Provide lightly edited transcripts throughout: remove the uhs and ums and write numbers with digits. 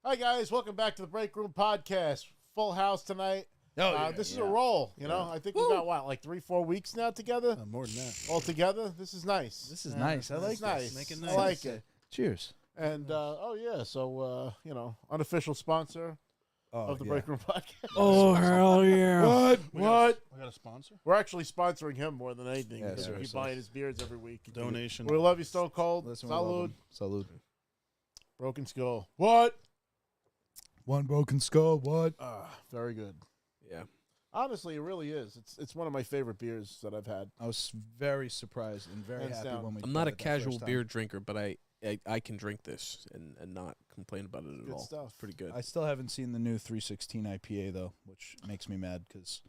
Hi, guys. Welcome back to the Break Room Podcast. Full house tonight. This is a roll, you know. I think we got, like 3-4 weeks now together? More than that. All together? This is nice. This is nice. I like this. Nice. Make it I nice. like it. Cheers. And, so, unofficial sponsor of the Break Room Podcast. Oh, hell yeah. What? We got a sponsor? We're actually sponsoring him more than anything. Yeah, because we keep seriously. buying his beers every week. Donation. We love you, Stone Cold. Listen, we love Salud. 'em. Salud. Broken Skull. What? One broken skull. What? Very good. Yeah. Honestly, it really is. It's one of my favorite beers that I've had. I was very surprised and very Hands happy down. when we I'm not tried a it that casual first time. beer drinker, but I can drink this and not complain about it at Good all. stuff. Pretty good. I still haven't seen the new 316 IPA, though, which makes me mad because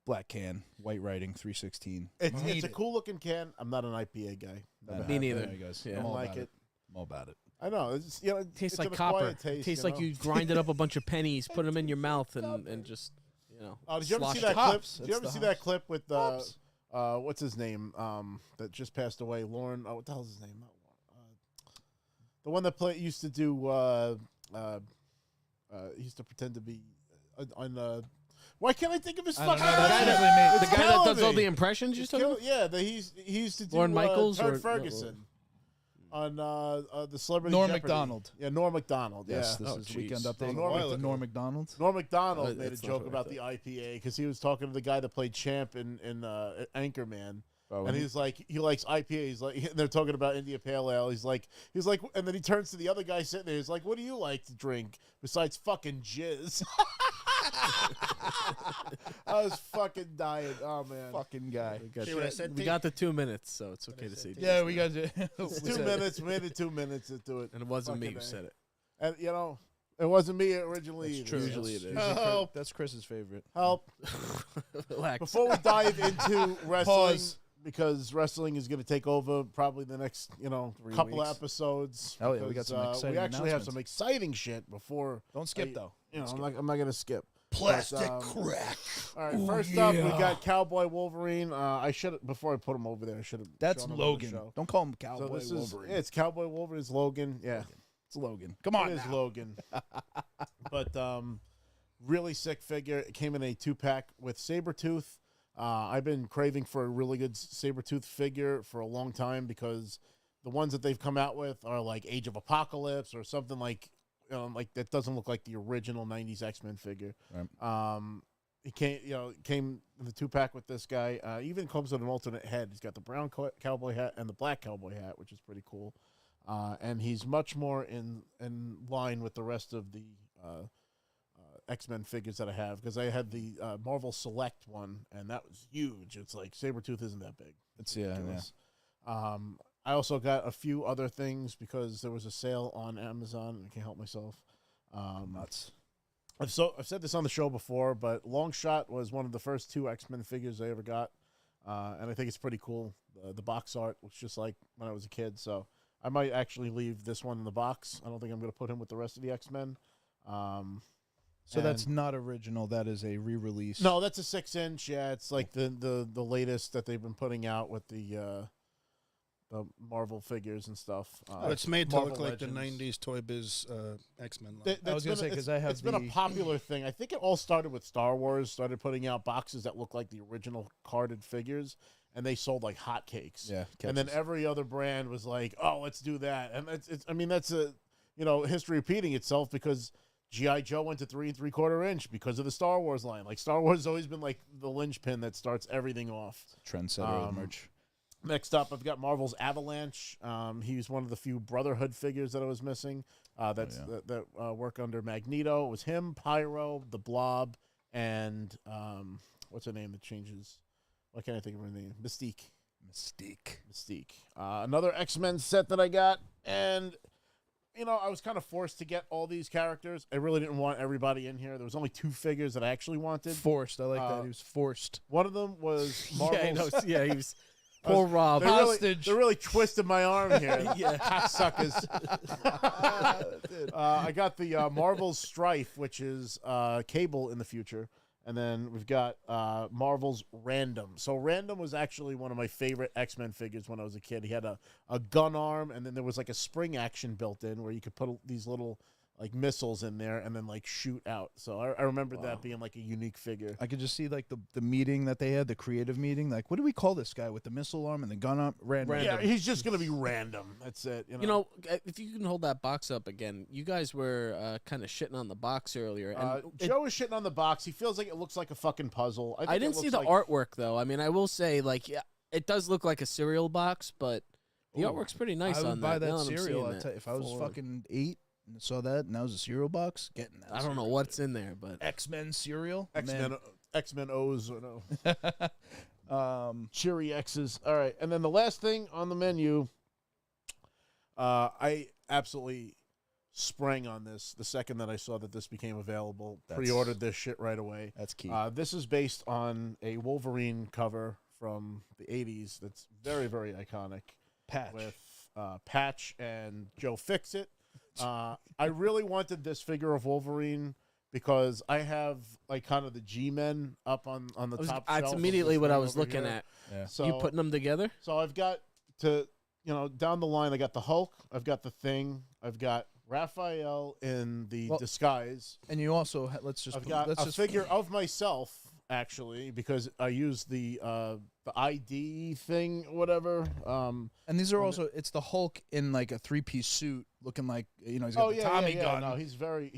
black can, white writing, 316. It's a cool looking can. I'm not an IPA guy. Never Me have neither. been. Guys. Yeah. I'm all Don't like about it. I'm all about it. I know. It's, it Tastes it's like an copper. acquired taste, Tastes like you grinded up a bunch of pennies, put them in your mouth, and just, Oh, did you ever see sloshed that it. clip? Hops. Did you It's ever the see that hops. clip with Hops. what's his name? That just passed away. Lauren. Oh, what the hell's his name? Not Lauren. The one that used to do. He used to pretend to be on. Why can't I think of his I don't fucking know, name? that's usually me. It's The guy that killing does all me. the impressions you're It's talking kill- about? Yeah, he used to do Lorne Michaels Kurt or- Ferguson on the Celebrity Norm Jeopardy. Macdonald. Yeah, Norm Macdonald. Yes, yeah. this Oh, is jeez. Weekend Oh, Update Norm with Macdonald. Norm Macdonald. Norm Macdonald made a that's not joke what I about the IPA because he was talking to the guy that played Champ in Anchorman. Oh, And he's like, he likes IPA. He's like, and they're talking about India Pale Ale. He's like, and then he turns to the other guy sitting there. He's like, "What do you like to drink besides fucking jizz?" I was fucking dying. Oh man, fucking guy. See what I said? We got the 2 minutes, so it's okay to say. Yeah, we got it's 2 minutes. We made it 2 minutes into it, And it wasn't me Fucking who A. said it. and it wasn't me originally. That's true. Usually it is. Help! That's Chris's favorite. Help! Relax. Before we dive into wrestling, Pause. because wrestling is going to take over probably the next, 3 couple of weeks. episodes. Hell yeah, we because, got some exciting We actually have announcements. some exciting shit before. Don't skip, though. I'm not going to skip. Plastic But, crack. All right, first up, we got Cowboy Wolverine. I should have, before I put him over there, I should have. That's shown him on the Logan. show. Don't call him So Cowboy this is Wolverine. it's Cowboy Wolverine. It's Logan. Yeah, It's Logan. Come on it is now. Logan. But really sick figure. It came in a 2-pack with Sabretooth. I've been craving for a really good Sabretooth figure for a long time because the ones that they've come out with are like Age of Apocalypse or something like that doesn't look like the original 90s X-Men figure. Right. It came in the 2-pack with this guy. Even comes with an alternate head. He's got the brown cowboy hat and the black cowboy hat, which is pretty cool. And he's much more in line with the rest of the X-Men figures that I have because I had the Marvel Select one, and that was huge. It's like Sabretooth isn't that big. It's yeah. I also got a few other things because there was a sale on Amazon, and I can't help myself. Nuts. I've said this on the show before, but Longshot was one of the first 2 X-Men figures I ever got, and I think it's pretty cool. The box art was just like when I was a kid, so I might actually leave this one in the box. I don't think I'm going to put him with the rest of the X-Men. So that's not original. That is a re-release. No, that's a 6-inch. Yeah, it's like the latest that they've been putting out with the Marvel figures and stuff. It's made to Marvel look like Legends. the 90s Toy Biz X-Men line. I was gonna say, 'cause I have it's been a popular thing. I think it all started with Star Wars. Started putting out boxes that look like the original carded figures, and they sold like hotcakes. Yeah. And then every other brand was like, "Oh, let's do that." And that's a history repeating itself because G.I. Joe went to 3 3/4 inch because of the Star Wars line. Like Star Wars has always been like the linchpin that starts everything off. Trendsetter of merch. Next up, I've got Marvel's Avalanche. He's one of the few Brotherhood figures that I was missing. That work under Magneto. It was him, Pyro, the Blob, and what's her name that changes? Why can't I think of her name? Mystique. Another X-Men set that I got, and I was kind of forced to get all these characters. I really didn't want everybody in here. There was only 2 figures that I actually wanted. Forced. I like that. He was forced. One of them was Marvel's. Yeah, he was. Poor Rob. They're really twisting my arm here. Yeah. Cocksuckers. I got the Marvel's Strife, which is Cable in the future. And then we've got Marvel's Random. So Random was actually one of my favorite X-Men figures when I was a kid. He had a gun arm, and then there was like a spring action built in where you could put these little like missiles in there and then like shoot out. So I remember that being like a unique figure. I could just see like the meeting that they had, the creative meeting. Like, what do we call this guy with the missile arm and the gun arm? Random. Yeah, he's just gonna be random. That's it. You know, if you can hold that box up again, you guys were kind of shitting on the box earlier. And Joe is shitting on the box. He feels like it looks like a fucking puzzle. I didn't see the artwork though. I mean, I will say, like, yeah, it does look like a cereal box, but the artwork's pretty nice I would on buy that. that cereal. I'll tell you, if I was fucking 8 and saw that and that was a cereal box, getting that. I don't know what's in there, but X-Men cereal. X-Men O's or no. Cheery X's. All right, and then the last thing on the menu, I absolutely sprang on this the second that I saw that this became available. Pre-ordered this shit right away. That's key. This is based on a Wolverine cover from the 80s that's very, very iconic. Patch. With Patch and Joe Fix-It. I really wanted this figure of Wolverine because I have like kind of the G-Men up on the top shelf. That's immediately what I was looking at. Yeah. So, you putting them together? So I've got to, down the line, I got the Hulk, I've got the Thing, I've got Raphael in the disguise. And you also, I've got a figure of myself, actually, because I used the ID thing, whatever. And these are also, it's the Hulk in like a 3-piece suit, looking like, he's got the Tommy gun. No, he's very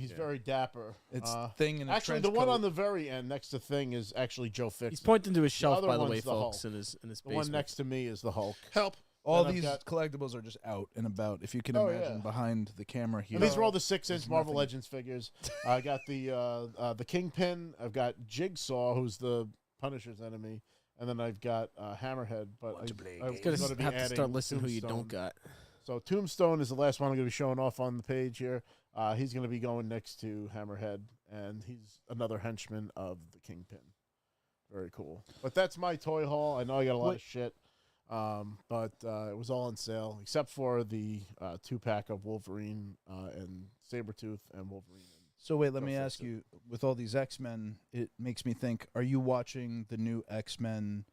dapper. It's Thing in a actually, trench the one coat. on the very end next to Thing is actually Joe Fix. He's pointing to his shelf, by the way, one's the folks, Hulk. in his The basement. one next to me is the Hulk. Help. All Then I've these got- collectibles are just out and about. If you can imagine behind the camera here. And these are all the 6-inch There's Marvel nothing. Legends figures. I got the Kingpin. I've got Jigsaw, who's the Punisher's enemy, and then I've got Hammerhead. But I'm Gonna gonna be have to adding start listing who you Tombstone. don't got. So Tombstone is the last one I'm going to be showing off on the page here. He's going to be going next to Hammerhead, and he's another henchman of the Kingpin. Very cool. But that's my toy haul. I know I got a lot of shit, but it was all on sale, except for the 2-pack of Wolverine and Sabretooth and Wolverine. So wait, let me ask you, with all these X-Men, it makes me think, are you watching the new X-Men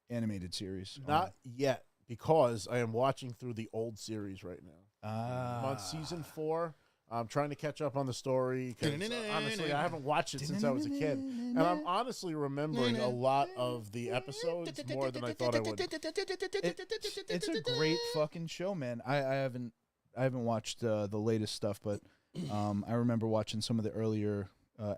animated series? Not yet, because I am watching through the old series right now. Ah. I'm on season 4. I'm trying to catch up on the story. 'Cause, honestly, I haven't watched it since I was a kid. And I'm honestly remembering a lot of the episodes more than I thought I would. It's a great fucking show, man. I haven't watched the latest stuff, but I remember watching some of the earlier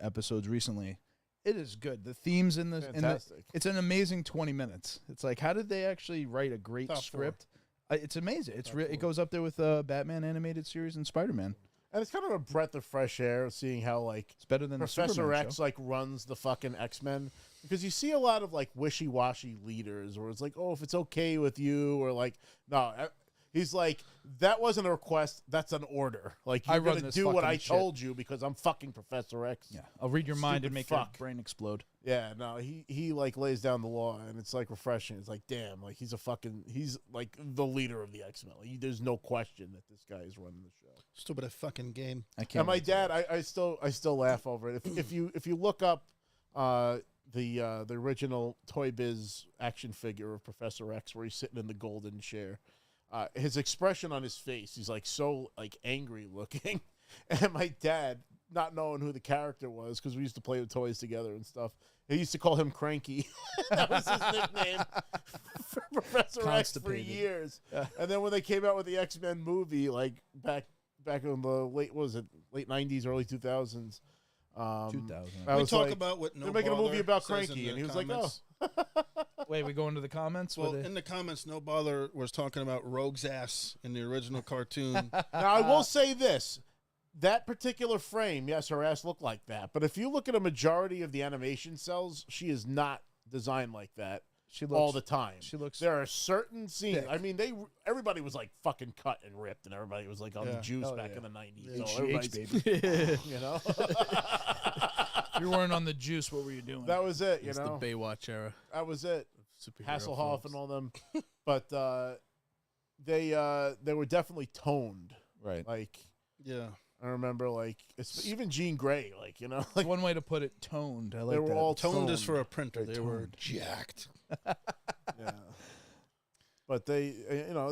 episodes recently. It is good. The themes in the Fantastic. it's an amazing 20 minutes. It's like, how did they actually write a great Top script? It's amazing. It goes up there with Batman animated series and Spider-Man. And it's kind of a breath of fresh air seeing how, like, It's better than Professor the Superman X, show. like, runs the fucking X-Men. Because you see a lot of, like, wishy-washy leaders where it's like, oh, if it's okay with you, or, like, no. He's like, that wasn't a request, that's an order. Like, you're going to do what I told you because I'm fucking Professor X. Yeah, I'll read your mind and Stupid make your fuck. brain explode. Yeah, no, he like lays down the law, and it's like refreshing. It's like, damn, like he's like the leader of the X-Men. Like, there's no question that this guy is running the show. Stupid fucking game. I can't. And my wait to dad, watch. I still laugh over it. If you look up the original Toy Biz action figure of Professor X, where he's sitting in the golden chair, his expression on his face, he's like so like angry looking, and my dad, not knowing who the character was, because we used to play with toys together and stuff, he used to call him Cranky. That was his nickname for Professor X for Constipated. years. And then when they came out with the X-Men movie, like back in the late 90s, early 2000s. 2000. I We was talk like, about what no they're making a movie Bother about says in Cranky, the and he was comments. like, oh. Wait, we go into the comments? Well, With in the comments, No Bother was talking about Rogue's ass in the original cartoon. Now, I will say this. That particular frame, yes, her ass looked like that. But if you look at a majority of the animation cells, she is not designed like that she looks, all the time. She looks. There are certain scenes. thick. I mean, everybody was like fucking cut and ripped, and everybody was like on the Yeah. juice Oh, back yeah. in the 90s. HGH, So everybody's, baby. you know, If you weren't on the juice, what were you doing? that was it. You It's know, the Baywatch era. that was it. Superhero Hasselhoff films. and all them, but they were definitely toned. Right. Like Yeah. I remember, like even Jean Grey, like, you know, like One way to put it, toned. I like they were that. all Toned is toned. for a printer. Very They were toned. jacked. Yeah. But they,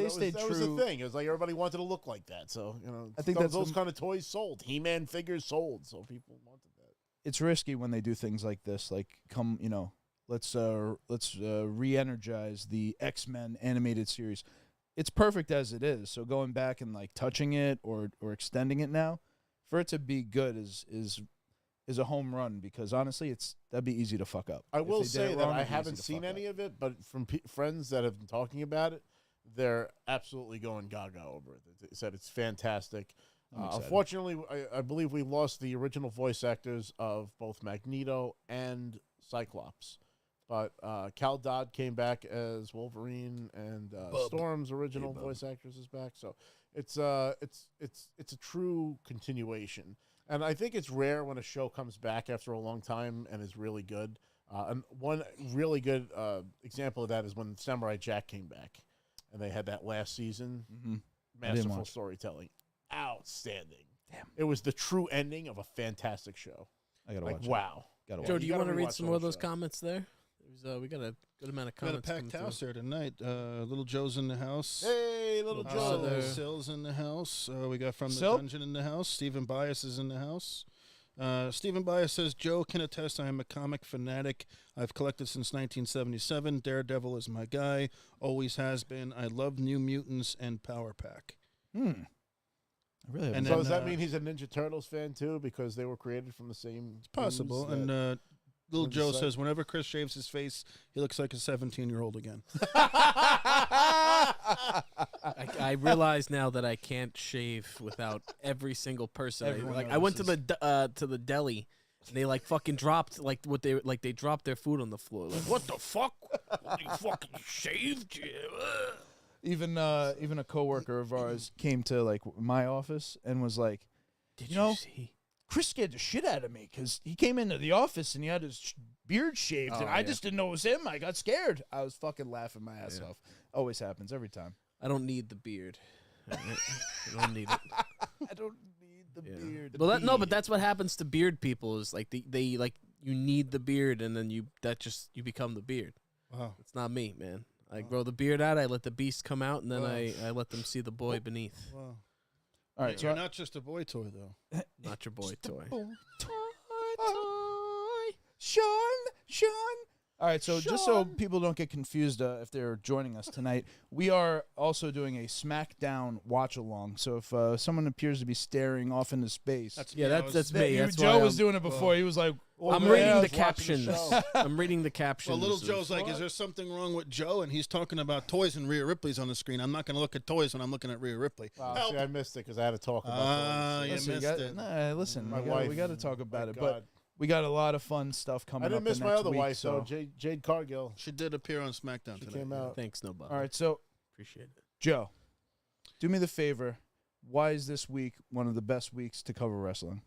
stayed that was true. the thing. It was like everybody wanted to look like that. So, I think those kind of toys sold. He-Man figures sold, so people wanted that. It's risky when they do things like this. Like, let's re-energize the X-Men animated series. It's perfect as it is. So going back and like touching it or extending it now, for it to be good is a home run, because honestly, that'd be easy to fuck up. I will say that I haven't seen any of it, but from friends that have been talking about it, they're absolutely going gaga over it. They said it's fantastic. Unfortunately, I believe we lost the original voice actors of both Magneto and Cyclops. But Cal Dodd came back as Wolverine, and Storm's original voice actress is back. So it's a true continuation. And I think it's rare when a show comes back after a long time and is really good. And one really good example of that is when Samurai Jack came back, and they had that last season. Mm-hmm. Masterful storytelling, outstanding. Damn, it was the true ending of a fantastic show. I gotta watch. Wow. Gotta watch. Joe, do you want to read rewatch some the more of whole those show. comments there? We got a good amount of Got a comments. packed house there tonight. Little Joe's in the house. Hey, little Joe. Joe. Sil's in the house. We got From the Sil? Dungeon in the house. Stephen Bias is in the house. Stephen Bias says, Joe can attest I am a comic fanatic. I've collected since 1977. Daredevil is my guy. Always has been. I love New Mutants and Power Pack. I really haven't. And So then, does that mean he's a Ninja Turtles fan too, because they were created from the same? It's possible. ooze And that- Little What'd you Joe say? says, whenever Chris shaves his face, he looks like a 17-year-old again. I realize now that I can't shave without every single person. Everyone I went to notices. the deli, and they like fucking dropped they dropped their food on the floor. Like, what the fuck? You fucking shaved? Even a coworker of ours came to like my office and was like, Did You know, you see? Chris scared the shit out of me because he came into the office and he had his beard shaved, and I just didn't know it was him. I got scared. I was fucking laughing my ass off. Always happens every time. I don't need the beard. I don't need it. I don't need the beard. Well, but that's what happens to beard people. Is like they like you need the beard, and then you become the beard. Wow. It's not me, man. I grow the beard out. I let the beast come out, and then I let them see the boy beneath. Wow. All right, You're not just a boy toy, though. Not your boy toy. Sean. All right, so just so people don't get confused if they're joining us tonight, we are also doing a SmackDown watch-along. So if someone appears to be staring off into space... That's you- me. That's Joe why was doing it before. He was like... I'm yeah, reading I the was watching captions. show. I'm reading the captions. Well, little of- Joe's like, is there something wrong with Joe? And he's talking about toys, and Rhea Ripley's on the screen. I'm not going to look at toys when I'm looking at Rhea Ripley. Wow, Help. see, I missed it because I had to talk about you those. missed it. Nah, listen, My we wife. got to talk about My it. God. But we got a lot of fun stuff coming I up didn't miss the my next other week, wife, so. though. Jade Cargill. She did appear on SmackDown She tonight. came out. Thanks, nobody. All right, so, Appreciate it. Joe, do me the favor. Why is this week one of the best weeks to cover wrestling?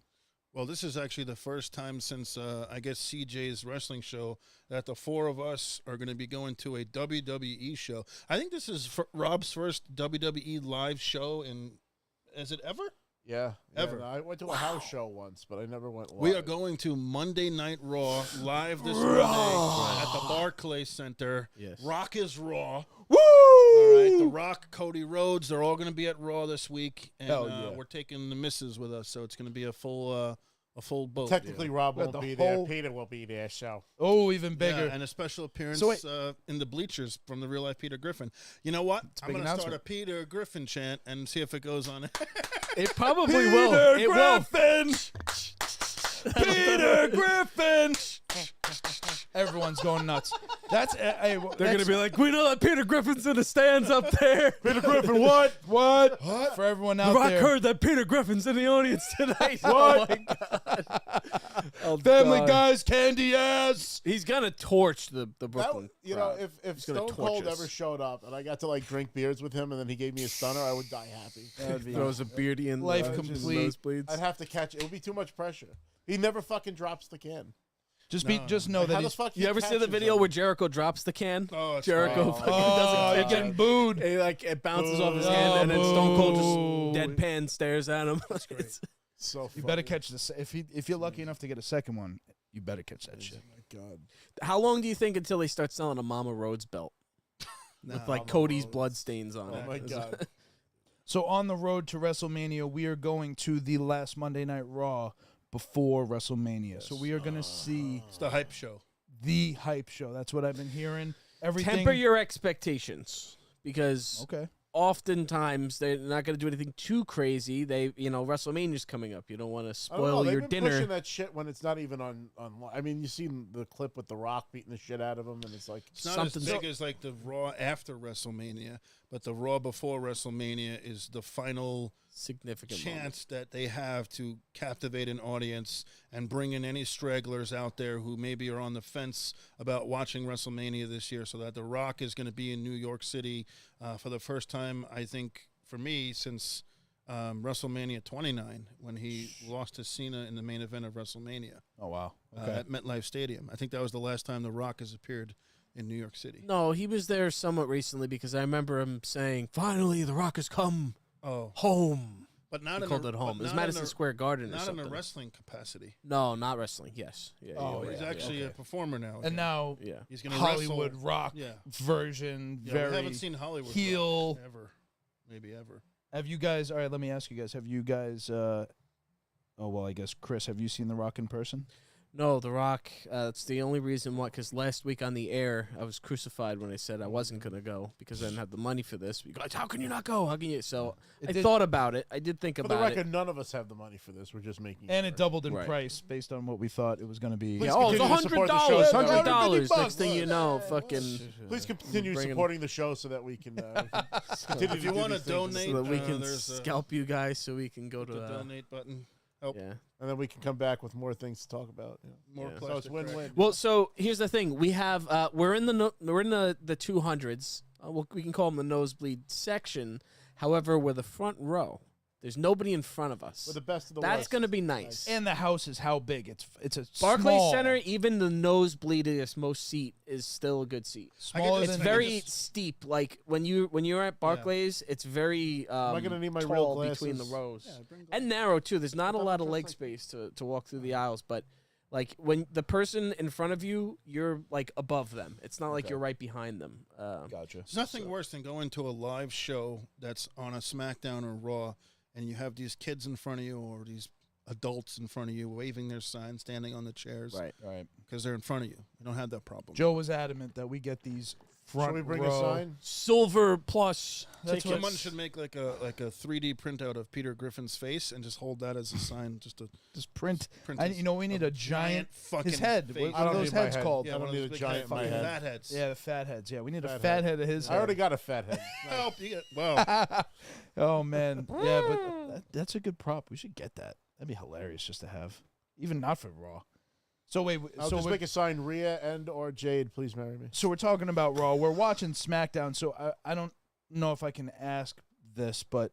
Well, this is actually the first time since, I guess, CJ's wrestling show that the four of us are going to be going to a WWE show. I think this is Rob's first WWE live show is it ever? Yeah. Ever. No, I went to a house show once, but I never went live. We are going to Monday Night Raw live this Monday at the Barclay Center. Yes. Rock is Raw. Woo! All right, The Rock, Cody Rhodes, they're all going to be at Raw this week, and Hell yeah. we're taking the missus with us, so it's going to be a full boat. Technically, Rob Got won't the be there. whole- Peter will be there, so. Oh, even Yeah, bigger. and a special appearance So wait. in the bleachers from the Real Life Peter Griffin. You know what? a I'm big going to start a announcement. Peter Griffin chant and see if it goes on. It probably will. It will. Griffin! Peter Griffin! Everyone's going nuts. That's They're gonna be like, we know that Peter Griffin's in the stands up there. Peter Griffin. What? For everyone out Rock there. heard that Peter Griffin's in the audience tonight. What? Oh my god. Oh, Family God. Guys, candy ass. He's gonna torch the That, Brooklyn. you know, crowd. if He's gonna Stone torch Cold us. ever showed up and I got to like drink beers with him and then he gave me a stunner, I would die happy. throws a beardy in Life the complete. nosebleeds. I'd have to catch it. It would be too much pressure. He never fucking drops the can. Just know Like, that how the he's. fuck You ever see the catches video him? where Jericho drops the can? Oh, it's Jericho great. fucking Oh, doesn't you're catch getting it. booed. He, like it bounces off his Boo. hand, and then Stone Cold Boo. just deadpan stares at him. It's- So funny. You better catch this. If you're lucky enough to get a second one, you better catch that shit. Oh my god. How long do you think until they start selling a Mama Rhodes belt? with like Cody's bloodstains on it. Oh my God. So on the road to WrestleMania, we are going to the last Monday Night Raw before WrestleMania. So we are going to see It's the hype show. the hype show. That's what I've been hearing. Everything. Temper your expectations because Okay. oftentimes they're not going to do anything too crazy. WrestleMania's coming up. You don't want to I don't know. spoil They've your been dinner. pushing that shit when it's not even on. I mean, you seen the clip with The Rock beating the shit out of him, and it's like It's not Something's as big as like the Raw after WrestleMania, but the Raw before WrestleMania is the final Significant chance that they have to captivate an audience and bring in any stragglers out there who maybe are on the fence about watching WrestleMania this year. So that The Rock is going to be in New York City for the first time, I think, for me, since WrestleMania 29, when he lost to Cena in the main event of WrestleMania Oh, wow. Okay. at MetLife Stadium. I think that was the last time The Rock has appeared in New York City. No, he was there somewhat recently because I remember him saying, "Finally, The Rock has come Oh, home." but not He in called a, it home. but It was not Madison in a, Square Garden or not something. in a wrestling capacity. No, not wrestling. Yes. Yeah. Oh, He's yeah, actually a okay. performer now. And now Yeah. he's going to Hollywood wrestle. Rock Yeah. version, Yeah, very we haven't seen Hollywood heel. Rock ever, maybe ever. Have you guys? All right, let me ask you guys. Have you guys? Oh well, I guess Chris. Have you seen The Rock in person? No, The Rock. That's the only reason why. Because last week on the air, I was crucified when I said I wasn't gonna go because I didn't have the money for this. You guys, how can you not go? How can you? So I thought about it. I did think for the about record, it. none of us have the money for this. We're just making. And it doubled in Right. price based on what we thought it was going to be. Please Yeah, oh, it's continue to support the show. $100. Yeah, $100. $150. Next thing you know, fucking. Please continue Bringing- supporting the show so that we can continue. If you do want to these things. donate, So that we can there's a scalp you guys, so we can go to the donate button. Yeah. and then we can come back with more things to talk about. Yeah. More Yeah. So plastic it's win-win. crack. Well, so here's the thing: we have we're in the 200s. We can call them the nosebleed section. However, we're the front row. There's nobody in front of us. We're the best of the That's West. going to be nice. And the house is how big? It's a Barclay small, Center, even the nosebleediest most seat is still a good seat. smaller It's than very steep. Like when you're at Barclays, it's very Am I gonna need my real tall glasses? between the rows. Yeah, bring And narrow too. There's not a Put lot them of leg just space to walk through the aisles, but like when the person in front of you, you're like above them. It's not like Okay. you're right behind them. Gotcha. There's nothing worse than going to a live show that's on a SmackDown or Raw, and you have these kids in front of you or these adults in front of you waving their signs, standing on the chairs, Right. Right. because they're in front of you. You don't have that problem. Joe was adamant that we get these front Should we bring row. a sign? Silver plus That's tickets. Someone should make like a 3D printout of Peter Griffin's face and just hold that as a sign, just to Just print. print. We need a giant fucking his head. face. What I are don't those need my heads head. called? Yeah, I don't one of need those a big giant in my fucking head. fat heads. Yeah, the fat heads. Yeah, we need a Fat fat head. head of his I head. already got a fat head. Help! You get well. Oh man, yeah, but that's a good prop. We should get that. That'd be hilarious just to have, even not for Raw. So wait, I'll so just we're, make a sign: Rhea and or Jade, please marry me. so we're talking about Raw. We're watching SmackDown. So I don't know if I can ask this, but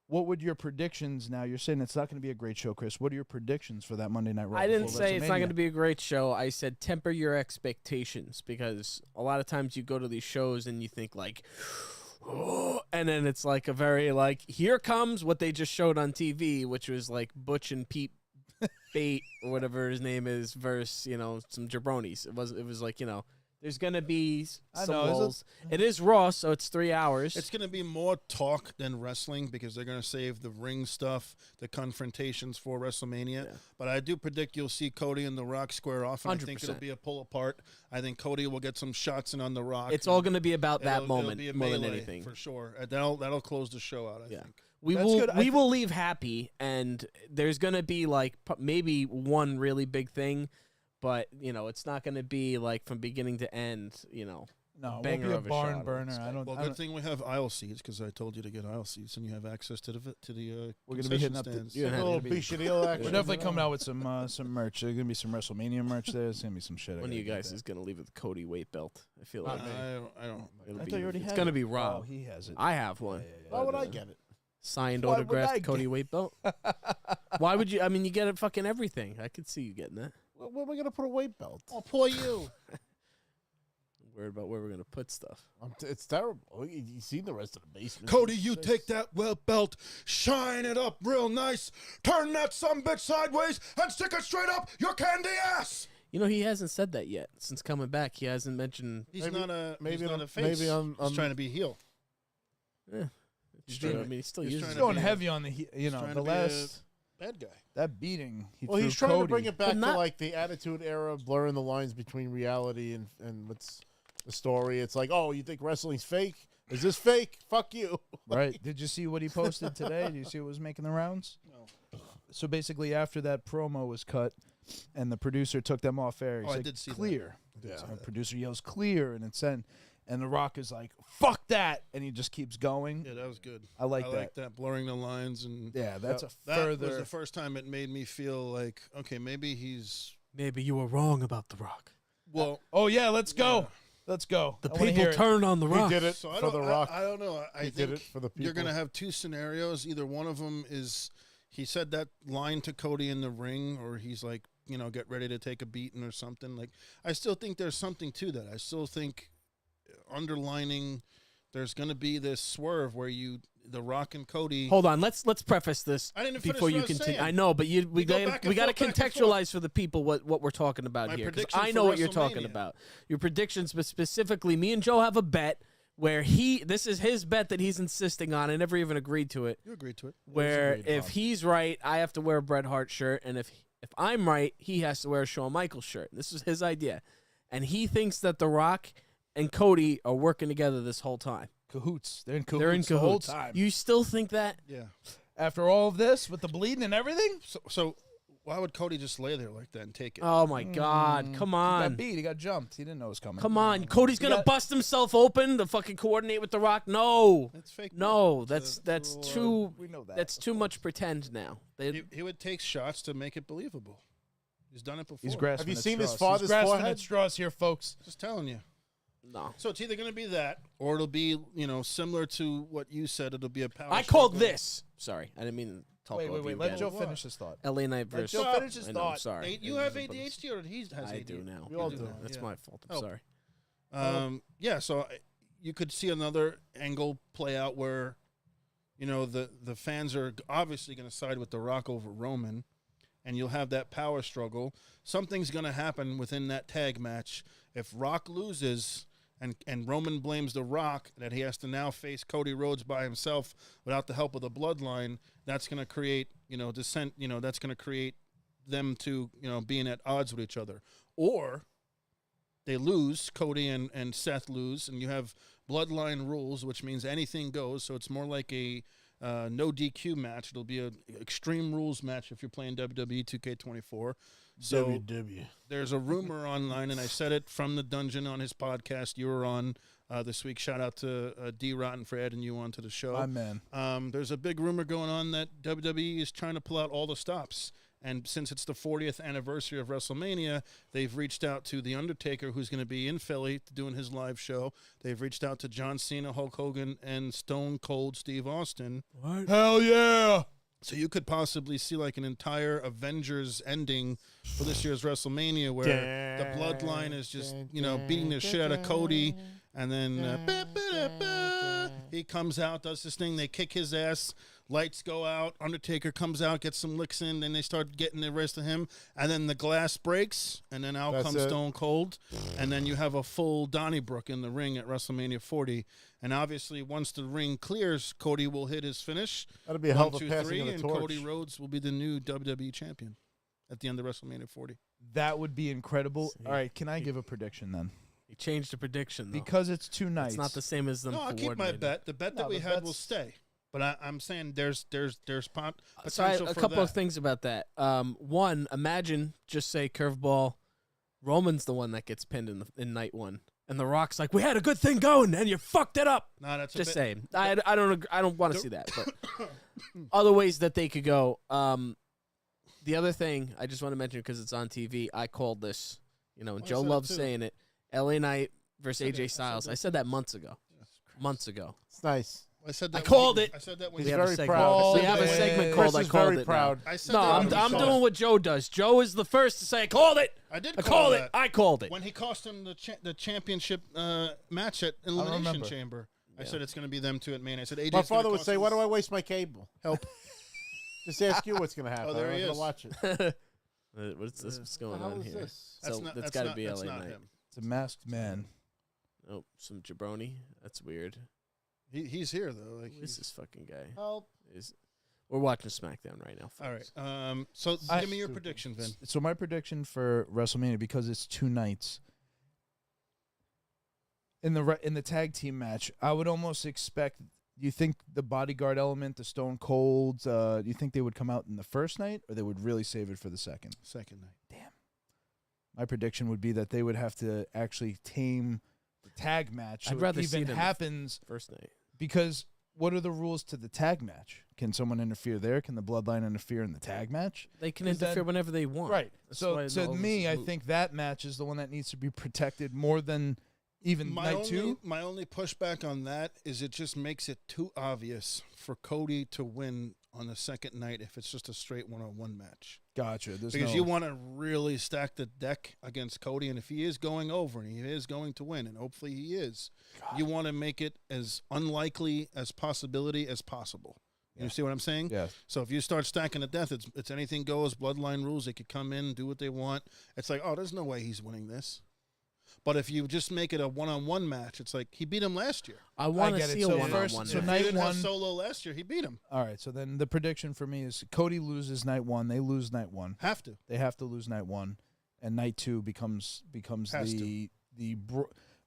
what would your predictions? Now you're saying it's not going to be a great show, Chris. What are your predictions for that Monday Night Raw? I didn't before say it's not WrestleMania? going to be a great show. I said temper your expectations because a lot of times you go to these shows and you think like, oh, and then it's like a very like here comes what they just showed on TV, which was like Butch and Pete Bate or whatever his name is versus some jabronis. It was like there's gonna be I some know, is it- lulls. It is Raw, so it's 3 hours. It's going to be more talk than wrestling because they're going to save the ring stuff, the confrontations for WrestleMania. Yeah. But I do predict you'll see Cody and The Rock square off, and I think it'll 100%. be a pull apart. I think Cody will get some shots in on The Rock. It's all gonna be about that It'll moment be a more than melee anything. for sure. That'll close the show out. I Yeah. think. We That's will good. we will leave happy, and there's gonna be like maybe one really big thing, but it's not gonna be like from beginning to end. No, it won't banger be a of a barn shot. burner. I don't. Well, I good don't thing we have aisle seats because I told you to get aisle seats, and you have access to the We're gonna be hitting concession up the- stands. Yeah. A little it'll be- piece of deal action. we're definitely coming out with some merch. There's gonna be some WrestleMania merch there. There's gonna be some shit. I One of gotta you get guys that. is gonna leave with the Cody weight belt. I feel Not like me. I don't. it'll I be, thought you already it's had gonna it. be Rob. Oh, he has it. I have one. Why would I get it? Signed Why would I autographed get Cody weight belt. Why would you? I mean, you get it fucking everything. I could see you getting that. Where am I gonna put a weight belt? Oh, poor you. Worried about where we're gonna put stuff. It's terrible. You seen the rest of the basement? Cody, you take that well belt, shine it up real nice, turn that sumbitch sideways, and stick it straight up your candy ass. You know, he hasn't said that yet since coming back. He hasn't mentioned. He's not a face. Maybe he's trying to be heel. It's He's true. trying I mean, he still he's uses trying He's to it. going be a- heavy on the trying the to be last bad guy. that beating. Well, he's threw trying to Cody. bring it back But to not- like the Attitude Era, blurring the lines between reality and what's the story. It's like, oh, you think wrestling's fake? Is this fake? Fuck you. Right? Did you see what he posted today? Did you see what was making the rounds? No. So basically, after that promo was cut, and the producer took them off air, he Oh, I said, did see that. "Clear." Yeah. And the producer yells, "Clear," and it's sent. And The Rock is like, "Fuck that," and he just keeps going. Yeah, that was good. I like I that. like that blurring the lines and Yeah, that's a that further. was the first time it made me feel like okay, maybe he's Maybe you were wrong about The Rock. well. Oh yeah, let's go. Yeah. Let's go. The I wanna people hear it. turned on The He Rock. did it So for The Rock. I don't know. I He think did it for the people. you're going to have two scenarios. Either one of them is he said that line to Cody in the ring, or he's like, get ready to take a beating or something. Like, I still think there's something to that. I still think underlining there's going to be this swerve where The Rock and Cody. Hold on, let's preface this I didn't finish before what you I was continue. saying. I know, but we go got back and we got to forth, back and contextualize for the people what we're talking about My here. 'Cause prediction I for know what you're talking WrestleMania. about. Your predictions, but specifically, me and Joe have a bet where this is his bet that he's insisting on. I never even agreed to it. You agreed to it. Where agreed if upon. he's right, I have to wear a Bret Hart shirt, and if I'm right, he has to wear a Shawn Michaels shirt. This is his idea, and he thinks that The Rock and Cody are working together this whole time. Cahoots. They're in cahoots. They're in the whole cahoots. time. You still think that? Yeah. After all of this, with the bleeding and everything, So why would Cody just lay there like that and take it? Oh my God! Come he got on. beat. He got jumped. He didn't know it was coming. Come on, Cody's gonna got- bust himself open to fucking coordinate with The Rock. No, That's fake. no, It's that's a too We know that. that's too much pretend now. He would take shots to make it believable. He's done it before. He's grasping. Have you at seen his straws. father's He's grasping forehead? at straws here, folks. Just telling you. No, So it's either going to be that, or it'll be similar to what you said. It'll be a power. I called struggle. this. Sorry, I didn't mean to talk Wait. over you Let again. Joe What? finish his thought. LA Knight versus. Joe finish his I know, I'm thought. sorry. Hey, you have ADHD, or he has I ADHD? do now. We all You do. That's Yeah. my fault. I'm Oh. sorry. Yeah. So you could see another angle play out where, the fans are obviously going to side with The Rock over Roman, and you'll have that power struggle. Something's going to happen within that tag match. If Rock loses and Roman blames The Rock that he has to now face Cody Rhodes by himself without the help of the bloodline, that's going to create, dissent, that's going to create them to, being at odds with each other. Or they lose, Cody and Seth lose, and you have bloodline rules, which means anything goes. So it's more like a no DQ match. It'll be an Extreme Rules match if you're playing WWE 2K24. So WW. there's a rumor online, and I said it from the dungeon on his podcast you were on this week. Shout out to D. Rotten for adding you onto the show. My man. There's a big rumor going on that WWE is trying to pull out all the stops. And since it's the 40th anniversary of WrestleMania, they've reached out to The Undertaker, who's going to be in Philly doing his live show. They've reached out to John Cena, Hulk Hogan, and Stone Cold Steve Austin. What? Hell yeah! So you could possibly see like an entire Avengers ending for this year's WrestleMania where the bloodline is just, beating the shit out of Cody. And then he comes out, does this thing. They kick his ass. Lights go out. Undertaker comes out, gets some licks in. Then they start getting the rest of him. And then the glass breaks. And then out That's comes it. Stone Cold. And then you have a full Donnybrook in the ring at WrestleMania 40. And obviously, once the ring clears, Cody will hit his finish. That'll be a hell 1, of a 2, passing 3, of the and torch. Cody Rhodes will be the new WWE champion at the end of WrestleMania 40. That would be incredible. All right, can I give a prediction then? He changed the prediction though. Because it's 2 nights. It's not the same as them. No, I'll keep my coordinating. bet. The bet that No, we the had will bet's- stay. But I'm saying there's So I, potential a for couple that. of things about that. One, imagine just say curveball. Roman's the one that gets pinned in night one, and The Rock's like, "We had a good thing going, and you fucked it up." No, that's Just a bit, saying. I don't want to see that. But other ways that they could go. The other thing I just want to mention because it's on TV. I called this. And I Joe said it loves too. saying it. LA Knight versus I said AJ that. I said Styles. that. I said that months ago. It's nice. I said that. I called it. I said that when He's you have a very segment. proud. We have a Chris segment Chris called I is called very it. now. proud. I said No, that I'm when you I'm saw doing it. what Joe does. Joe is the first to say, I called it. I did I call called that. it. I called it. When he cost him the championship match at Elimination remember. Chamber. I Yeah. said it's going to be them two at Main. I said AJ. My father would say, "Why do I waste my cable? help?" Just ask you what's going to happen. Oh, there I'm he not is. gonna watch it. What's this? What's going hell on is here? this? So that's got to be that's LA not Knight. him. It's a masked man. Oh, some jabroni. That's weird. He's here though. Like Who is this fucking guy? Help. We're watching SmackDown right now. all Folks. right. So give me your prediction, Vin. So my prediction for WrestleMania, because it's 2 nights, in the tag team match, I would almost expect. Do you think the bodyguard element, the Stone Cold, do you think they would come out in the first night, or they would really save it for the second? Second night. Damn. My prediction would be that they would have to actually tame the tag match. So I'd rather it see even them happens first night. because what are the rules to the tag match? Can someone interfere there? Can the Bloodline interfere in the tag match? They can 'Cause interfere then- whenever they want. Right. That's So why to all this me, is I moot. think that match is the one that needs to be protected more than even night 2. My only pushback on that is it just makes it too obvious for Cody to win on the second night if it's just a straight one-on-one match. Gotcha. There's Because no, you want to really stack the deck against Cody, and if he is going over and he is going to win, and hopefully he is, you want to make it as unlikely as possibility as possible. You see what I'm saying? Yeah. So if you start stacking the death, it's anything goes, bloodline rules. They could come in, do what they want. It's like, oh, there's no way he's winning this. But if you just make it a one-on-one match, it's like he beat him last year. I want to get it. see a So one-on-one. first- match. so If night he didn't have 1 Solo last year, he beat him. All right. So then the prediction for me is Cody loses night 1. They lose night 1. Have to. They have to lose night 1, and night 2 becomes Has the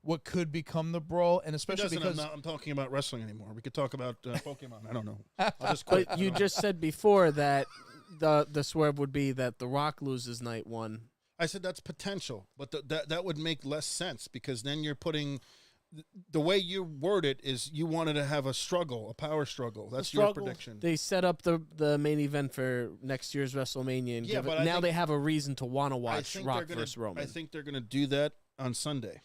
what could become the brawl, and He especially doesn't. because I'm talking about wrestling anymore. We could talk about Pokemon. I don't know. I'll just quit. But you just said before that the swerve would be that The Rock loses night 1. I said that's potential, but that would make less sense because then you're putting the way you word it is you wanted to have a struggle, a power struggle. That's your struggle. prediction. They set up the main event for next year's WrestleMania, and Yeah, but I now think- they have a reason to want to I watch think Rock they're gonna- versus Roman. I think they're going to do that on Sunday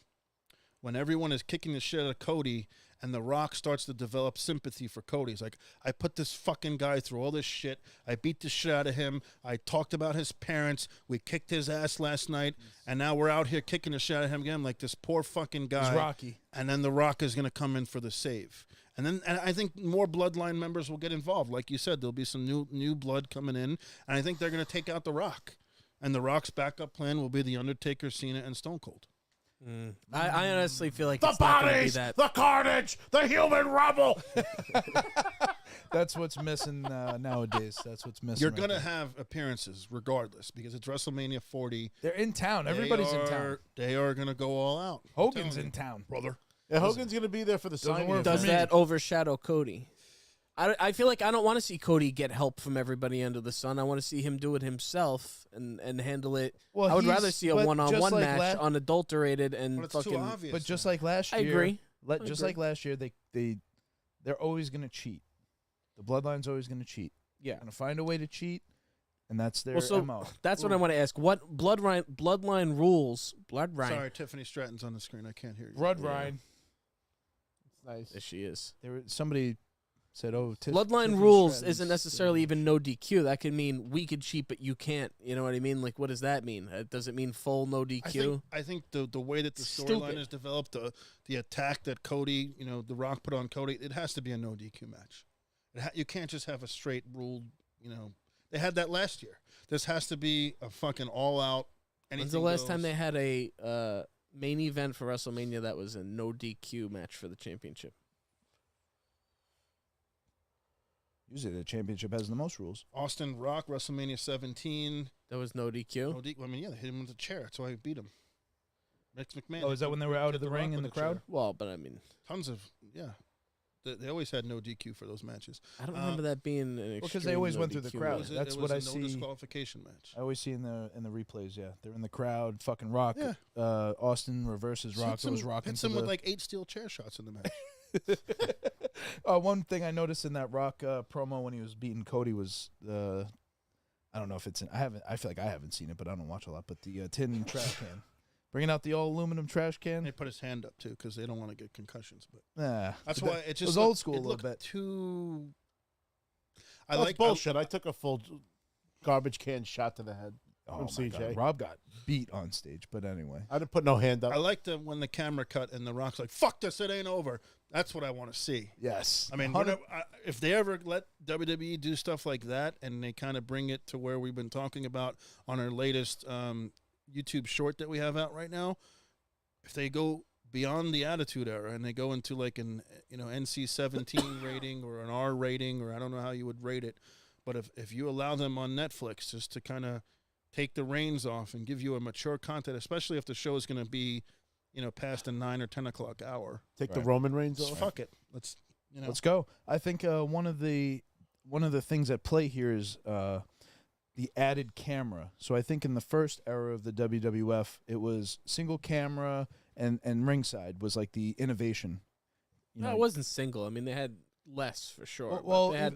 when everyone is kicking the shit out of Cody and The Rock starts to develop sympathy for Cody. He's like, I put this fucking guy through all this shit. I beat the shit out of him. I talked about his parents. We kicked his ass last night, and now we're out here kicking the shit out of him again. Like this poor fucking guy. it's Rocky. And then The Rock is going to come in for the save. And I think more Bloodline members will get involved. Like you said, there'll be some new blood coming in, and I think they're going to take out The Rock. And The Rock's backup plan will be The Undertaker, Cena, and Stone Cold. I honestly feel like The it's not gonna be bodies, that. the carnage, the human rubble. That's what's missing nowadays. That's what's missing. You're right going to there. have appearances regardless because it's WrestleMania 40. They're in town. Everybody's in town. They are going to go all out. I'm Hogan's telling in town. brother. Yeah, Hogan's going to be there for the signing. work event. Does for me. that overshadow Cody? I feel like I don't want to see Cody get help from everybody under the sun. I want to see him do it himself and handle it. Well, I would he's- rather see a but one-on-one just like match, unadulterated, and But it's too fucking. obvious. But just then. like last I year, agree. just agree. like last year, they're always going to cheat. The Bloodline's always going to cheat. Yeah. Going to find a way to cheat, and that's their Well, so MO. that's what I want to ask. What bloodline rules? Bloodline. Sorry, Tiffany Stratton's on the screen. I can't hear you. Bloodline. It's nice. There she is. Somebody said, "Oh, Bloodline Tiffany rules Stratton's- isn't necessarily even no DQ. That could mean we could cheat, but you can't. You know what I mean? Like, what does that mean? Does it mean full no DQ? I think the way that the Stupid. storyline is developed, the attack that Cody, The Rock put on Cody, it has to be a no DQ match. You can't just have a straight ruled, They had that last year. This has to be a fucking all out. When's the last time they had a main event for WrestleMania that was a no DQ match for the championship? Usually the championship has the most rules. Austin Rock, WrestleMania 17. There was no DQ. No DQ. I mean, yeah, they hit him with a chair. That's why he beat him. Vince McMahon. Oh, is that when they were out hit of the Rock ring in with the a chair. crowd? Well, but I mean, Tons of, yeah. They always had no DQ for those matches. I don't remember that being an because they extreme always no went through the DQ crowd. match. That's it what was I a no see. disqualification match. I always see in the replays. Yeah, they're in the crowd. Fucking Rock. Yeah. Austin reverses Rock. Throws Rock hits into him the. with like 8 steel chair shots in the match. One thing I noticed in that Rock promo when he was beating Cody was I don't know if it's in. I feel like I haven't seen it, but I don't watch a lot. But the tin trash can, bringing out the all aluminum trash can. They put his hand up too because they don't want to get concussions. But Nah, that's but why it just was looked- old school it a little looked bit. Too. That's bullshit. I took a full garbage can shot to the head Oh from my CJ. God. Rob got beat on stage, but anyway. I didn't put no hand up. I liked when the camera cut and the Rock's like, "Fuck this, it ain't over." That's what I want to see. Yes. I mean, if they ever let WWE do stuff like that and they kind of bring it to where we've been talking about on our latest YouTube short that we have out right now, if they go beyond the Attitude Era and they go into like an NC-17 rating or an R rating, or I don't know how you would rate it, but if you allow them on Netflix just to kind of take the reins off and give you a mature content, especially if the show is going to be past the 9 or 10 o'clock hour. Take the Roman Reigns Just off. fuck it. Let's go. I think one of the things at play here is the added camera. So I think in the first era of the WWF, it was single camera and ringside was like the innovation. No, it wasn't single. I mean, they had less for sure. Well, they had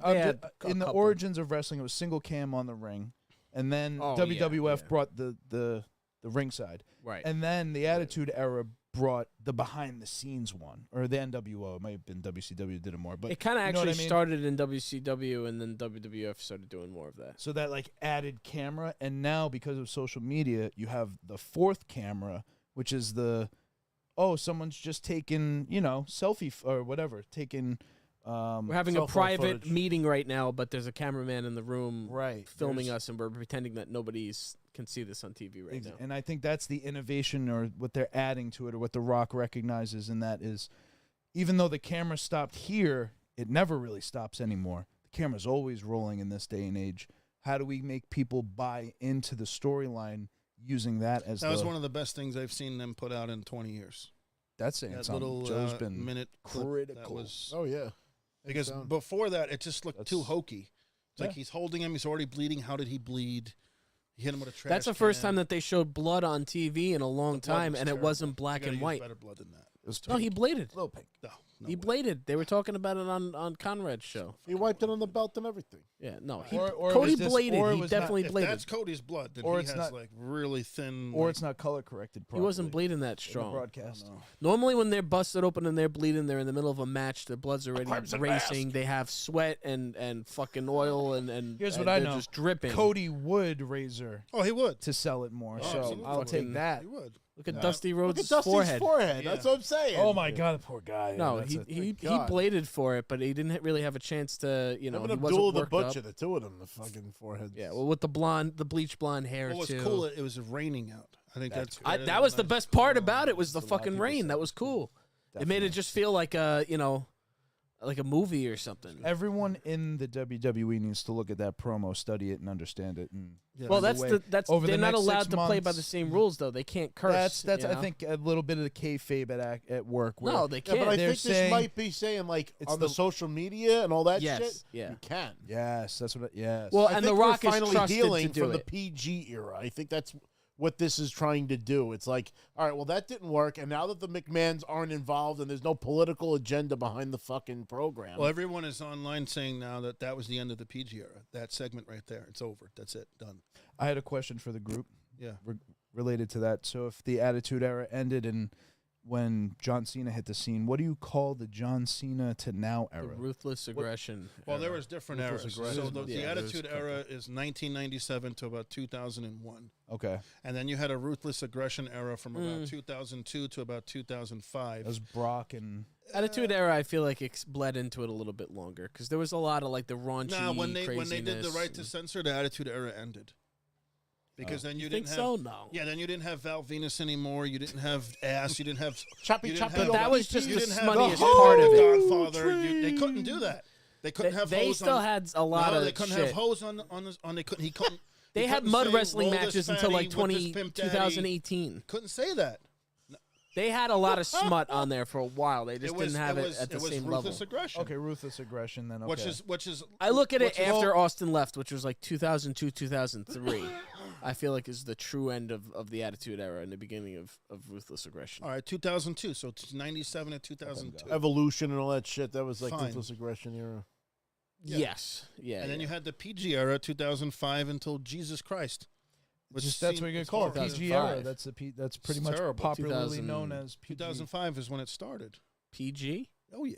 in the couple. origins of wrestling, it was single cam on the ring, and then Oh, WWF yeah. brought the ringside. Right. And then the Attitude Era brought the behind-the-scenes one, or the NWO. It might have been WCW did it more, but it kind of you know what actually I mean? started in WCW, and then WWF started doing more of that. So that like added camera, and now because of social media, you have the fourth camera, which is someone's just taking selfie or whatever, taking. We're having cell a phone private footage. meeting right now, but there's a cameraman in the room Right. filming There's- us, and we're pretending that nobody's can see this on TV right now. And I think that's the innovation or what they're adding to it, or what The Rock recognizes, and that is, even though the camera stopped here, it never really stops anymore. The camera's always rolling in this day and age. How do we make people buy into the storyline using that as That was one of the best things I've seen them put out in 20 years. That's saying That something. little Joe's been minute clip critical. That was, Oh yeah. because sound. before that, it just looked too That's- hokey. It's like Yeah. he's holding him. He's already bleeding. How did he bleed? He hit him with a trash That's the first can. time that they showed blood on TV in a long The blood time, was and it terrible. wasn't You black gotta and use white. better blood than that. It was No, he bladed. little pink. No, He way. bladed. They were talking about it on Conrad's show. He wiped it on the belt and everything. Yeah, no, Or Cody was this- bladed. or it He was not- definitely If bladed. that's Cody's blood, then Or he it's has not- like really thin. Or like, it's not color corrected He properly. wasn't bleeding that in the strong. broadcast. no. Normally, when they're busted open and they're bleeding, they're in the middle of a match. Their blood's already racing. They have sweat and fucking oil and Here's and what I they're know. just dripping. Cody would razor Oh, he would. to sell it more, Oh, so absolutely. I'll take Fucking- that. He would. Look at Yeah. Dusty Look Rhodes' at Dusty's forehead. Yeah. That's what I'm saying. Oh my god, the poor guy. No, That's he God. bladed for it, but he didn't really have a chance to. Him He and wasn't Abdul the worked Butcher, up. the two of them, the fucking foreheads. Yeah, well, with the bleach blonde hair What was too. cool? It was raining out. I think that's. That was the best part about it. Was the That's what a lot of fucking people rain. say. That was cool. It made Definitely. it just feel like like a movie or something. Everyone in the WWE needs to look at that promo, study it, and understand it. And Well, find a way. that's Over they're the not next 6 allowed to play by months- the same rules though. They can't curse. That's you I know? think a little bit of the kayfabe at work. Where No, they Yeah, can't. but I They're think this saying- might be saying like It's on the the- social media and all that Yes, shit. yeah. You can. yes, that's what. Yes. Well, I and The think we're Rock is finally trusted dealing to do from the it. PG era. I think that's what this is trying to do. It's like, all right, well, that didn't work, and now that the McMahons aren't involved and there's no political agenda behind the fucking program. Well, everyone is online saying now that was the end of the PG era. That segment right there, it's over. That's it, done. I had a question for the group Yeah. related to that. So, if the Attitude Era ended and when John Cena hit the scene, what do you call the John Cena to now The era? ruthless aggression. Well, there era. was different Ruthless eras. aggression. So the Yeah, there's Attitude a couple. Era is 1997 to about 2001. Okay, And then you had a Ruthless Aggression era from about Mm. 2002 to about 2005. that was Brock and Attitude Era. I feel like it bled into it a little bit longer because there was a lot of like the raunchy Nah, when they did the craziness right to and- censor, the Attitude Era ended. Because then you, You didn't think have so? No. Yeah, then you didn't have Val Venus anymore. You didn't have ass. You didn't have choppy, you didn't choppy. have- But that over was just you the didn't have smuttiest you didn't part have of the it. Godfather. They couldn't do that. They couldn't have They hoes still on, had a lot no, of they couldn't shit. have hoes on they couldn't he couldn't They he had couldn't mud say, wrestling "Roll this matches until like fatty with this pimp daddy." 2018. Couldn't say that. They had a lot of smut on there for a while. They just It was didn't have it, was, at the it was same level. ruthless aggression. okay, Ruthless Aggression. Then okay. Which is I look at it which is- after Austin left, which was like 2002, 2003. I feel like is the true end of the Attitude Era and the beginning of ruthless aggression. all right, 2002. So it's 97 to 2002. Evolution and all that shit. That was like Fine. ruthless aggression era. Yeah. Yes, yeah. And then yeah. you had the PG era, 2005 until Jesus Christ. Which Just that's seemed- what you're it's gonna call it. horrible. PG era. 2005. That's that's pretty It's much terrible. popularly 2000 known as PG. 2005 is when it started. PG. Oh yeah.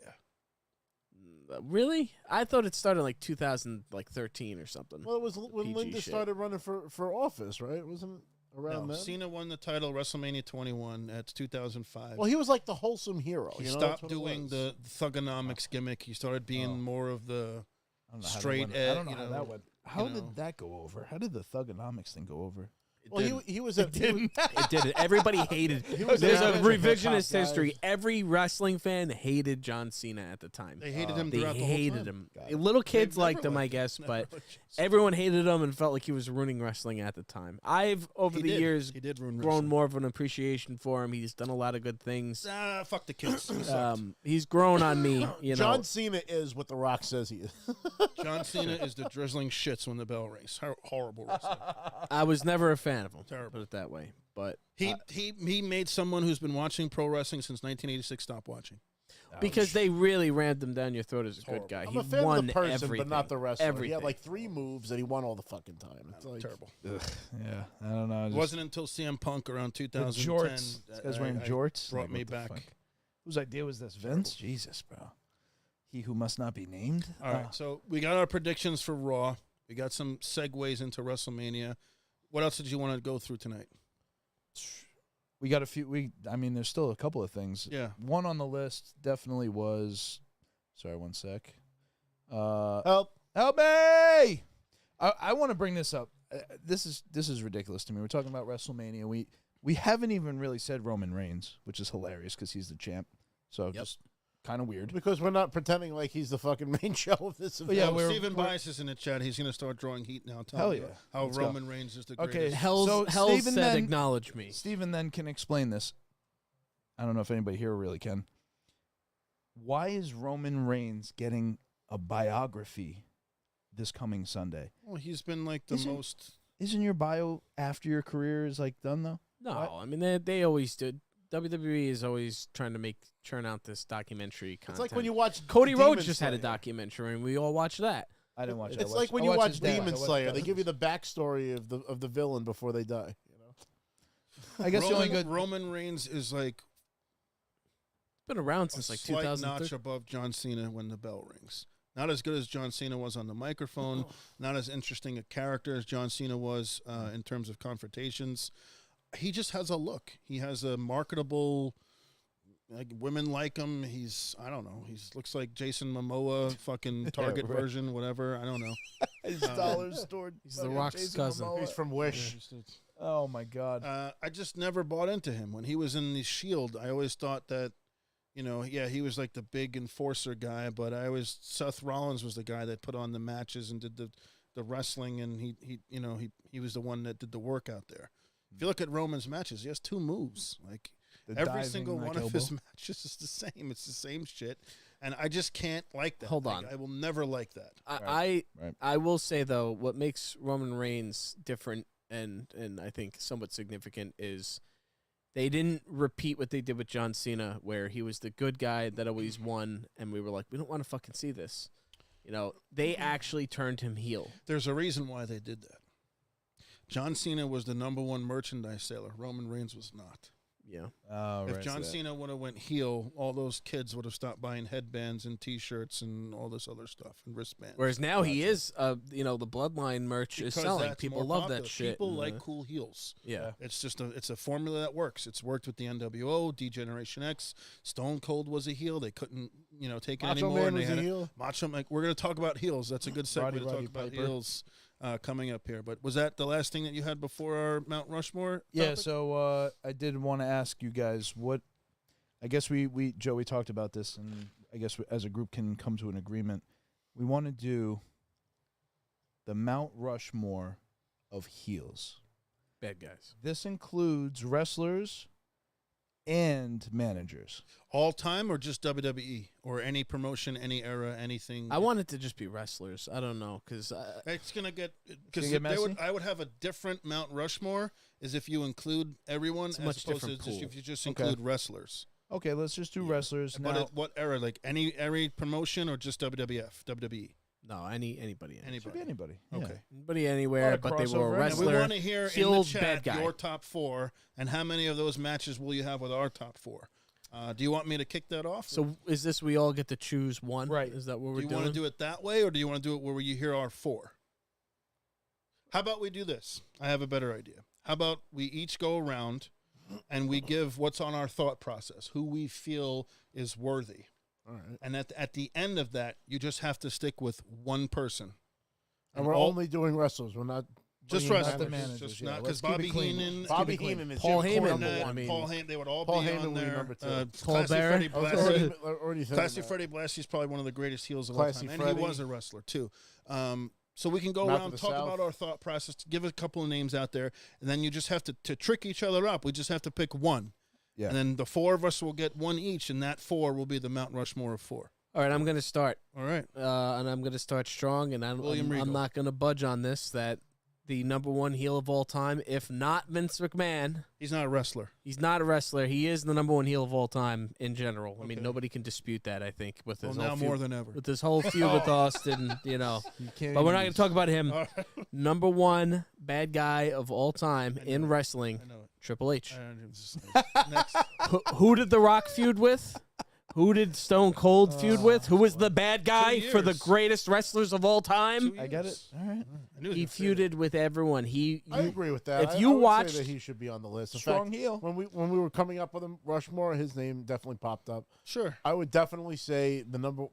Really? I thought it started like 2013 or something. Well, it was when PG Linda shit. started running for office, right? Wasn't it? around No, then? Cena won the title WrestleMania 21. That's 2005. Well, he was like the wholesome hero. He you know? stopped That's what it doing was. the thugonomics gimmick. He started being more of the I don't know how that straight went. edge. I don't know how that went. How know. did that go over? How did the thugonomics thing go over? Well, he was a It did. Everybody hated. was There's an a amateur revisionist top guy. history. Every wrestling fan hated John Cena at the time. They hated him They throughout the hated whole time. him. Little kids never liked him, I liked him. guess, Never but liked him. everyone hated him and felt like he was ruining wrestling at the time. I've over He the did. years He did ruin grown wrestling. more of an appreciation for him. He's done a lot of good things. Fuck the kids. He sucked. He's grown on me. You know, John Cena is what The Rock says he is. John Cena is the drizzling shits when the bell rings. Horrible wrestler. I was never a fan of him. Terrible. Put it that way. But He made someone who's been watching pro wrestling since 1986 stop watching. because they really rammed him down your throat as a good horrible. guy. I'm he a fan won of the person, everything. but not the wrestler. Everything. He had like 3 moves that he won all the fucking time. It's like, Terrible. Yeah, I don't know. It wasn't until CM Punk around the 2010 jorts. This that guy's wearing I jorts. brought Like, me what the back. fuck? Whose idea was this? Vince? Jesus, bro. He who must not be named. All right, so we got our predictions for Raw. We got some segues into WrestleMania. What else did you want to go through tonight? We got a few. I mean, there's still a couple of things. Yeah. One on the list definitely was. Sorry, one sec. help. Help me! I want to bring this up. This is ridiculous to me. We're talking about WrestleMania. We haven't even really said Roman Reigns, which is hilarious because he's the champ. So just kind of weird. Because we're not pretending like he's the fucking main show of this event. yeah, Oh, we're- Stephen Bias is in the chat. He's going to start drawing heat now. Tell Hell me yeah. How Let's go. Roman Reigns is the Okay. greatest. Hell's So, Stephen said, then- acknowledge me. Steven then can explain this. I don't know if anybody here really can. Why is Roman Reigns getting a biography this coming Sunday? Well, he's been like the Isn't- most. Isn't your bio after your career is like done though? No, What? I mean they always did. WWE is always trying to churn out this documentary content. It's like when you watch Cody Demon Rhodes just had a Slayer. documentary, and we all watched that. I didn't watch it. It's like when you watch Demon Slayer. They give you the backstory of the villain before they die. You know? I guess the only good. Roman Reigns is like It's been around a since like slight 2003. notch above John Cena when the bell rings. Not as good as John Cena was on the microphone. Not as interesting a character as John Cena was in terms of confrontations. He just has a look. He has a marketable. Like women like him. I don't know. He looks like Jason Momoa, fucking Target right. version, whatever. I don't know. His dollar stored. He's the Rock's cousin. He's from Wish. Oh my god. I just never bought into him. When he was in the Shield, I always thought that, he was like the big enforcer guy, but Seth Rollins was the guy that put on the matches and did the wrestling, and he was the one that did the work out there. If you look at Roman's matches, he has 2 moves. Like The every diving, single like one of elbow. his matches is the same. It's the same shit, and I just can't like that. Hold Like, on. I will never like that. Right. I will say though, what makes Roman Reigns different and I think somewhat significant is they didn't repeat what they did with John Cena, where he was the good guy that always won, and we were like, we don't want to fucking see this. They actually turned him heel. There's a reason why they did that. John Cena was the #1 merchandise seller. Roman Reigns was not. Yeah. Oh, If right, John so that- Cena would have went heel, all those kids would have stopped buying headbands and T-shirts and all this other stuff and wristbands. Whereas now he is, the Bloodline merch is Because selling. that's People more love popular. that shit. People and, like cool heels. Yeah. It's a formula that works. It's worked with the NWO, D-Generation X. Stone Cold was a heel. They couldn't, take it Macho anymore. Man and they was had a it- heel. Macho Man. We're going to talk about heels. That's a good segue Roddy to talk Roddy about Piper. heels coming up here. But was that the last thing that you had before our Mount Rushmore? Yeah, topic? so I did want to ask you guys what. I guess we Joey talked about this, and I guess as a group can come to an agreement. We want to do the Mount Rushmore of heels. Bad guys. This includes wrestlers and managers. all time or just WWE or any promotion, any era, anything. I want it to just be wrestlers. I don't know, because It's gonna get gonna get messy? I would have a different Mount Rushmore is if you include everyone It's a as much opposed to different just pool. if you just Okay. include wrestlers. Okay, let's just do wrestlers But now. at what era? Like every promotion or just WWF, WWE, no, anybody. Should anybody. be anybody. Okay. Anybody A lot anywhere, of but they crossover were a anyway. And we wrestler. want to hear in the heel, chat bad guy. your top four and how many of those matches will you have with our top four. Do you want me to kick that off? So is this we all get to choose one? Right. Is that what do we're you doing? want to do it that way or do you want to do it where you hear our four? How about we do this? I have a better idea. How about we each go around and we give what's on our thought process, who we feel is worthy. All right. And at the end of that, you just have to stick with one person. And we're only doing wrestlers. We're not just bringing wrestlers. managers, Just yeah. not Let's because keep it Bobby clean. Heenan, Bobby Heenan is Paul Jim Heyman, Cornette, Cornette, I mean, Paul Heyman, they would all Paul be Heyman on would be there. number 2. Paul Classy Bearer. Freddie I was Blassie. already saying Classy that. Freddie Blassie's probably one of the greatest heels of all Classy time, and Freddie. he was a wrestler too. So we can go Mouth around, of the talk South. about our thought process, give a couple of names out there, and then you just have to trick each other up. We just have to pick one. Yeah. And then the 4 of us will get one each, and that 4 will be the Mount Rushmore of 4. All right, I'm going to start. All right. And I'm going to start strong, and William Regal. I'm not going to budge on this, that the number 1 heel of all time, if not Vince McMahon, He's not a wrestler. he's not a wrestler. He is the number 1 heel of all time in general. I mean, Okay. nobody can dispute that, I think, with Well, his now whole more feud, than ever. with this whole feud with Austin, You can't But we're not going use- to talk about him. All right. Number 1 bad guy of all time I know in it. wrestling, I know it. Triple H. Next. Who did The Rock feud with? Who did Stone Cold feud with? Who was the bad guy for the years. greatest wrestlers of all time? I get it. All right. I knew He was gonna say that. feuded with everyone. I agree with that. if I you would say watched- that he should be on the list. In Strong fact, heel. when we were coming up with him, Rushmore, his name definitely popped up. Sure. I would definitely say the number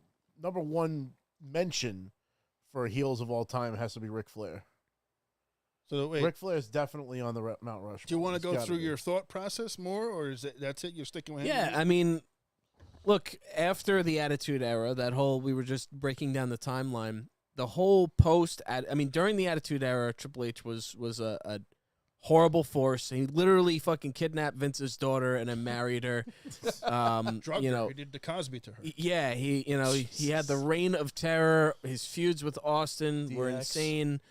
1 mention for heels of all time has to be Ric Flair. So wait, Ric Flair is definitely on the Mount Rushmore. do you want to It's go gotta through be. your thought process more, or is that's it? You're sticking with him? Yeah, I mean, look, after the Attitude Era, we were just breaking down the timeline. The whole during the Attitude Era, Triple H was a horrible force. He literally fucking kidnapped Vince's daughter and then married her. Drugged You her. know, He did the Cosby to her. yeah, he had the reign of terror. His feuds with Austin were DX. insane.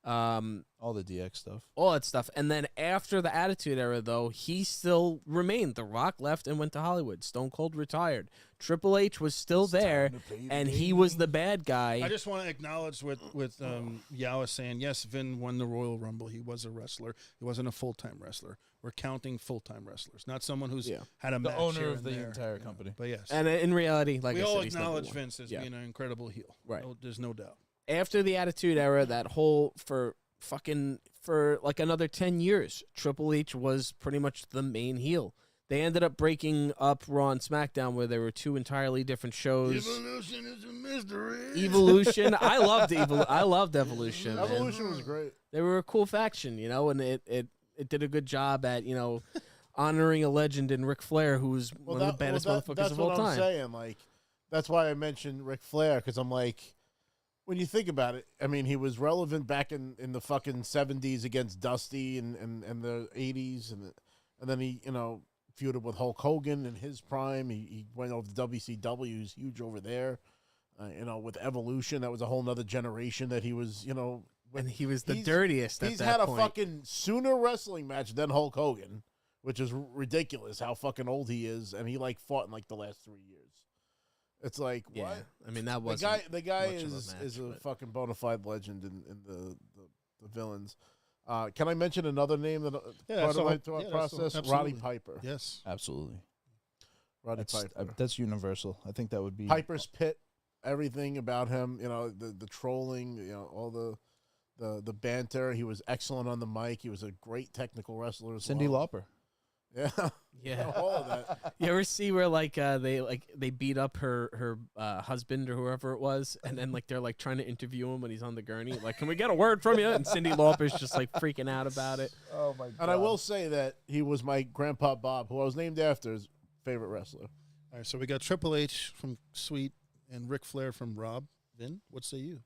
All the DX stuff. All that stuff. And then after the Attitude Era, though, he still remained. The Rock left and went to Hollywood. Stone Cold retired. Triple H was still there, and he was the bad guy. I just want to acknowledge with Yawa saying, yes, Vin won the Royal Rumble. He was a wrestler. He wasn't a full-time wrestler. We're counting full-time wrestlers, not someone who's had a The match owner here of and the there. entire Yeah. company. But yes, And in reality, like we I all said, he's number acknowledge 1. Vince as Yeah. being an incredible heel. Right. No, there's no doubt. After the Attitude Era, that whole for like another 10 years, Triple H was pretty much the main heel. They ended up breaking up Raw and SmackDown, where there were 2 entirely different shows. Evolution is a mystery. Evolution, I loved Evolution. man. Evolution was great. They were a cool faction, and it did a good job at honoring a legend in Ric Flair, who's one of the baddest motherfuckers that's of all what time. I'm saying. Like, that's why I mentioned Ric Flair, because I'm like, when you think about it, I mean, he was relevant back in the fucking 70s against Dusty and the 80s, and then he feuded with Hulk Hogan in his prime. He went over to WCW. He's huge over there. With Evolution, that was a whole nother generation that he was, And he was the he's- dirtiest at He's that had a point. fucking sooner wrestling match than Hulk Hogan, which is ridiculous how fucking old he is, and he fought in the last 3 years. It's like, Yeah, what? I mean that was The guy much of a is match, a but- fucking bona fide legend in the villains. Can I mention another name that Yeah, part that's of my the- thought yeah, that's the- process? absolutely. Roddy Piper. Yes. Absolutely. Roddy Piper. That's universal. I think that would be Piper's Pit. Everything about him, the trolling, all the banter. He was excellent on the mic. He was a great technical wrestler as Cyndi well. Lauper. Yeah. Yeah. All of that. You ever see where they beat up her husband or whoever it was, and then they're trying to interview him when he's on the gurney? Can we get a word from you? And Cyndi Lauper's just freaking out about it. Oh my god. And I will say that he was my grandpa Bob, who I was named after, his favorite wrestler. All right, so we got Triple H from Sweet and Ric Flair from Rob. Vin, what say you?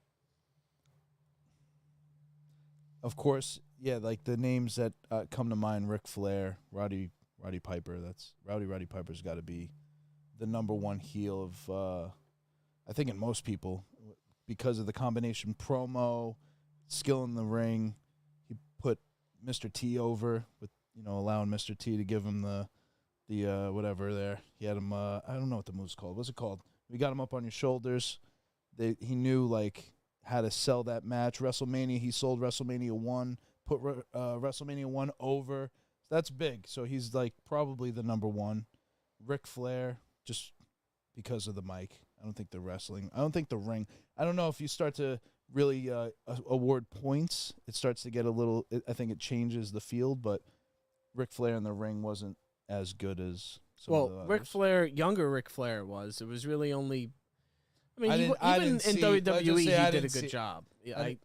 Of course, yeah, the names that come to mind: Ric Flair, Roddy Piper. That's Roddy Piper's got to be the number 1 heel of, I think, in most people, because of the combination promo, skill in the ring. He put Mr. T over with allowing Mr. T to give him the whatever there. He had him. I don't know what the move's called. What's it called? We got him up on your shoulders. He knew how to sell that match. WrestleMania, he sold WrestleMania 1, put WrestleMania 1 over. That's big. So he's probably the number 1. Ric Flair, just because of the mic. I don't think the wrestling. I don't think the ring. I don't know if you start to really award points, it starts to get a little. I think it changes the field, but Ric Flair in the ring wasn't as good as. Some of the Ric others. Flair, younger Ric Flair was. It was really only. I mean, I even didn't in see- let's just WWE, say I he did a didn't good see- job. Yeah, I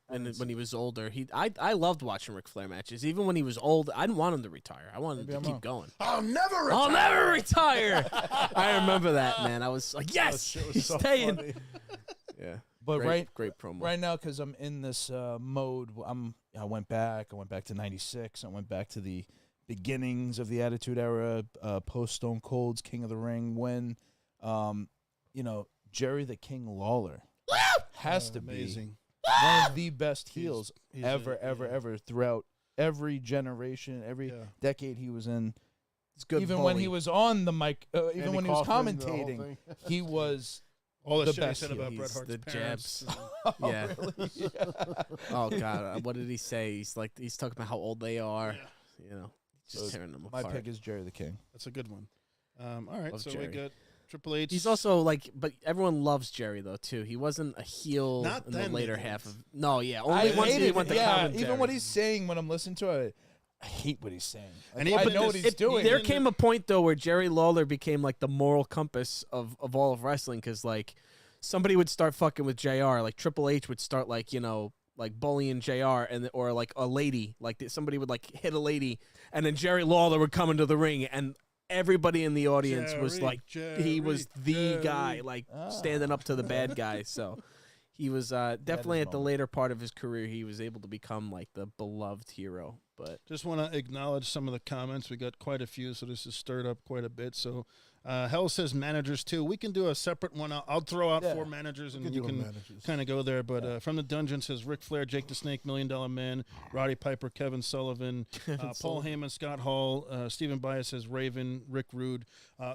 and didn't when see he was older, I loved watching Ric Flair matches. Even when he was old, I didn't want him to retire. I wanted Maybe him to I'm keep going. I'll never retire. I'll never retire. I remember that, man. I was like, That yes, shit was he's so staying. funny. Yeah, But great promo. right now, because I'm in this mode, I went back to '96. I went back to the beginnings of the Attitude Era, post Stone Cold's King of the Ring, when, Jerry the King Lawler has to amazing. be one of the best heels He's ever throughout every generation, every Yeah. decade he was in. It's good. Even when he bully. was on the mic, even Andy when he was Kaufman, the whole commentating, thing. he was. All the The shit he best said heel. about He's Bret Hart's the parents. Yeah. Oh God, what did he say? He's talking about how old they are. Yeah. You know, just So tearing them My apart. pick is Jerry the King. That's a good one. All right, Love so Jerry. we got Triple H. He's also but everyone loves Jerry though too. He wasn't a heel Not in the then, later they half didn't. of. No, yeah, I only once he hated went to it. Yeah, commentary. even what he's saying when I'm listening to it, I hate what he's saying. And Like, I even know what this- he's doing. There Even came a point though where Jerry Lawler became like the moral compass of all of wrestling because like somebody would start fucking with JR, like Triple H would start like like bullying JR or like a lady, like somebody would like hit a lady, and then Jerry Lawler would come into the ring and everybody in the audience was Jerry, like Jerry, he was the Jerry. guy, like standing up to the bad guy. So he was definitely at the moment. later part of his career, he was able to become like the beloved hero. But Just want to acknowledge some of the comments. We got quite a few, so this has stirred up quite a bit. So, Hell says managers too. We can do a separate one. I'll throw out Yeah. 4 managers, and could you do a can managers. kind of go there. But from the dungeon says Ric Flair, Jake the Snake, $1 Million Man, Roddy Piper, Kevin Sullivan, Paul Heyman, Scott Hall, Stephen Bias says Raven, Rick Rude.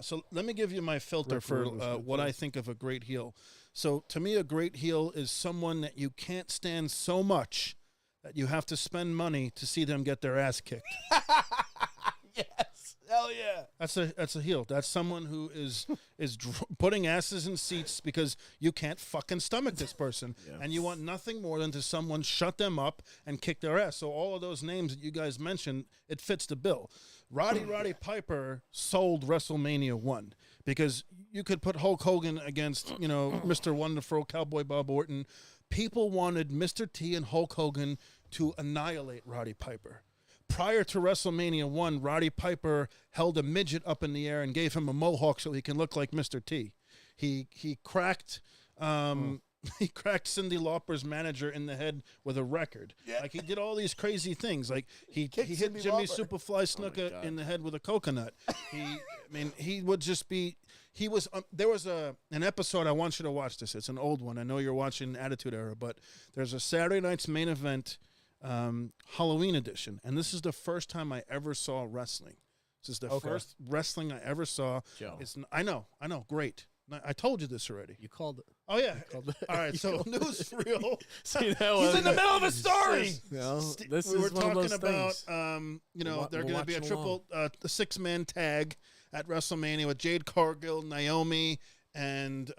So let me give you my filter Rick for Rude was good, what too. I think of a great heel. So to me, a great heel is someone that you can't stand so much that you have to spend money to see them get their ass kicked. Yes, hell yeah. That's a heel. That's someone who is putting asses in seats because you can't fucking stomach this person, and you want nothing more than to someone shut them up and kick their ass. So all of those names that you guys mentioned, it fits the bill. Roddy Piper sold WrestleMania 1 because you could put Hulk Hogan against Mr. Wonderful, Cowboy Bob Orton. People wanted Mr. T and Hulk Hogan to annihilate Roddy Piper. Prior to WrestleMania 1, Roddy Piper held a midget up in the air and gave him a mohawk so he can look like Mr. T. He cracked he cracked Cyndi Lauper's manager in the head with a record. Yeah. Like he did all these crazy things. Like he Kicked hit Cyndi Jimmy Lauper. Superfly Snuka in the head with a coconut. He would just be. He was. There was an episode I want you to watch. This. It's an old one. I know you're watching Attitude Era, but there's a Saturday Night's Main Event. Halloween edition, and this is the first time I ever saw wrestling. This is the first wrestling I ever saw. Joe, I know, great. I told you this already. you called it. Oh yeah. Called it. All right, so news for real. See, that He's was- in the middle of a story. This we were is one of those talking about, things. they're we'll going to be a watch triple, a 6-man tag at WrestleMania with Jade Cargill, Naomi, and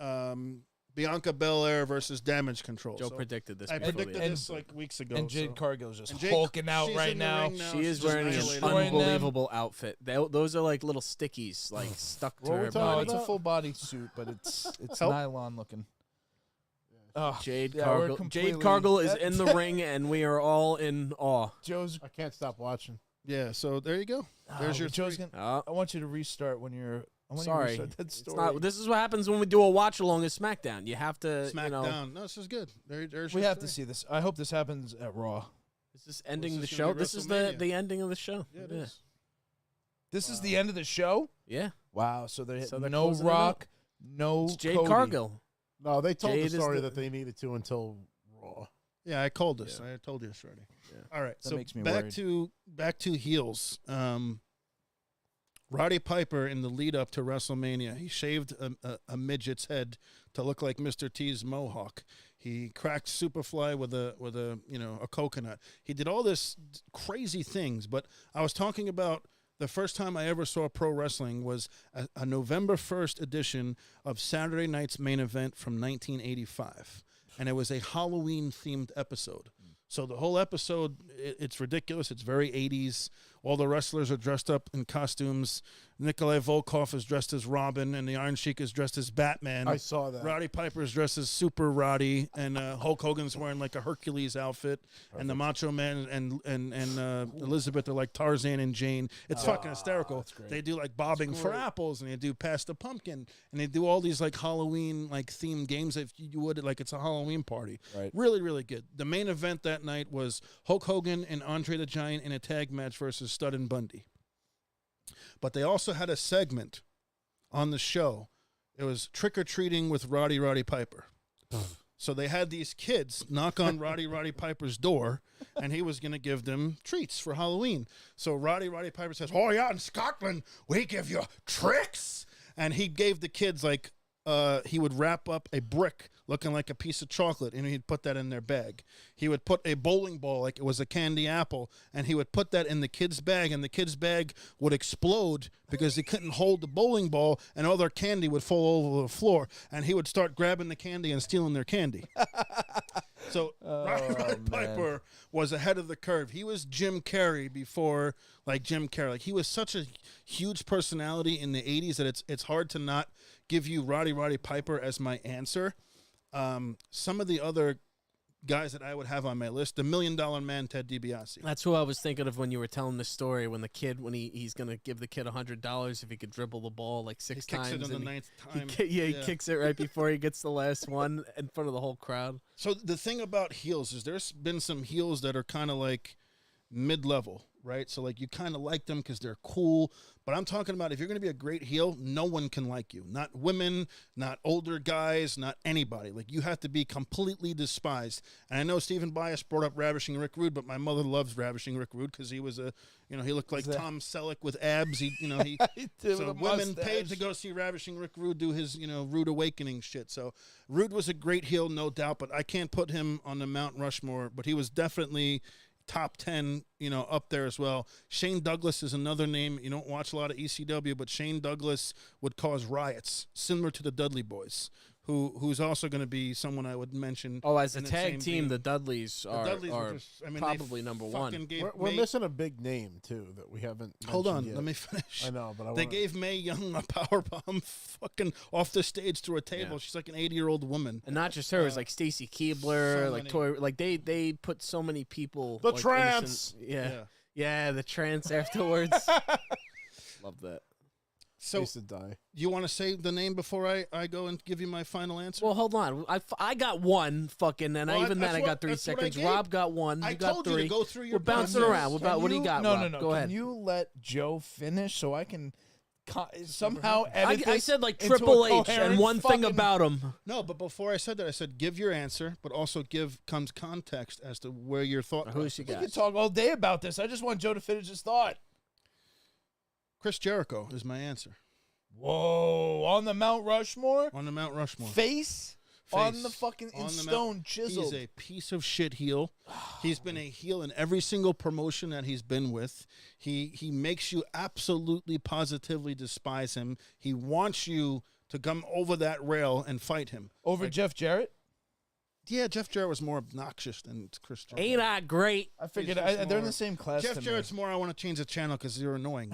Bianca Belair versus Damage Control. Joe So predicted this. I before the predicted episode. this like weeks ago. And Jade so. Cargill's just And Jade- hulking out she's right in the now. ring now. She is She's wearing an annihilated. Destroying them. unbelievable outfit. Those are like little stickies, like stuck to What her we talking No, body. it's a about? full body suit, but it's Help. nylon looking. Oh, Jade yeah, we're Cargill. completely- Jade Cargill is in the ring, and we are all in awe. Joe's. I can't stop watching. Yeah, so there you go. There's your Joe's three. gonna, I want you to restart when you're. I want Sorry, you to restart that it's story. not. This is what happens when we do a watch along of SmackDown. You have to, SmackDown. No, this is good. There's we your have to three. see this. I hope this happens at Raw. Is this ending Well, the this is show? gonna be This is WrestleMania. the ending of the show. Yeah, it yeah. is. This is the end of the show. Yeah. Wow. So they're So they're no closing it Rock, no It's Jade Cody. Cargill. No, they told Jade the is story the- that they needed to until Raw. Yeah, I called this. I told you this already. Yeah. All right, That so makes me back worried. to heels. Roddy Piper in the lead up to WrestleMania, he shaved a midget's head to look like Mr. T's mohawk. He cracked Superfly with a coconut. He did all this crazy things. But I was talking about the first time I ever saw pro wrestling was a November 1st edition of Saturday Night's Main Event from 1985. and it was a Halloween-themed episode. So the whole episode, it's ridiculous. It's very 80s. All the wrestlers are dressed up in costumes. Nikolai Volkov is dressed as Robin, and the Iron Sheik is dressed as Batman. I saw that. Roddy Piper is dressed as Super Roddy, and Hulk Hogan's wearing like a Hercules outfit, and the Macho Man and Elizabeth are like Tarzan and Jane. It's fucking hysterical. They do like bobbing for apples, and they do pass the pumpkin, and they do all these like Halloween like themed games that you would like it's a Halloween party. Right. Really, really good. The main event that night was Hulk Hogan and Andre the Giant in a tag match versus Stud and Bundy. But they also had a segment on the show. It was trick-or-treating with Roddy Piper. So they had these kids knock on Roddy Piper's door, and he was going to give them treats for Halloween. So Roddy Piper says, "Oh, yeah, in Scotland, we give you tricks." And he gave the kids, like, he would wrap up a brick looking like a piece of chocolate, and he'd put that in their bag. He would put a bowling ball like it was a candy apple, and he would put that in the kid's bag, and the kid's bag would explode because he couldn't hold the bowling ball, and all their candy would fall over the floor, and he would start grabbing the candy and stealing their candy. So Roddy Piper was ahead of the curve. He was Jim Carrey before, like, Jim Carrey. Like, he was such a huge personality in the 80s that it's hard to not give you Roddy Piper as my answer. Some of the other guys that I would have on my list, the $1 Million Man, Ted DiBiase. That's who I was thinking of when you were telling the story. When the kid, when he's gonna give the kid $100 if he could dribble the ball like six times. He kicks it on the ninth time. He kicks it right before he gets the last one in front of the whole crowd. So the thing about heels is there's been some heels that are kind of like mid-level, right? So like you kind of like them because they're cool. But I'm talking about if you're going to be a great heel, no one can like you. Not women, not older guys, not anybody. Like you have to be completely despised. And I know Stephen Bias brought up Ravishing Rick Rude, but my mother loves Ravishing Rick Rude because he was he looked like Tom Selleck with abs. He so women paid to go see Ravishing Rick Rude do his, Rude Awakening shit. So Rude was a great heel, no doubt, but I can't put him on the Mount Rushmore, but he was definitely top 10, up there as well. Shane Douglas is another name. You don't watch a lot of ECW, but Shane Douglas would cause riots, similar to the Dudley Boys, who's also going to be someone I would mention. Oh, as a tag team, the Dudleys are probably number one. We're missing a big name, too, that we haven't Hold on, yet. let me finish. I know, but they gave Mae Young a powerbomb fucking off the stage through a table. Yeah. She's like an 80-year-old woman. And not just her, it was like Stacy Keibler, like Tori. Like they put so many people. The like, trance. Yeah, the trance afterwards. Love that. So, used to die. You want to say the name before I go and give you my final answer? Well, hold on. I got one fucking, and even then I got 3 seconds. Rob got one. I you got told 3. you to go through your We're bouncing around. What do you got, Rob? No. Go ahead. Can you let Joe finish so I can somehow edit I said like Triple H and one thing about him. No, but before I said that, I said give your answer, but also comes context as to where your thought. Who's you got? We could talk all day about this. I just want Joe to finish his thought. Chris Jericho is my answer. Whoa, on the Mount Rushmore? On the Mount Rushmore. Face on the fucking in stone chiseled. He's a piece of shit heel. He's been a heel in every single promotion that he's been with. He makes you absolutely positively despise him. He wants you to come over that rail and fight him. Over Jeff Jarrett? Yeah, Jeff Jarrett was more obnoxious than Chris Jericho. Ain't I great? I figured they're in the same class. Jeff Jarrett's more, I want to change the channel because you're annoying.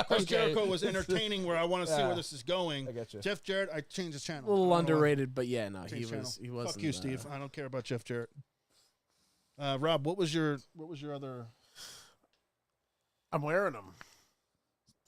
Chris Jericho was entertaining where I want to see where this is going. I got you. Jeff Jarrett, I changed the channel. A little underrated, but yeah, no, he wasn't. Fuck you, Steve. I don't care about Jeff Jarrett. Rob, what was your other? I'm wearing them.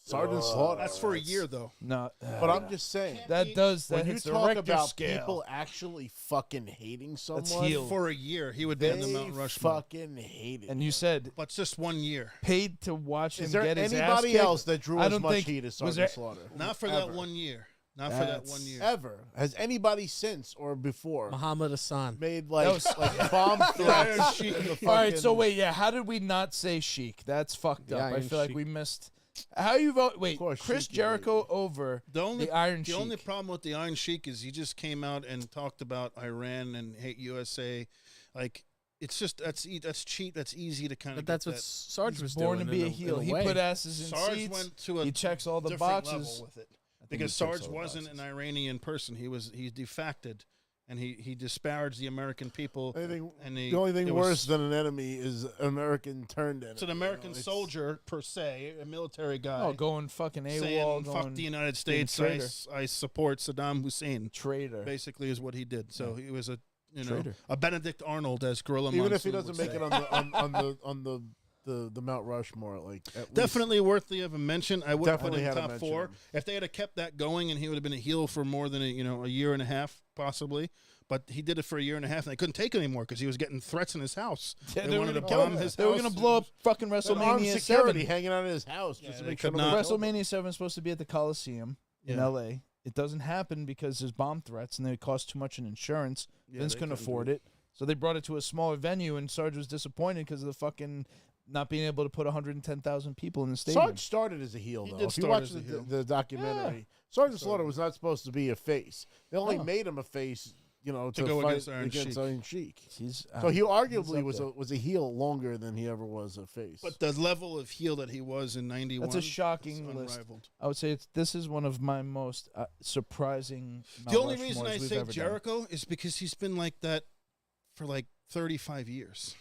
Sergeant Slaughter. That's for a year, though. No, but I'm just saying that when you hits talk the about scale. people actually fucking hating someone, heel. For a year, he would be in the Mount Rushmore. Fucking hate it. And you said, but just 1 year. Paid to watch him Is there get his ass anybody kicked? else that drew as much heat as Sergeant Slaughter? Not for that 1 year. Not for that 1 year. Ever. Has anybody since or before Muhammad Hassan made like bomb threats? All right, so wait, how did we not say Sheik? That's fucked up. I feel like we missed. How you vote? Wait, Chris Jericho over the Iron Sheik. The only problem with the Iron Sheik is he just came out and talked about Iran and hate USA. Like, it's just that's cheap. That's easy to kind of. But that's what Sarge was born doing. to be a heel. He put asses in Sarge seats. went to a he checks all the different boxes level with it because Sarge wasn't an Iranian person. He defected and he disparaged the American people. The only thing worse than an enemy is an American turned enemy. It's an American soldier per se, a military guy. Oh, going fucking AWOL, saying fuck the United States. I support Saddam Hussein. Traitor. Basically, is what he did. So he was a Traitor. a Benedict Arnold as Gorilla Even Monsoon if he doesn't make it on the Mount Rushmore, like definitely worthy of a mention. I would put him top 4. Him. If they had kept that going, and he would have been a heel for more than a year and a half, possibly. But he did it for a year and a half, and they couldn't take it anymore because he was getting threats in his house. Yeah, they wanted to bomb his house. They were going to blow up fucking WrestleMania 7. Hanging out in his house just to make sure. WrestleMania 7 is supposed to be at the Coliseum in L.A. It doesn't happen because there's bomb threats, and they cost too much in insurance. Vince couldn't afford it. So they brought it to a smaller venue, and Sarge was disappointed because of the fucking not being able to put 110,000 people in the stadium. Sarge started as a heel, though. If you watch the documentary, Sergeant Slaughter was not supposed to be a face. They only made him a face, to go fight against Iron Sheik. So he arguably was a heel longer than he ever was a face. But the level of heel that he was in '91, that's a shocking list. I would say this is one of my most surprising. The only reason I say Jericho is because he's been like that for like 35 years.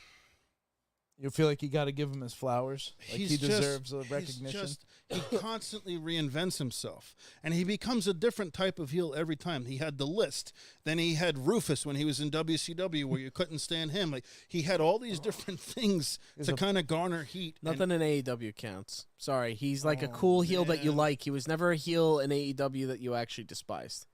You feel like you got to give him his flowers. Like he deserves a recognition. He constantly reinvents himself, and he becomes a different type of heel every time. He had the List, then he had Rufus when he was in WCW, where you couldn't stand him. Like he had all these different things to kind of garner heat. Nothing in AEW counts. Sorry, he's like a cool heel that you like. He was never a heel in AEW that you actually despised.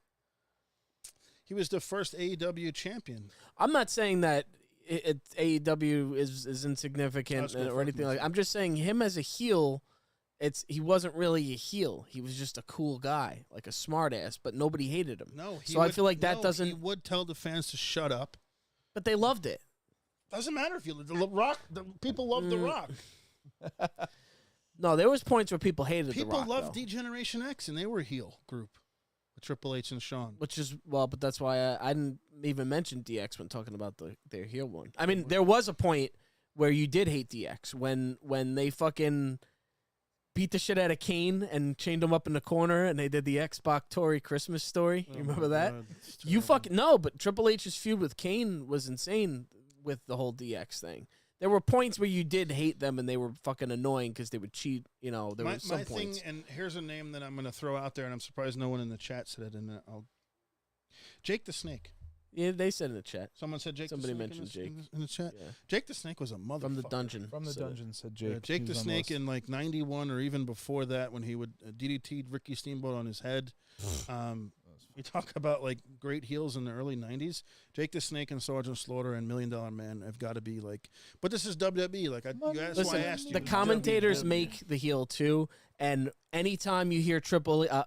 He was the first AEW champion. I'm not saying that AEW is insignificant or anything like that. I'm just saying him as a heel, he wasn't really a heel. He was just a cool guy, like a smartass, but nobody hated him. I feel like that doesn't. He would tell the fans to shut up, but they loved it. Doesn't matter if you the Rock. The people love the Rock. No, there was points where people hated the Rock. People loved D-Generation X, and they were a heel group. Triple H and Shawn. Which is, but that's why I didn't even mention DX when talking about their heel one. I mean, there was a point where you did hate DX when they fucking beat the shit out of Kane and chained him up in the corner and they did the Xbox Tory Christmas story. You remember that? You fucking, no, but Triple H's feud with Kane was insane with the whole DX thing. There were points where you did hate them and they were fucking annoying because they would cheat. There were some points. Thing, and here's a name that I'm going to throw out there, and I'm surprised no one in the chat said it. And Jake the Snake. Yeah, they said in the chat. Someone said Jake. Somebody the Snake mentioned Jake in the chat. Yeah. Jake the Snake was a motherfucker from the dungeon. From the dungeon, said Jake. Yeah, Jake the Snake in like '91 or even before that, when he would DDT Ricky Steamboat on his head. We talk about like great heels in the early '90s. Jake the Snake and Sergeant Slaughter and $1 Million Man have got to be like. But this is WWE. Like Listen, why I asked you. The commentators make the heel too, and anytime you hear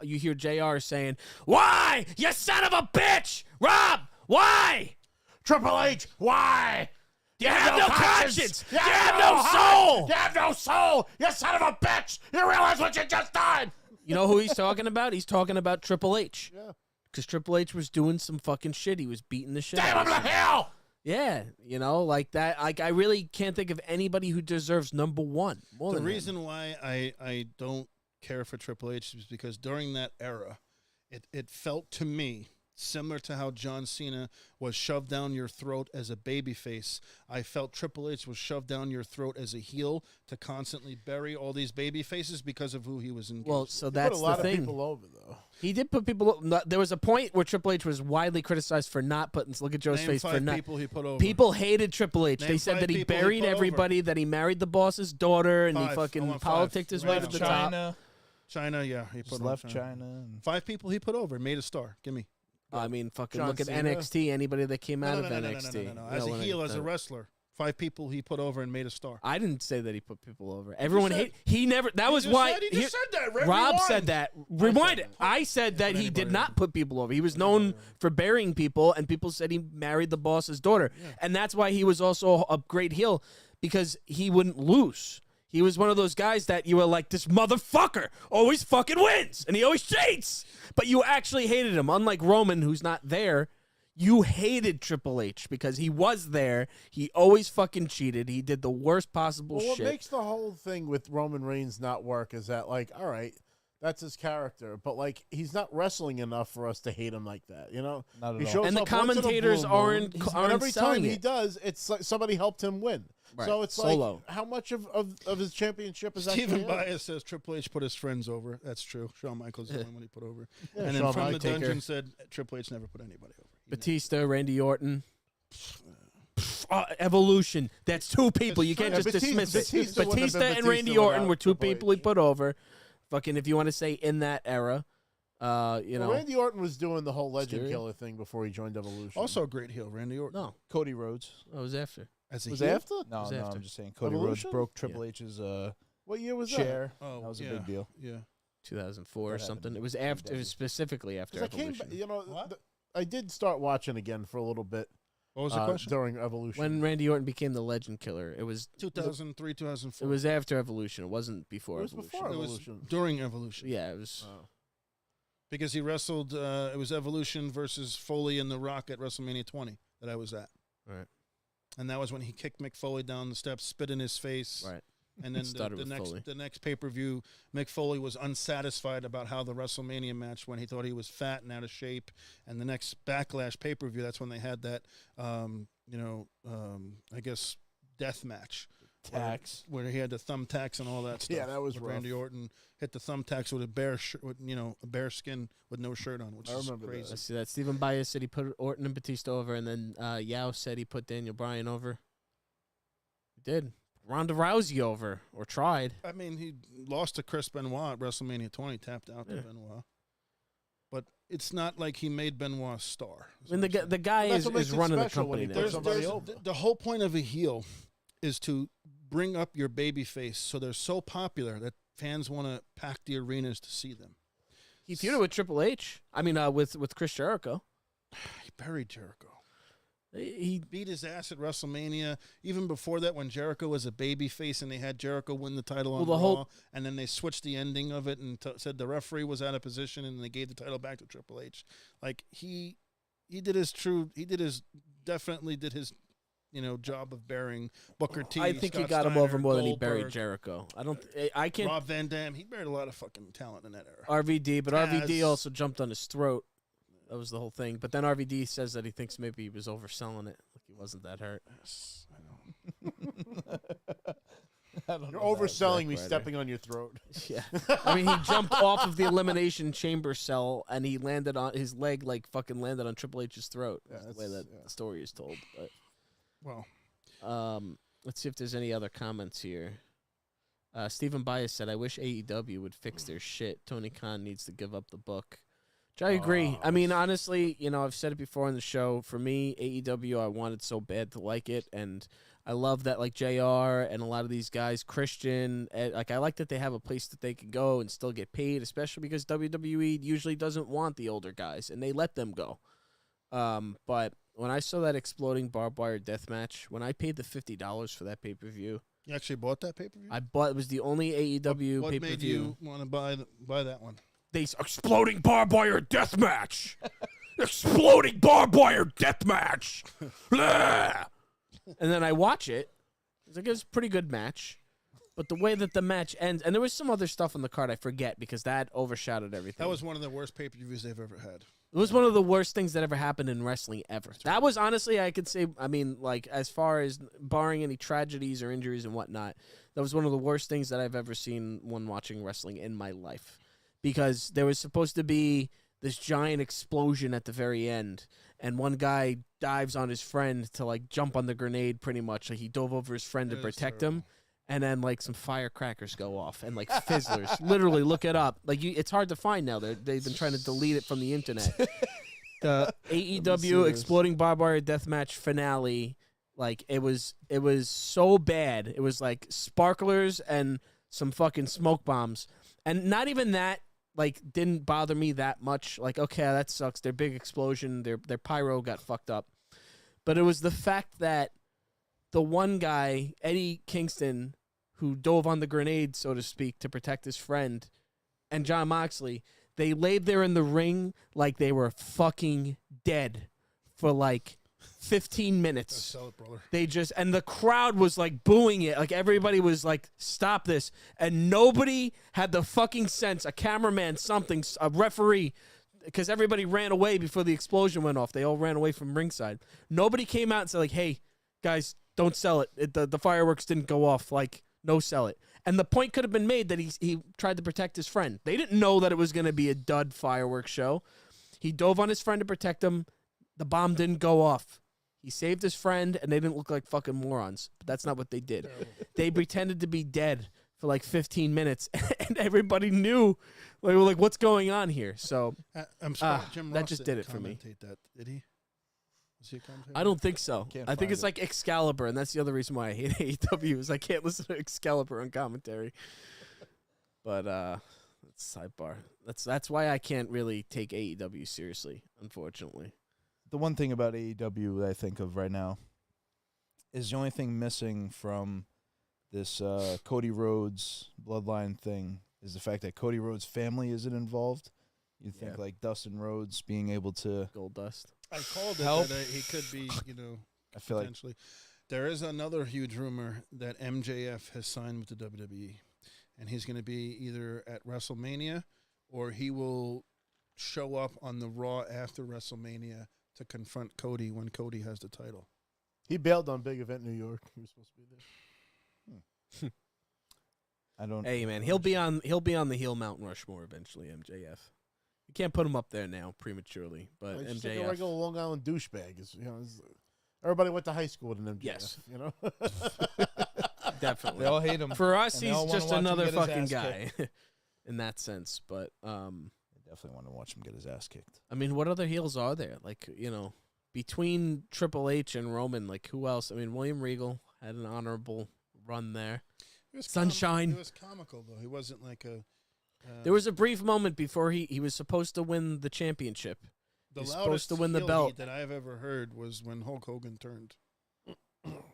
you hear JR saying, "Why, you son of a bitch, Rob? Why, Triple H? Why? You have no conscience. You have no soul. You have no soul. You son of a bitch. You realize what you just done?" You know who he's talking about? He's talking about Triple H. Yeah. Because Triple H was doing some fucking shit. He was beating the shit Damn out him of to hell! Yeah, like that. Like I really can't think of anybody who deserves number one. The reason why I don't care for Triple H is because during that era, it felt to me similar to how John Cena was shoved down your throat as a babyface. I felt Triple H was shoved down your throat as a heel to constantly bury all these baby faces because of who he was engaged. Well, so that's the thing. He put a lot of people over, though. He did put people. There was a point where Triple H was widely criticized for not putting. Look at Joe's Name face for not. People he put over. People hated Triple H. Name they said that he people buried he put everybody. over. That he married the boss's daughter, and he Five. fucking I want politicked five. his Right way now. to the top. China, yeah, he Just put left China. China. 5 people he put over, made a star. Give me. I mean, fucking John look at Cena? NXT. Anybody that came out of No. NXT. As a heel, as a wrestler, 5 people he put over and made a star. I didn't say that he put people over. Everyone hate. He never. That was why. He just said that. Rob said that. Rewind it. I said that he did not put people over. He was known for burying people, and people said he married the boss's daughter, and that's why he was also a great heel because he wouldn't lose. He was one of those guys that you were like, this motherfucker always fucking wins, and he always cheats. But you actually hated him. Unlike Roman, who's not there, you hated Triple H because he was there. He always fucking cheated. He did the worst possible Well, shit. what makes the whole thing with Roman Reigns not work is that, like, all right, That's his character, but like he's not wrestling enough for us to hate him like that, Not at He all. shows And the up once in a commentators blue moon, aren't and every selling time he it. does, it's like somebody helped him win. Right. So it's Solo. like how much of his championship is Stephen actually him? Bias says Triple H put his friends over. That's true. Shawn Michaels is the only one he put over. Yeah, and Shawn then from the Michaels. dungeon said Triple H never put anybody over. He Batista, Randy Orton. Evolution. That's two people. You can't Yeah, just dismiss it. Batista wouldn't have Batista been and Randy Batista Orton without were two Triple people he H. put over. Fucking, if you want to say in that era, Well, Randy Orton was doing the whole legend Mysterio. killer thing before he joined Evolution. Also a great heel, Randy Orton. no, Cody Rhodes. that was after. As a was heel? after? No, was no, after. I'm just saying Cody Evolution? Rhodes broke Triple H's What year was chair. Oh, That was a yeah, big deal. Yeah. 2004 or That had to something. be It was pretty after. It deadly. was specifically after Because I came, Evolution. What? I did start watching again for a little bit What was the question? during Evolution. When Randy Orton became the legend killer, it was 2003, 2004. it was after Evolution. It wasn't before It was Evolution. before It was Evolution. during Evolution. Yeah, it was. Oh. Because he wrestled, it was Evolution versus Foley and The Rock at WrestleMania 20 that I was at. Right. And that was when he kicked Mick Foley down the steps, spit in his face. Right. And then Started with Foley. the next pay-per-view, Mick Foley was unsatisfied about how the WrestleMania match when he thought he was fat and out of shape. And the next Backlash pay-per-view, that's when they had that, I guess, death match. Tax. Where he had the thumbtacks and all that stuff. Yeah, that was where rough. Randy Orton hit the thumbtacks with a bare shirt, with a bare skin with no shirt on, which I is remember that. crazy. I see that. Stephen Bias said he put Orton and Batista over, and then Yao said he put Daniel Bryan over. He did. Ronda Rousey over, or tried. I mean, he lost to Chris Benoit at WrestleMania 20, tapped out to Yeah. Benoit. But it's not like he made Benoit a star. I mean, the guy That's is, what makes is it running the special when company he now. puts There's, somebody there's over. the whole point of a heel is to bring up your baby face so they're so popular that fans want to pack the arenas to see them. He feuded with Triple H. I mean, with Chris Jericho. He buried Jericho. He Beat his ass at WrestleMania. Even before that, when Jericho was a baby face and they had Jericho win the title on the Raw, whole- and then they switched the ending of it and said the referee was out of position, and they gave the title back to Triple H. Like he definitely did his job of burying Booker T. I think he Scott got him Steiner, over more than he buried Goldberg, Jericho. I can't Rob Van Dam. He buried a lot of fucking talent in that era. RVD, but RVD Taz. also jumped on his throat. That was the whole thing. But then RVD says that he thinks maybe he was overselling it. Like he wasn't that hurt. Yes, I know. I don't You're know that. overselling me Ryder. stepping on your throat. Yeah. I mean, he jumped off of the Elimination Chamber cell and he landed on his leg, like fucking landed on Triple H's throat. Yeah, That's the way that yeah. the story is told. Well, But let's see if there's any other comments here. Stephen Bias said, I wish AEW would fix their shit. Tony Khan needs to give up the book. Which I agree. I mean, honestly, I've said it before on the show. For me, AEW, I wanted so bad to like it, and I love that, like, JR and a lot of these guys, Christian, like, I like that they have a place that they can go and still get paid, especially because WWE usually doesn't want the older guys, and they let them go. But when I saw that exploding barbed wire death match, when I paid the $50 for that pay-per-view, you actually bought that pay-per-view? I bought, it was the only AEW What pay-per-view. made you want to buy that one? Exploding barbed wire death match. Exploding barbed wire death match. Blah. And then I watch it. It's like, it's a pretty good match. But the way that the match ends, and there was some other stuff on the card I forget because that overshadowed everything. That was one of the worst pay-per-views they've ever had. It was one of the worst things that ever happened in wrestling ever. That was honestly, I could say, I mean, like, as far as barring any tragedies or injuries and whatnot, that was one of the worst things that I've ever seen when watching wrestling in my life. Because there was supposed to be this giant explosion at the very end, and one guy dives on his friend to, like, jump on the grenade pretty much. Like, he dove over his friend to That is protect him. terrible. And then, like, some firecrackers go off and, like, fizzlers. Literally, look it up. Like, it's hard to find now. They've been trying to delete it from the internet. The AEW Exploding Barbed Wire Deathmatch finale, like, it was so bad. It was, like, sparklers and some fucking smoke bombs. And not even that, like, didn't bother me that much. Like, okay, that sucks. Their big explosion, their pyro got fucked up. But it was the fact that the one guy, Eddie Kingston, who dove on the grenade, so to speak, to protect his friend, and Jon Moxley, they laid there in the ring like they were fucking dead for like 15 minutes. Sell it, brother. They just, and the crowd was like booing it. Like everybody was like, stop this. And nobody had the fucking sense, a cameraman, something, a referee, because everybody ran away before the explosion went off. They all ran away from ringside. Nobody came out and said like, hey, guys, don't sell it. The fireworks didn't go off. Like, no, sell it. And the point could have been made that he tried to protect his friend. They didn't know that it was going to be a dud fireworks show. He dove on his friend to protect him. The bomb didn't go off. He saved his friend, and they didn't look like fucking morons. But that's not what they did. They pretended to be dead for like 15 minutes, and everybody knew. They were like, what's going on here? So I'm sorry, Jim Ross that just did it for me. That, did he? Was he a commentator? I don't think so. Can't I think find it's it. like Excalibur, and that's the other reason why I hate AEW is I can't listen to Excalibur on commentary. But that's sidebar. That's why I can't really take AEW seriously, unfortunately. The one thing about AEW that I think of right now is the only thing missing from this Cody Rhodes bloodline thing is the fact that Cody Rhodes' family isn't involved. You think like Dustin Rhodes being able to Gold Dust. I called it Help. that he could be, I feel like potentially. There is another huge rumor that MJF has signed with the WWE, and he's going to be either at Wrestlemania or he will show up on the Raw after WrestleMania to confront Cody when Cody has the title. He bailed on Big Event New York. He was supposed to be there. I don't. Hey man, he'll be on the heel Mount Rushmore eventually. MJF. You can't put him up there now prematurely, but Like, just like a MJF. regular Long Island douchebag. Everybody went to high school with an MJF. Yes. They Definitely. all hate him. For us, And they he's all wanna just watch him another get his fucking ass guy, in that sense. But They definitely want to watch him get his ass kicked. I mean, what other heels are there? Like, between Triple H and Roman, like who else? I mean, William Regal had an honorable run there. He was Sunshine. He was comical, though. He wasn't like a... There was a brief moment before he was supposed to win the championship. the he's loudest supposed to win the heel belt. heat that I've ever heard was when Hulk Hogan turned.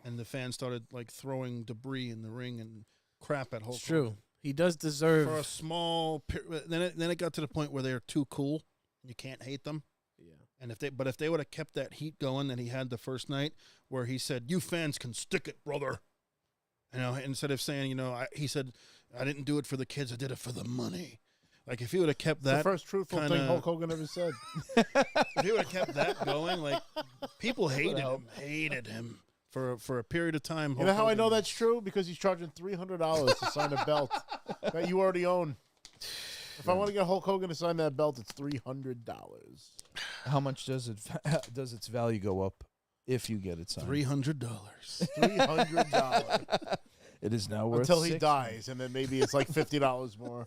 And the fans started, like, throwing debris in the ring and crap at Hulk It's true. Hogan. He does deserve. For a small... Then it got to the point where they're too cool. You can't hate them. Yeah. And if they would have kept that heat going that he had the first night, where he said, "You fans can stick it, brother," instead of saying, he said, "I didn't do it for the kids, I did it for the money." Like if he would have kept It's the that, first truthful thing Hulk Hogan ever said. if he would have kept that going, like people hated him for a period of time. You know how I know that's true? Because he's charging $300 to sign a belt that you already own. If I want to get Hulk Hogan to sign that belt, it's $300. How much does its value go up if you get it signed? $300. $300 It is now worth until he $6. dies, and then maybe it's like $50 more.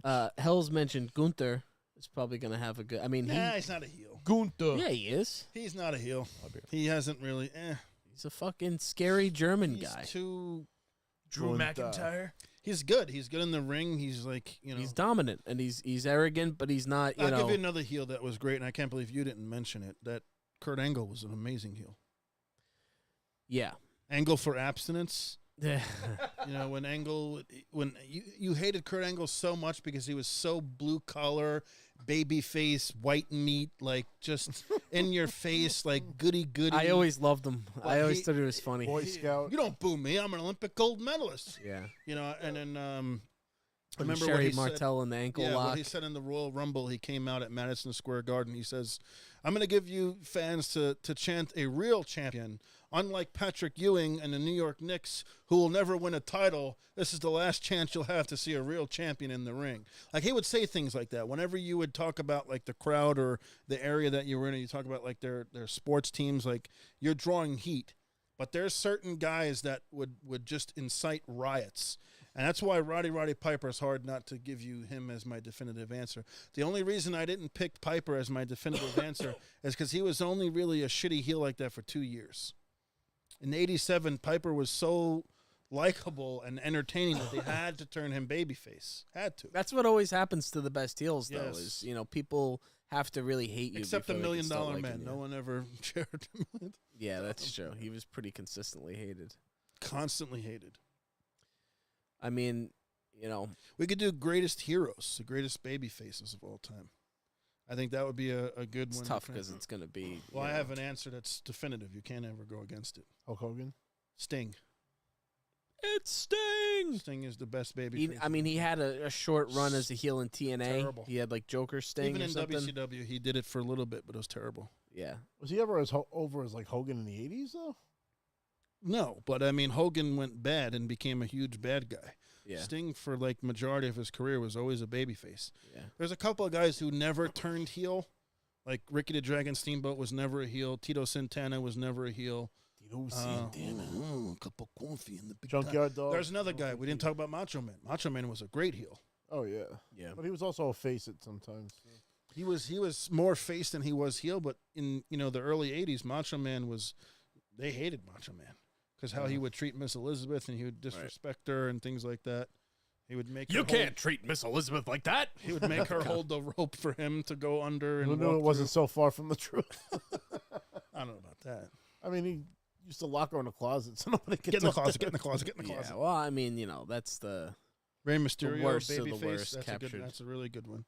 Ouch. Hell's mentioned Gunther is probably going to have a good. I mean, Nah, he's not a heel. Gunther. yeah, he is. He's not a heel. He hasn't really. He's a fucking scary German He's guy. too. Drew Gunther. McIntyre. He's good. He's good in the ring. He's like He's dominant and he's arrogant, but he's not. I'll give you another heel that was great, and I can't believe you didn't mention it. That Kurt Angle was an amazing heel. Angle for abstinence. Yeah. When you hated Kurt Angle so much because he was so blue collar, baby face, white meat, like just in your face, like goody goody. I always loved him. I always he- thought it was funny. Boy Scout. You don't boo me. I'm an Olympic gold medalist. Yeah. And then I remember Sherry what he Martel and the ankle said. lock. What he said in the Royal Rumble. He came out at Madison Square Garden. He says, "I'm going to give you fans to chant a real champion. Unlike Patrick Ewing and the New York Knicks, who will never win a title, this is the last chance you'll have to see a real champion in the ring." Like, he would say things like that. Whenever you would talk about, like, the crowd or the area that you were in, and you talk about, like, their sports teams, like, you're drawing heat. But there's certain guys that would just incite riots. And that's why Roddy Piper is hard not to give you him as my definitive answer. The only reason I didn't pick Piper as my definitive answer is because he was only really a shitty heel like that for 2 years. In '87, Piper was so likable and entertaining that they had to turn him babyface. Had to. That's what always happens to the best heels, though. Yes. Is people have to really hate you. Except the before $1 they Million can start liking Man. you. No one ever cheered him. Yeah, that's true. He was pretty consistently hated. Constantly hated. I mean, We could do greatest heroes, the greatest baby faces of all time. I think that would be a good It's one. tough because it's going to be. Well, you I know. have an answer that's definitive. You can't ever go against it. Hulk Hogan. Sting. It's Sting. Sting is the best baby. He had a short run as a heel in TNA. Terrible. He had like Joker Sting Even or in something. WCW, he did it for a little bit, but it was terrible. Yeah. Was he ever over as like Hogan in the 80s though? No, but I mean, Hogan went bad and became a huge bad guy. Yeah. Sting, for like majority of his career, was always a babyface. Yeah. There's a couple of guys who never turned heel. Like Ricky the Dragon Steamboat was never a heel. Tito Santana was never a heel. Tito Santana. A cup of coffee in the big Junkyard Dog. There's another guy. We didn't talk about Macho Man. Macho Man was a great heel. Oh yeah. Yeah. But he was also a face at sometimes. He was more face than he was heel. But in the early '80s, Macho Man they hated Macho Man because how he would treat Miss Elizabeth and he would disrespect her and things like that. He would make You can't treat Miss Elizabeth like that. He would make her hold the rope for him to go under and Who knew walk it wasn't so far from the truth? through. I don't know about that. I mean, he used to lock her in a closet so nobody could Get in the touch closet. her. Get in the closet. Get in the closet. Yeah. Well, I mean, that's the. Rey Mysterio, worst of the babyface. worst That's captured. that's a really good one.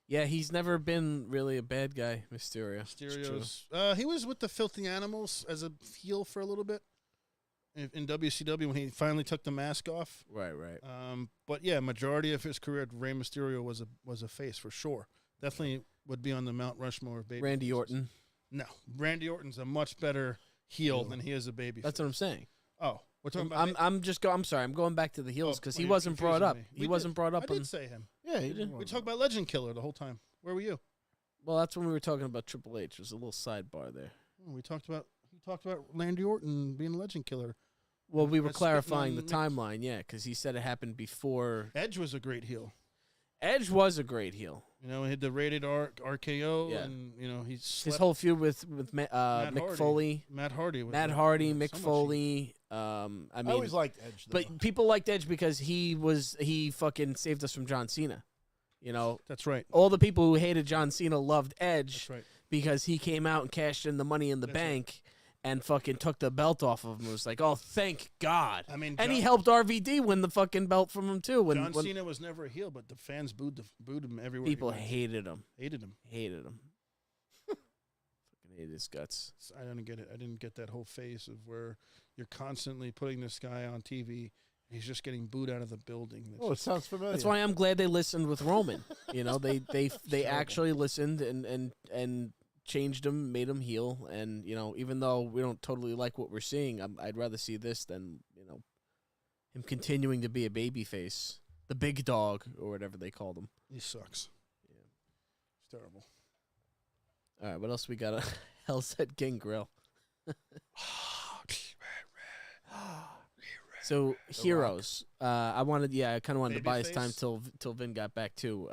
Yeah, he's never been really a bad guy, Mysterio. It's true. Mysterio's. He was with the Filthy Animals as a heel for a little bit in WCW when he finally took the mask off. Right. But yeah, majority of his career, Rey Mysterio was a face for sure. Definitely would be on the Mount Rushmore of baby. Randy faces. Orton. No, Randy Orton's a much better heel than he is a baby. That's what I'm saying. Oh, we're talking about. I'm sorry. I'm going back to the heels because well, he you're wasn't brought confusing up. me. He We wasn't brought up. I did say him. Yeah, he did. didn't. We talked about Legend Killer the whole time. Where were you? Well, that's when we were talking about Triple H. There's a little sidebar there. We talked about Randy Orton being Legend Killer. Well, we were That's spitting clarifying the on timeline, yeah, because he said it happened before. Edge was a great heel. Edge was a great heel. He had the rated R RKO, Yeah. and he His slept whole feud with Matt Mick Hardy. Foley, Matt Hardy. Was Mick so much Foley. I I mean, always liked Edge, though. but people liked Edge because he fucking saved us from John Cena. That's right. All the people who hated John Cena loved Edge That's right. because he came out and cashed in the Money in the That's right. Bank and fucking took the belt off of him. It was like, oh, thank God. I mean, And he helped RVD win the fucking belt from him too. When Cena was never a heel, but the fans booed him everywhere. people he went. hated him, hated him. fucking hated his guts. I didn't get it. I didn't get that whole phase of where you're constantly putting this guy on TV. He's just getting booed out of the building. Oh, it sounds familiar. That's why I'm glad they listened with Roman. They actually listened and changed him, made him heel, and even though we don't totally like what we're seeing, I'd rather see this than him continuing to be a babyface, the big dog or whatever they called him. He sucks. Yeah. It's terrible. All right, what else we got? Hell's Head King Grill. So heroes. I kind of wanted to buy his time till Vin got back too.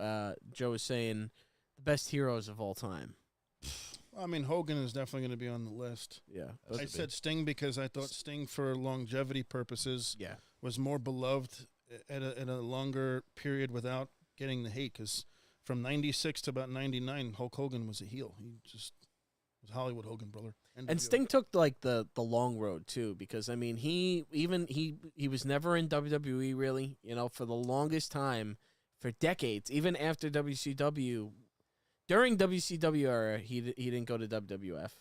Joe was saying the best heroes of all time. I mean, Hogan is definitely going to be on the list. Yeah, I said Sting because I thought Sting, for longevity purposes, was more beloved at a longer period without getting the hate. Because from '96 to about '99, Hulk Hogan was a heel. He just was Hollywood Hogan, brother. And Sting took like the long road too, because I mean he was never in WWE really, for the longest time, for decades, even after WCW. During WCW era, he didn't go to WWF.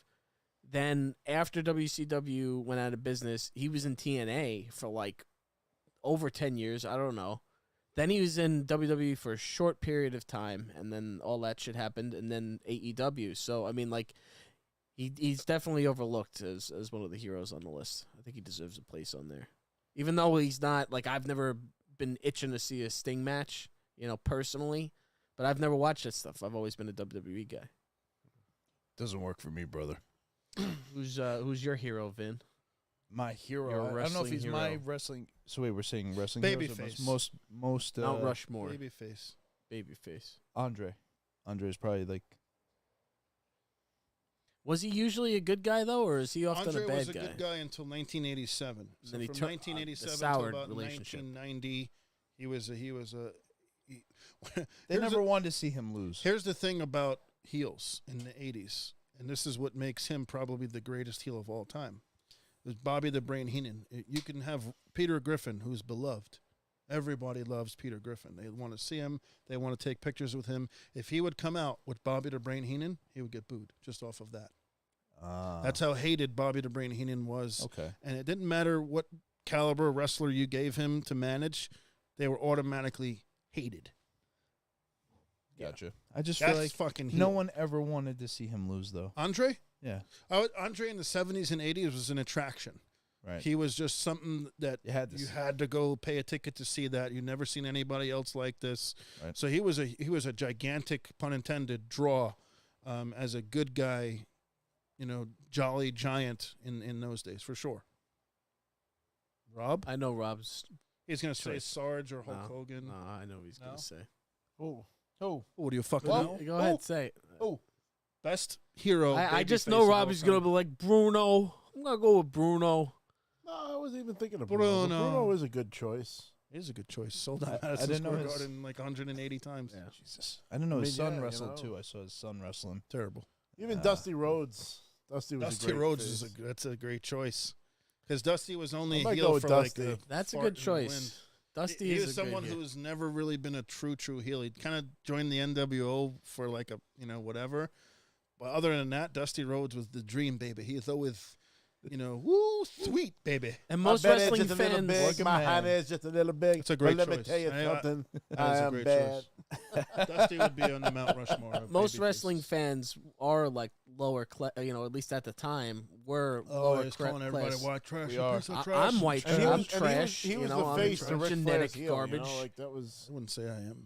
Then after WCW went out of business, he was in TNA for like over 10 years. I don't know. Then he was in WWE for a short period of time, and then all that shit happened, and then AEW. So I mean, like, he's definitely overlooked as one of the heroes on the list. I think he deserves a place on there, even though he's not like I've never been itching to see a Sting match, personally. But I've never watched that stuff. I've always been a WWE guy. Doesn't work for me, brother. Who's your hero, Vin? My hero. Your I don't know if wrestling he's hero. my wrestling. So wait, we're saying wrestling Babyface. heroes or most Mount Rushmore. babyface. Babyface. Andre is probably like. Was he usually a good guy though, or is he often Andre a bad was a guy? good guy until 1987. So Then he from took- 1987 the to soured about relationship. 1990, he was a. They Here's never the- wanted to see him lose. Here's the thing about heels in the 80s, and this is what makes him probably the greatest heel of all time. There's Bobby the Brain Heenan. You can have Peter Griffin, who's beloved. Everybody loves Peter Griffin. They want to see him. They want to take pictures with him. If he would come out with Bobby the Brain Heenan, he would get booed just off of that. That's how hated Bobby the Brain Heenan was. Okay. And it didn't matter what caliber wrestler you gave him to manage, they were automatically hated. Gotcha. I just That's feel like fucking no heel. one ever wanted to see him lose, though. Andre? Yeah. Andre in the 70s and 80s was an attraction. Right. He was just something that You had to you see. had to go pay a ticket to see that. You've never seen anybody else like this. Right. So he was a gigantic, pun intended, draw as a good guy, jolly giant in those days, for sure. Rob? I know Rob's. He's going to say Choice. Sarge or Hulk No. Hogan. No, I know what he's No? gonna say. Oh. What do you fucking Well, know? Go ahead, say it. Oh. Best hero. I just babyface know of Rob all is gonna time. be like Bruno. I'm gonna go with Bruno. No, I wasn't even thinking of Bruno. Bruno. Bruno is a good choice. It is a good choice. Sold out I Madison didn't know Square his- Garden like 180 times. Yeah. Jesus. I didn't know I his mean, son yeah, you wrestled, know. too. I saw his son wrestling. Terrible. Even Uh, Dusty Rhodes. Dusty was a Dusty great Rhodes face. that's a great choice. Because Dusty was only I a might heel go with for Dusty. like That's a fart good in the wind. choice. Dusty He is was a great someone heel. who's never really been a true heel. He kind of joined the NWO for like a whatever. But other than that, Dusty Rhodes was the dream, baby. He's always, woo, sweet, baby. And My most belly is wrestling just a little fans. big. Working My man. hand is just a little big. It's a great but let me choice. tell you I- something. That I is a am great bad. choice. Dusty would be on the Mount Rushmore. Of Most babyfaces. wrestling fans are like lower, at least at the time, were Oh, lower he's calling everybody class. white trash. We you are. piece of I- trash. I'm white And he trash. was, I'm trash. He was, you know, the I'm face to Ric genetic Flair's heel, garbage. Like that was. I wouldn't say I am.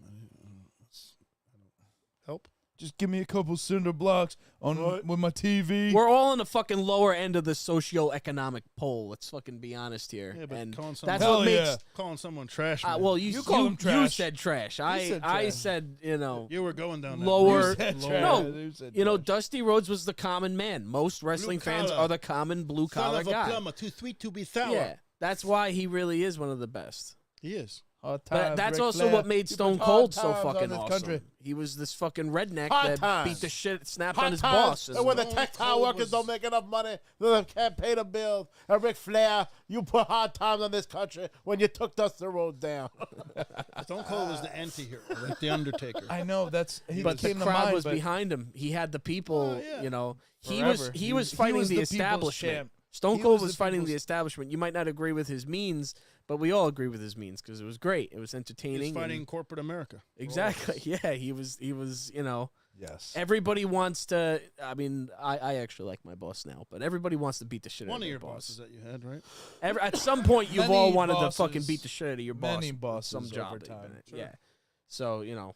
Help. Just give me a couple cinder blocks with my TV. We're all in the fucking lower end of the socio-economic pole. Let's fucking be honest here. Yeah, but and calling someone, that's Hell what yeah. makes. calling someone trash. Man. Well, You call him you trash. said trash. said I trash. said you were going down that lower- road. said Lower. trash. No, You said You know, trash. Dusty Rhodes was the common man. Most wrestling fans collar. are the common blue Son collar of a guy. plumber, too sweet to be sour. Yeah, that's why he really is one of the best. He is. Hard But times, that's Ric also Flair. what made You Stone put Cold hard so times on fucking this awesome. country. He was this fucking redneck Hard that times. beat the shit, snapped Hot on his times, boss. and when the Stone textile Cold workers was- don't make enough money, they can't pay the bills. And Ric Flair, you put hard times on this country when you took Dusty Rhodes down. Stone Cold was the anti-hero, like the Undertaker. I know that's. He But the came to crowd mind, was but behind him. He had the people. Oh, yeah. You know, he forever. was fighting was the people's establishment. champ. Stone He Cold was was the fighting the people's- establishment. You might not agree with his means, but we all agree with his means because it was great. It was He entertaining. was and- fighting corporate America. exactly. Yeah, he was. You know, Yes. everybody wants to. I mean, I actually like my boss now, but everybody wants to beat the shit out One of of their your boss. bosses that you had, right? At some point, you've Many all wanted to bosses- fucking beat the shit out of your boss. many with bosses some over job. that you've time. been at. Sure. Yeah. So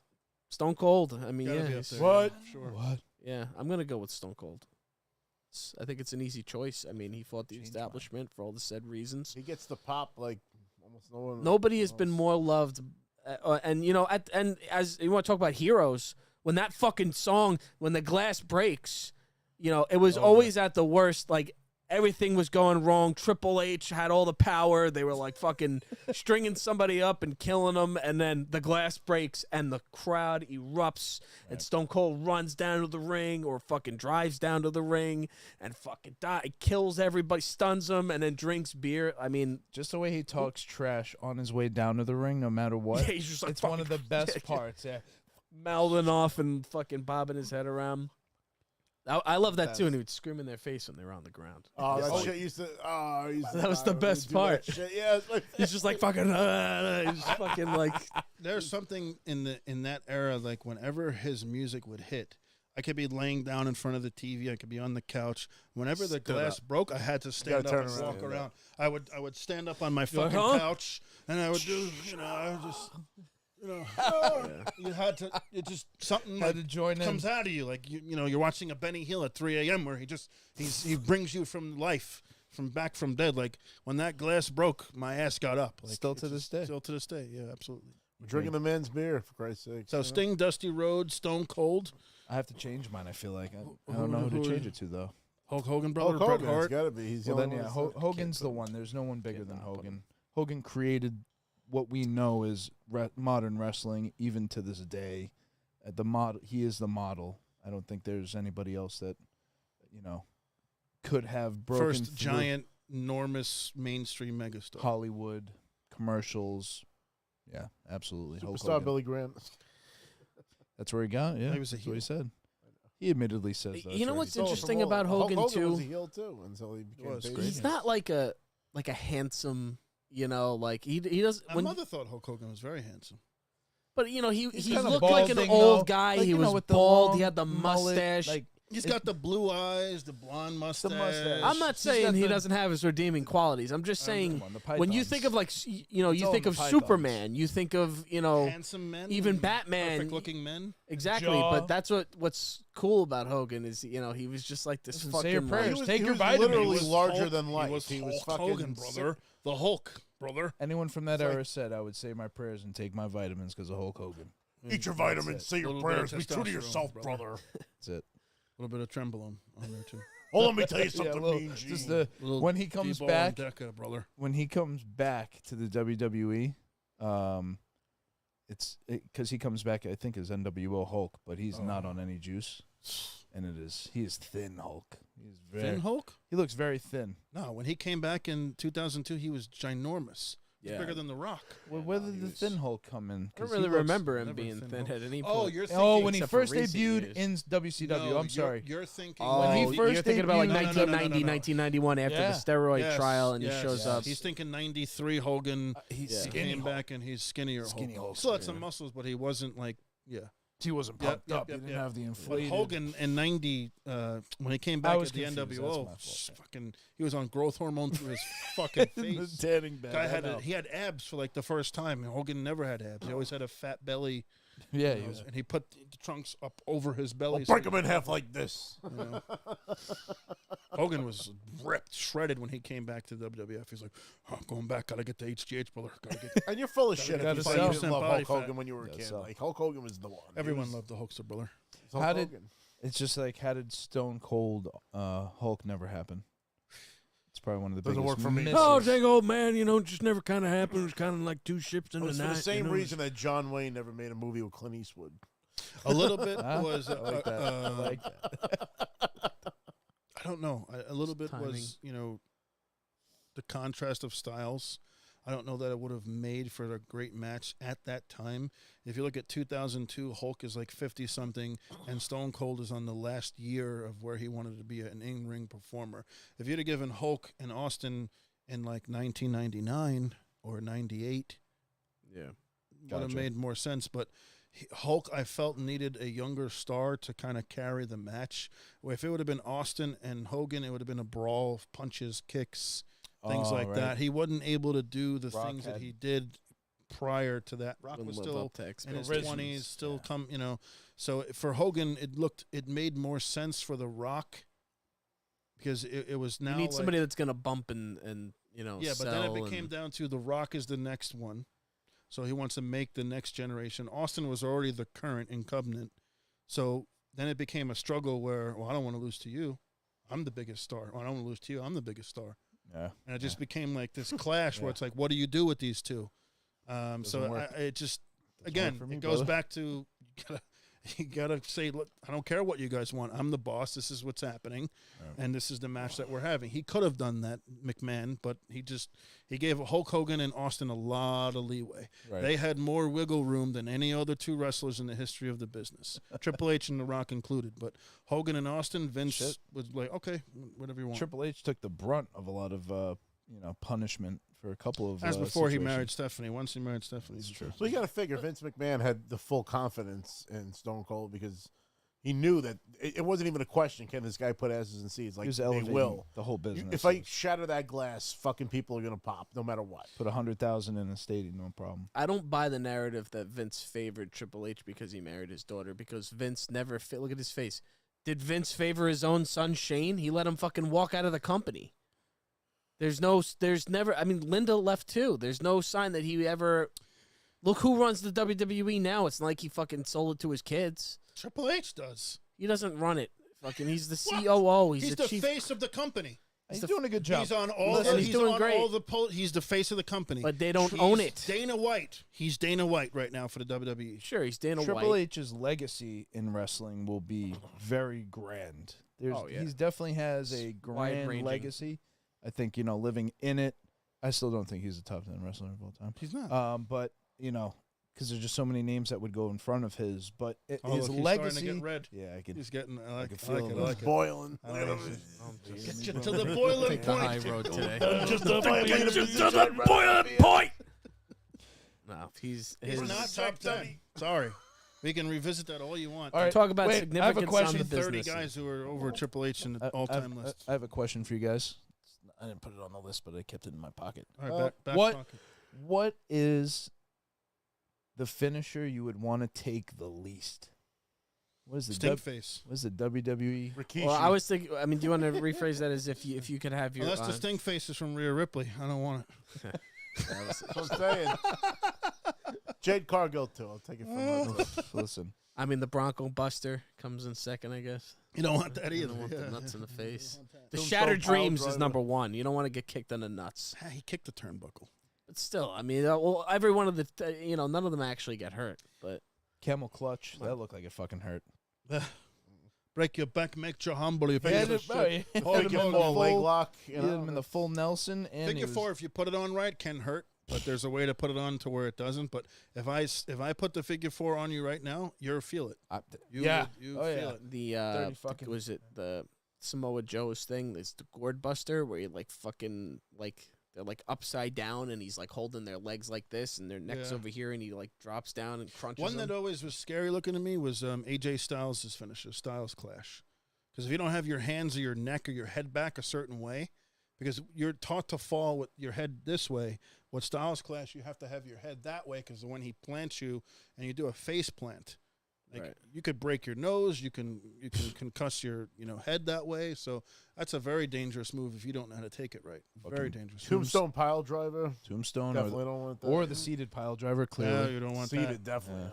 Stone Cold. I mean, Gotta yeah, be up he's- there. What? Sure. What? yeah. I'm gonna go with Stone Cold. I think it's an easy choice. I mean, he fought the Changed mine. establishment for all the said reasons. He gets the pop like almost no one. Nobody has been more loved, and and as you want to talk about heroes, when that fucking song, when the glass breaks, it was always at the worst. Like everything was going wrong. Triple H had all the power. They were like fucking stringing somebody up and killing them, and then the glass breaks and the crowd erupts, and Stone Cold runs down to the ring or fucking drives down to the ring and fucking kills everybody, stuns them, and then drinks beer. I mean, Just the way he talks trash on his way down to the ring, no matter what. yeah, he's just like It's one of the fucking- best yeah, parts. Yeah. mouthing off and fucking bobbing his head around. I love that too, and he would scream in their face when they were on the ground. Oh, that Oh. shit used to. Oh, he used to That was die the when best he do that part. shit. Yeah, it's like, He's just like fucking. He's just fucking like. There's something in that era, like whenever his music would hit, I could be laying down in front of the TV, I could be on the couch. Whenever the Stood glass up. broke, I had to stand up turn and around, walk yeah. around. I would stand up on my You're like, fucking huh? couch, and I would do, I would just, you had to. It just something Had like to join in. comes out of you, like you're watching a Benny Hill at 3 a.m. where he brings you from life, back from dead. Like when that glass broke, my ass got up. Like, Still it's to this just- day. Still to this day, yeah, absolutely. drinking the men's beer for Christ's sake. So Sting, Dusty Rhodes, Stone Cold, I have to change mine. I feel like I don't know who to change it to though. Hulk Hogan, brother, Hulk Bret Hogan, it's Hart. got to be. He's the Well, only then yeah, one that's- Hogan's the can't one. There's no one bigger can't than not put Hogan. Hogan created what we know as modern wrestling, even to this day. The model, he is the model. I don't think there's anybody else that could have broken First through giant, enormous mainstream megastar. Hollywood commercials, Yeah, absolutely. Hulk Superstar Hogan. Billy Graham. That's where he got. Yeah, He was a that's what he heel. said. He admittedly says that. You know what's Stole it from interesting about Hulk Hogan too? was a heel too until he became was face. great. He's not like a handsome, you know, like he does. My mother thought Hulk Hogan was very handsome. But you know, he kinda looked like an balding, old though. guy. Like, he you know, was with the bald. long He had the mullet, mustache. like He's got the blue eyes, the blonde mustache. I'm not He's saying got he the- doesn't have his redeeming qualities. I'm just saying Come on, the when you pythons. think of like you know, It's you all think in of the pythons. Superman, you think of handsome men, even and Batman. perfect-looking men. Exactly, Jaw. but that's what's cool about Hogan is he was just like this Listen, fucking say your like- prayers. Take he your was vitamins. literally He was larger Hulk- than life. He was fucking Hogan, brother. The Hulk, brother. Anyone from that It's like- era said, I would say my prayers and take my vitamins because of Hulk Hogan. Eat your That's vitamins, it. say your Little bit of prayers, be true to testosterone, yourself, brother. brother. That's it. A little bit of trembolone on there too. Oh, let me tell you something, well, Mean Gene. just the Little when he comes D-ball back, and Deca, brother. when he comes back to the WWE, it's because he comes back, I think, as NWO Hulk, but he's not on any juice, and he is thin Hulk. He's very Finn Hulk? He looks very thin. No, when he came back in 2002, he was ginormous. He's Yeah. bigger than The Rock. Well, where did the thin Hulk come in? I don't 'Cause he really looks- remember him never being thin thin Hulk. at any Oh, point. you're thinking. Oh, when he except for first recent debuted years. in WCW. No, I'm sorry. You're thinking. Oh, When he you're first thinking about like debuted- No, no, no, no, 1990, no, no. 1991 after Yeah. the steroid Yes, trial, and yes. he shows up. He's thinking 93 Hogan. He's Yeah. He skinny came Hulk. back and he's skinnier. Skinny Hulk. Hulk, Still had yeah. some muscles, but he wasn't like He wasn't Yep, pumped yep, up. yep, he didn't yep. have the But inflated. Hogan in 90, when he came I back was at the confused. That's NWO, my fault. fucking, he was on growth hormone through his fucking In the face. tanning bed. Guy I had know. he had abs for like the first time. Hogan never had abs. He always had a fat belly. Yeah, you he know, was. and he put the trunks up over his belly. I'll so break him in half like this. you know. Hogan was ripped, shredded when he came back to WWF. He's like, oh, I'm going back. Gotta get the HGH, brother. Gotta get. And you're full of shit if gotta you sell. say you didn't love Body Hulk fat. Hogan when you were a Gotta kid. sell. Like, Hulk Hogan was the one. He Everyone was- loved the Hulkster, brother. was Hulk How did- Hogan. It's just like, how did Stone Cold Hulk never happen? It's probably one of the Doesn't biggest work for me. misses. Oh, dang old man, just never kind of happened. It was kind of like two ships in It the was night. for the same you know? reason that John Wayne never made a movie with Clint Eastwood. A little bit Huh? was. I like that. I like that. I don't know. A little bit timing. was, the contrast of styles. I don't know that it would have made for a great match at that time. If you look at 2002, Hulk is like 50-something, and Stone Cold is on the last year of where he wanted to be an in-ring performer. If you'd have given Hulk and Austin in like 1999 or 98, Yeah. would have Gotcha. made more sense. But Hulk, I felt, needed a younger star to kind of carry the match. If it would have been Austin and Hogan, it would have been a brawl of punches, kicks, things Oh, like right. that. He wasn't able to do the Rock things that had- he did prior to that. Rock Wouldn't was live still up to in his expectations. 20s, still Yeah. So for Hogan, it made more sense for The Rock because it was now You need like, somebody that's gonna bump and yeah, but then it sell became and- down to The Rock is the next one. So he wants to make the next generation. Austin was already the current incumbent. So then it became a struggle where, well, I don't want to lose to you. I'm the biggest star. Well, I don't want to lose to you. I'm the biggest star. Yeah. And it just became like this clash where Yeah. it's like, what do you do with these two? So work. it just, Doesn't again, work for me, it goes brother. back to you gotta say, look, I don't care what you guys want. I'm the boss. This is what's happening, Right. and this is the match that we're having. He could have done that, McMahon, but he gave Hulk Hogan and Austin a lot of leeway. Right. They had more wiggle room than any other two wrestlers in the history of the business, Triple H and The Rock included. But Hogan and Austin, Vince Shit. was like, okay, whatever you want. Triple H took the brunt of a lot of punishment for a couple of As before he situations. married Stephanie. Once he married Stephanie, That's true. So you got to figure Vince McMahon had the full confidence in Stone Cold because he knew that it wasn't even a question. Can this guy put asses in seats? He Like was they elevating will. the whole business. If I shatter that glass, fucking people are gonna pop no matter what. put 100,000 in a stadium, no problem. I don't buy the narrative that Vince favored Triple H because he married his daughter. Because Vince never look at his face. Did Vince favor his own son Shane? He let him fucking walk out of the company. There's never. I mean, Linda left too. There's no sign that he ever. Look who runs the WWE now. It's not like he fucking sold it to his kids. Triple H does. He doesn't run it. Fucking, he's the What? COO. He's the the chief. face of the company. He's the- doing a good job. He's on all. Listen, the, he's he's doing on great. all the. He's the face of the company. But they don't He's own it. Dana White. He's Dana White right now for the WWE. Sure, he's Dana Triple White. H's legacy in wrestling will be very grand. Oh, yeah. He's definitely has a grand wide-ranging. legacy. I think living in it. I still don't think he's a top 10 wrestler of all time. He's not. But you know, because there's just so many names that would go in front of his. But his Look, he's starting legacy. to get red. Yeah, I can. He's getting. I like it. I feel like it. it. I like it. Boiling. I like it. Get you to the boiling Take the high point. road today. Just the boiling point. No, He's his, not top 10. Sorry. We can revisit that all you want. All right, talk about wait, I have a significance question. on the 30 business. guys who are over Triple H in the all-time list. I have a question for you guys. I didn't put it on the list, but I kept it in my pocket. All right, back what pocket. What is the finisher you would want to take the least? What is the Stink face. What is the WWE? Rikishi. Well, I was thinking. I mean, do you want to rephrase that as if you could have your? Unless the stink face is from Rhea Ripley. I don't want it. That's what I'm saying. Jade Cargill, too. I'll take it from her. Listen, I mean, the Bronco Buster comes in second, I guess. You don't want that You either. don't want Yeah. the nuts in the face. The Tombstone Shattered pile Dreams driver. is number one. You don't want to get kicked in the nuts. He kicked the turnbuckle. But still, I mean, well, every one of the, none of them actually get hurt. But camel clutch. That looked like it fucking hurt. Break your back, make you humble. You Yeah, piece of shit. Figure four leg lock. You hit him in the full Nelson, and Figure four, if you put it on right, can hurt, but there's a way to put it on to where it doesn't. But if I put the figure four on you right now, you'll feel it. You Yeah. you Oh, feel yeah. it. the, 30 fucking- was it the Samoa Joe's thing? It's the Gourd Buster where you like fucking like they're like upside down and he's like holding their legs like this and their necks Yeah. over here and he like drops down and crunches One that them. always was scary looking to me was AJ Styles' finisher, Styles Clash. Because if you don't have your hands or your neck or your head back a certain way, because you're taught to fall with your head this way, with Styles Clash, you have to have your head that way because when he plants you and you do a face plant, like Right. you could break your nose, you can concuss your head that way. So that's a very dangerous move if you don't know how to take it right. Very dangerous. Tombstone pile driver. Tombstone Definitely don't want that. or the seated pile driver. Yeah, Clearly, you don't want Seated, that. definitely.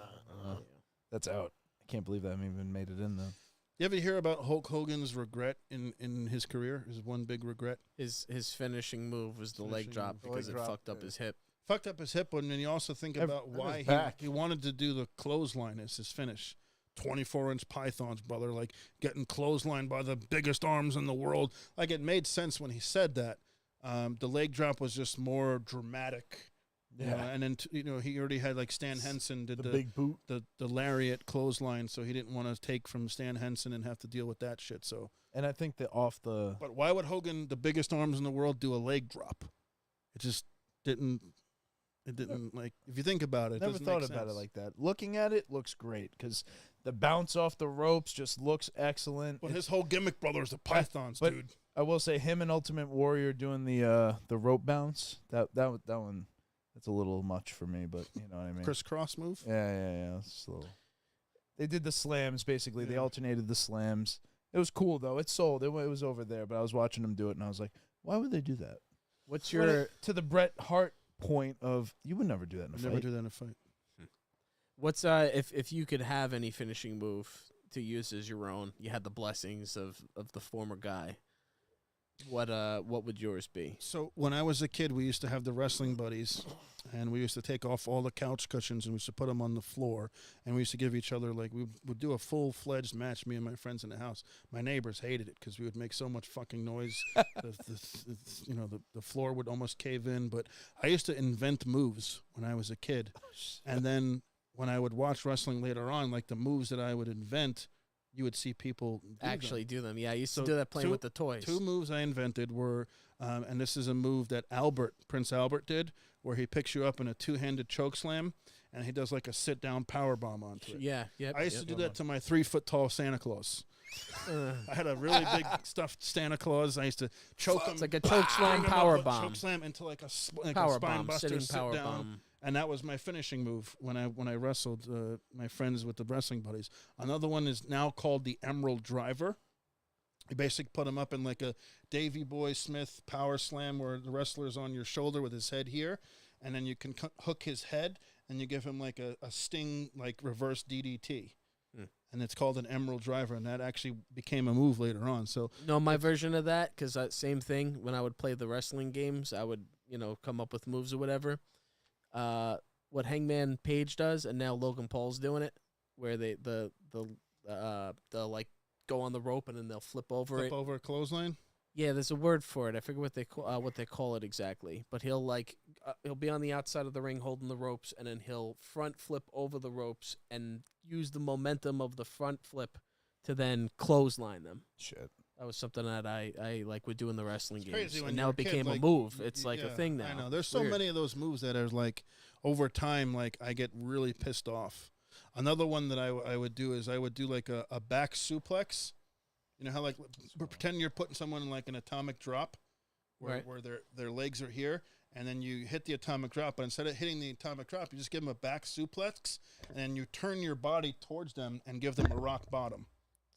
that's out. I can't believe that even made it in though. You ever hear about Hulk Hogan's regret in his career? His one big regret. His finishing move was the leg Finishing drop move. because Leg it drop, fucked up yeah. his hip. Fucked up his hip, and then you also think about and why his back. he wanted to do the clothesline as his finish. 24-inch pythons, brother, like getting clotheslined by the biggest arms in the world. Like it made sense when he said that. The leg drop was just more dramatic. Yeah. And then he already had like Stan Henson did The big boot. the lariat clothesline, so he didn't want to take from Stan Henson and have to deal with that shit. So, And I think that off the but why would Hogan, the biggest arms in the world, do a leg drop? It just didn't. It didn't like if you think about it. never doesn't thought make about it sense. like that. Looking at it, looks great because the bounce off the ropes just looks excellent. But his whole gimmick, brother, is the pythons, but- dude. I will say him and Ultimate Warrior doing the rope bounce that one that's a little much for me, but you know what I mean. Crisscross move. Yeah. It's a little. They did the slams basically. They Yeah. alternated the slams. It was cool though. It sold. It was over there, but I was watching them do it and I was like, why would they do that? What's When your it- to the Bret Hart point of you would never do that in a Never fight. do that in a fight. what's if you could have any finishing move to use as your own, you had the blessings of the former guy. What would yours be? So when I was a kid, we used to have the wrestling buddies, and we used to take off all the couch cushions and we used to put them on the floor, and we used to give each other we would do a full-fledged match. Me and my friends in the house. My neighbors hated it because we would make so much fucking noise. The floor would almost cave in. But I used to invent moves when I was a kid, and then when I would watch wrestling later on, like the moves that I would invent, you would see people do them. Actually do them. Yeah, I used to So do that playing two- with the toys. Two moves I invented were, and this is a move that Prince Albert did, where he picks you up in a two-handed choke slam, and he does like a sit-down power bomb onto it. Yeah, yeah. I used to do that to my 3-foot-tall Santa Claus. Uh, I had a really big stuffed Santa Claus. I used to choke him. it's like a choke slam bring him power up, bomb. Choke slam into like a Power spine bomb, buster, sitting sit power down. bomb. And that was my finishing move when I wrestled my friends with the wrestling buddies. Another one is now called the Emerald Driver. You basically put him up in like a Davy Boy Smith power slam where the wrestler's on your shoulder with his head here, and then you can hook his head and you give him like a sting like reverse DDT. And it's called an Emerald Driver, and that actually became a move later on. So No, my version of that, because same thing. When I would play the wrestling games, I would come up with moves or whatever. What Hangman Page does, and now Logan Paul's doing it, where they'll like go on the rope and then they'll flip over flip it. over a clothesline. Yeah, there's a word for it. I forget what they call it exactly. But he'll like he'll be on the outside of the ring holding the ropes, and then he'll front flip over the ropes and use the momentum of the front flip to then clothesline them. Shit. That was something that I like would do in the wrestling games. Crazy when And you're now a it kid, became like, a move. It's like a thing now. I know. There's so Weird. many of those moves that are like over time, like I get really pissed off. Another one that I would do is I would do like a back suplex. You know how like pretend you're putting someone in like an atomic drop where their legs are here, and then you hit the atomic drop, but instead of hitting the atomic drop, you just give them a back suplex, and then you turn your body towards them and give them a rock bottom.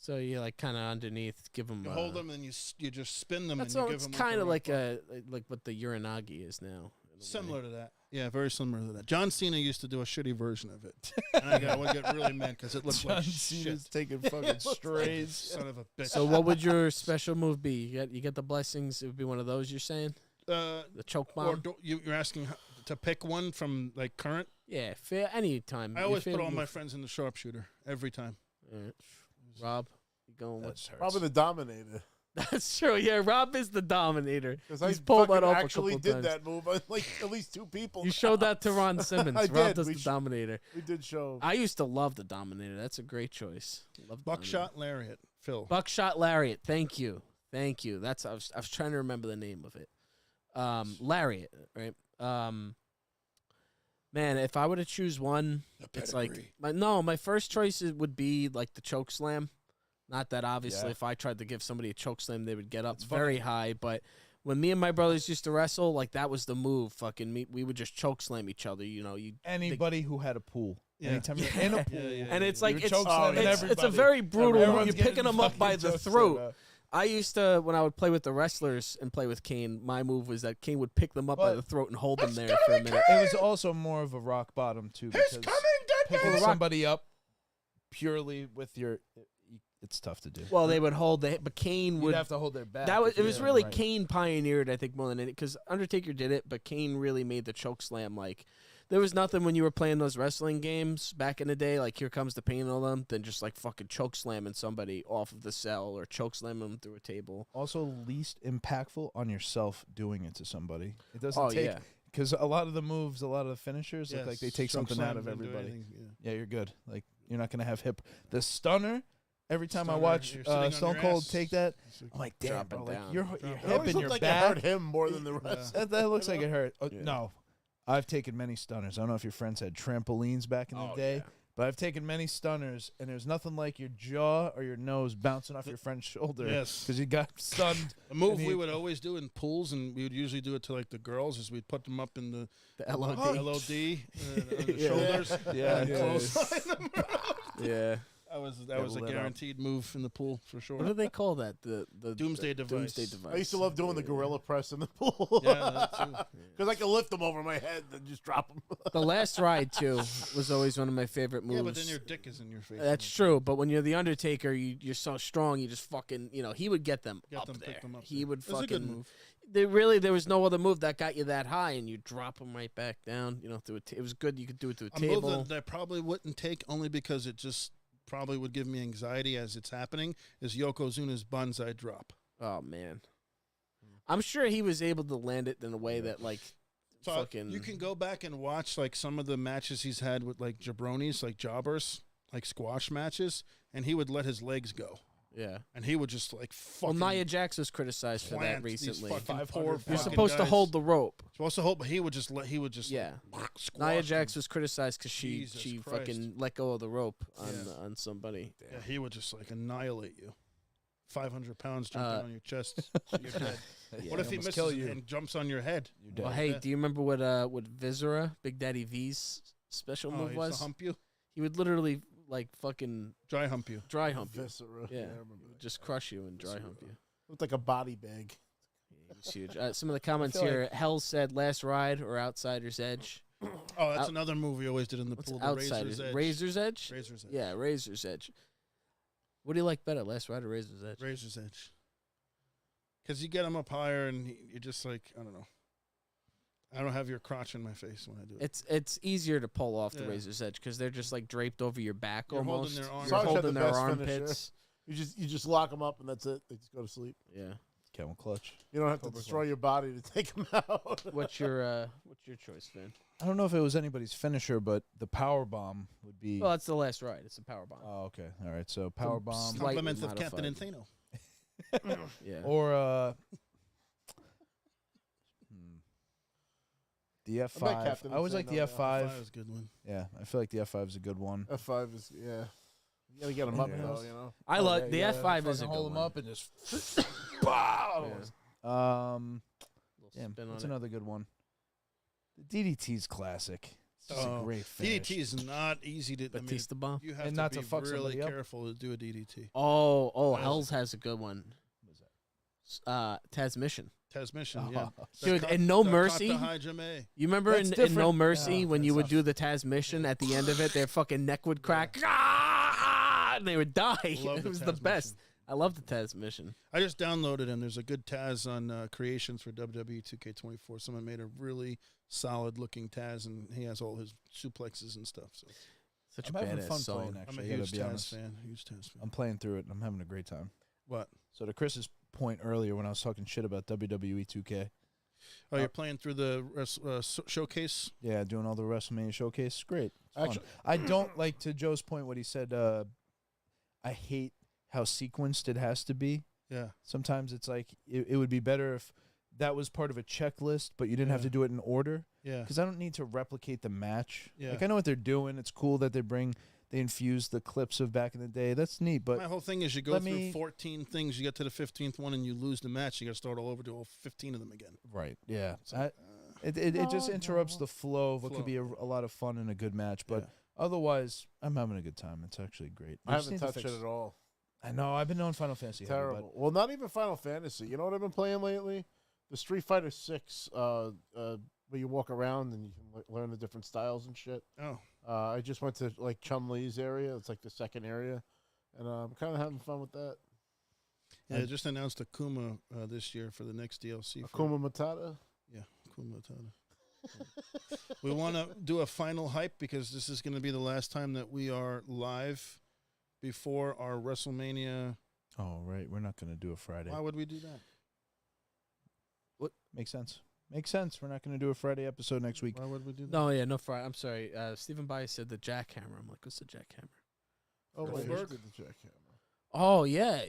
So you like kind of underneath, give them. You hold them, and you just spin them. That's and you all. give It's them kind of like like what the Uranagi is now. similar to that. Yeah, very similar to that. John Cena used to do a shitty version of it, and I would get really mad because it looked like Cena's shit. taking fucking strays. Son of a bitch. So what would your special move be? You get the blessings. It would be one of those. You're saying the choke or bomb. you're asking to pick one from like current? Yeah, fair. Any time. I always put all my friends in the sharpshooter every time. Rob, you going with? Probably the Dominator. That's true. Yeah, Rob is the Dominator. Because He's I pulled that fucking off actually a couple did times. that move on like at least 2 people. You showed that to Ron Simmons. I Rob did. does We the Dominator. We did show. I used to love the Dominator. That's a great choice. Love the Buckshot lariat, Phil. Buckshot Lariat. Thank you. That's I was trying to remember the name of it. Lariat, right? Man, if I were to choose one, it's like my first choice would be like the choke slam. Not that obviously if I tried to give somebody a choke slam, they would get up very high. But when me and my brothers used to wrestle, like that was the move. We would just choke slam each other. You know, Anybody who had a pool. Yeah. Anytime you're in a pool. And it's like choke slamming it's a everybody. very brutal. Everyone's You're getting picking them up by fucking the choke throat. slammed. I used to, when I would play with the wrestlers and play with Kane, my move was that Kane would pick them up by But the throat and hold them there for a minute. It was also more of a rock bottom too, because picking somebody up purely with your, it's tough to do. Well, they would hold but Kane You'd would have to hold their back. It was really right. Kane pioneered, I think, more than anything, because Undertaker did it, but Kane really made the choke slam. Like, there was nothing when you were playing those wrestling games back in the day, like Here Comes the Pain and all them, than just like fucking choke slamming somebody off of the cell or choke slamming them through a table. Also, least impactful on yourself doing it to somebody. It doesn't take, because a lot of the moves, a lot of the finishers look like they take something out of everybody. Yeah, you're good. Like, you're not going to have the stunner. Every time I watch Stone Cold take that, I'm like, damn, bro, like your hip and your like back. it hurt him more than the rest. That looks like it hurt. No, I've taken many stunners. I don't know if your friends had trampolines back in the day, but I've taken many stunners, and there's nothing like your jaw or your nose bouncing off your friend's shoulder. Yes, because you got stunned. A move we would always do in pools, and we would usually do it to like the girls, is we'd put them up in the LOD, on the shoulders, yeah. That was a guaranteed move in the pool for sure. What do they call that? The Doomsday device. Doomsday device. I used to love doing the gorilla press in the pool. Yeah, that too. Because I could lift them over my head and just drop them. The last ride too was always one of my favorite moves. Yeah, but then your dick is in your face. That's true. But when you're the Undertaker, you're so strong. You just fucking, he would get them up there. Pick them up He would fucking. fucking. A good move. There was no other move that got you that high, and you drop them right back down. Through it was good. You could do it through a table. Move that I probably wouldn't take only because it just probably would give me anxiety as it's happening. Is Yokozuna's Banzai drop? Oh man, I'm sure he was able to land it in a way that like. So fucking. You can go back and watch like some of the matches he's had with like jabronis, like jobbers, like squash matches, and he would let his legs go. Yeah, and he would just like fucking. Well, Nia Jax was criticized for that recently. You're supposed to hold the rope. Supposed to hold, but he would just yeah. Nia Jax was criticized because she fucking let go of the rope on somebody. Yeah, he would just like annihilate you. 500 pounds jumping on your chest. You're dead. What if he misses and jumps on your head? You're dead. Well, hey, do you remember what Viscera, Big Daddy V's special move was? To hump you. He would literally like fucking dry hump you. Viscera. Yeah, just crush you and dry hump you. Looked like a body bag. Yeah, it's huge. Some of the comments here. Hell said Last Ride or Outsider's Edge. Oh, that's another move we always did in the pool. Outsiders. Razor's Edge. Razor's Edge. Yeah, Razor's Edge. What do you like better, Last Ride or Razor's Edge? Razor's Edge. Because you get him up higher, and you're just like, I don't know. I don't have your crotch in my face when I do it. It's easier to pull off the Razor's Edge because they're just like draped over your back almost. Holding their arms. You're holding their armpits. You just lock them up and that's it. They just go to sleep. Yeah. Camel clutch. You don't have to Cobra destroy Clutch. your body to take them out. What's your choice, Vin? I don't know if it was anybody's finisher, but the power bomb would be. Well, that's the last ride. It's a power bomb. Oh, okay. All right. So power bomb. slight- Compliments of Captain modified. Antheno. Yeah. Or the F5. Captain I always like the Insano, F5. That was a good one. Yeah, I feel like the F5 is a good one. F5 is You gotta get them up Yeah. though. You know. I like the F5 is a good hold them one. up and just. Yeah. Um, Little damn, spin on what's it. another good one? The DDT's classic. It's just a great finish. DDT is not easy to. Batista bomb. You have And to not be to fuck really somebody up. careful to do a DDT. Oh, Hell's has a good one. Tasmission. Tasmission, yeah. Dude, in No Mercy, you remember That's in different. No Mercy Yeah, when you that's would not- do the Tasmission at the end of it, their fucking neck would crack, ah, and they would die. Love It the was the Tasmission. best. I love the Tasmission. I just downloaded him. There's a good Taz on Creations for WWE 2K24. Someone made a really solid looking Taz, and he has all his suplexes and stuff. So Such I'm a having badass fun song. playing, I'm actually. a I gotta huge be Taz honest. fan. Huge Taz fan. I'm playing through it, and I'm having a great time. What? So to Chris's point earlier when I was talking shit about WWE 2K, Oh, you're playing through the showcase? yeah, doing all the WrestleMania showcase, great. It's fun. Actually- I don't like, to Joe's point, what he said. I hate how sequenced it has to be. Yeah. Sometimes it's like it would be better if that was part of a checklist, but you didn't have Yeah. to do it in order. Yeah. Because I don't need to replicate the match. Yeah. Like, I know what they're doing. It's cool that they infuse the clips of back in the day. That's neat, but My whole thing is you go let through me- 14 things, you get to the 15th one, and you lose the match. You got to start all over, do all 15 of them again. right, yeah. It's like, It just interrupts the flow of what could Flow. be a lot of fun and a good match. But yeah. otherwise, I'm having a good time. It's actually great. I We just haven't need to touched it fix- at all. I know. I've been on Final Fantasy. heavy, but- Terrible. Well, not even Final Fantasy. You know what I've been playing lately? The Street Fighter 6, where you walk around and you can learn the different styles and shit. Oh. I just went to like Chun-Li's area. It's like the second area, and I'm kind of having fun with that. Yeah, they just announced Akuma this year for the next DLC. Akuma Matata. Yeah, Akuma Matata. We want to do a final hype because this is going to be the last time that we are live before our WrestleMania. Oh, right. We're not going to do a Friday. Why would we do that? Makes sense. Makes sense. We're not going to do a Friday episode next week. Why would we do that? No, yeah, no fry. I'm sorry. Stephen Bias said the jackhammer. I'm like, what's the jackhammer? Oh, wait, Goldberg? who did the jackhammer? Oh yeah.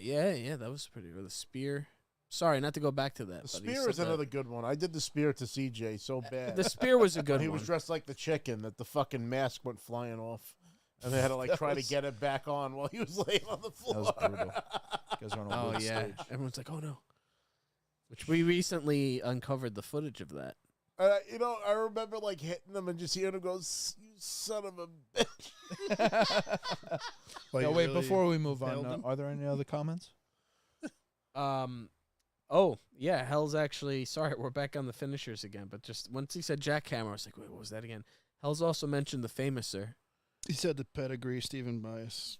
That was pretty. Or the spear. Sorry, not to go back to that. The but he spear said is that. another good one. I did the spear to CJ so bad. The spear was a good he one. was dressed like the chicken that the fucking mask went flying off, and they had to like try to get it back on while he was laying on the floor. was brutal. You guys are on a Oh wood yeah, stage. everyone's like, oh no. Which we recently uncovered the footage of that. You know, I remember like hitting them and just hearing him go, "You son of a bitch." Well, No, you wait, really before we move nailed on, them? are there any other comments? Oh yeah, Hell's actually. Sorry, we're back on the finishers again. But just once he said jackhammer, I was like, wait, what was that again? Hell's also mentioned the famouser. He said the pedigree, Stephen Bias.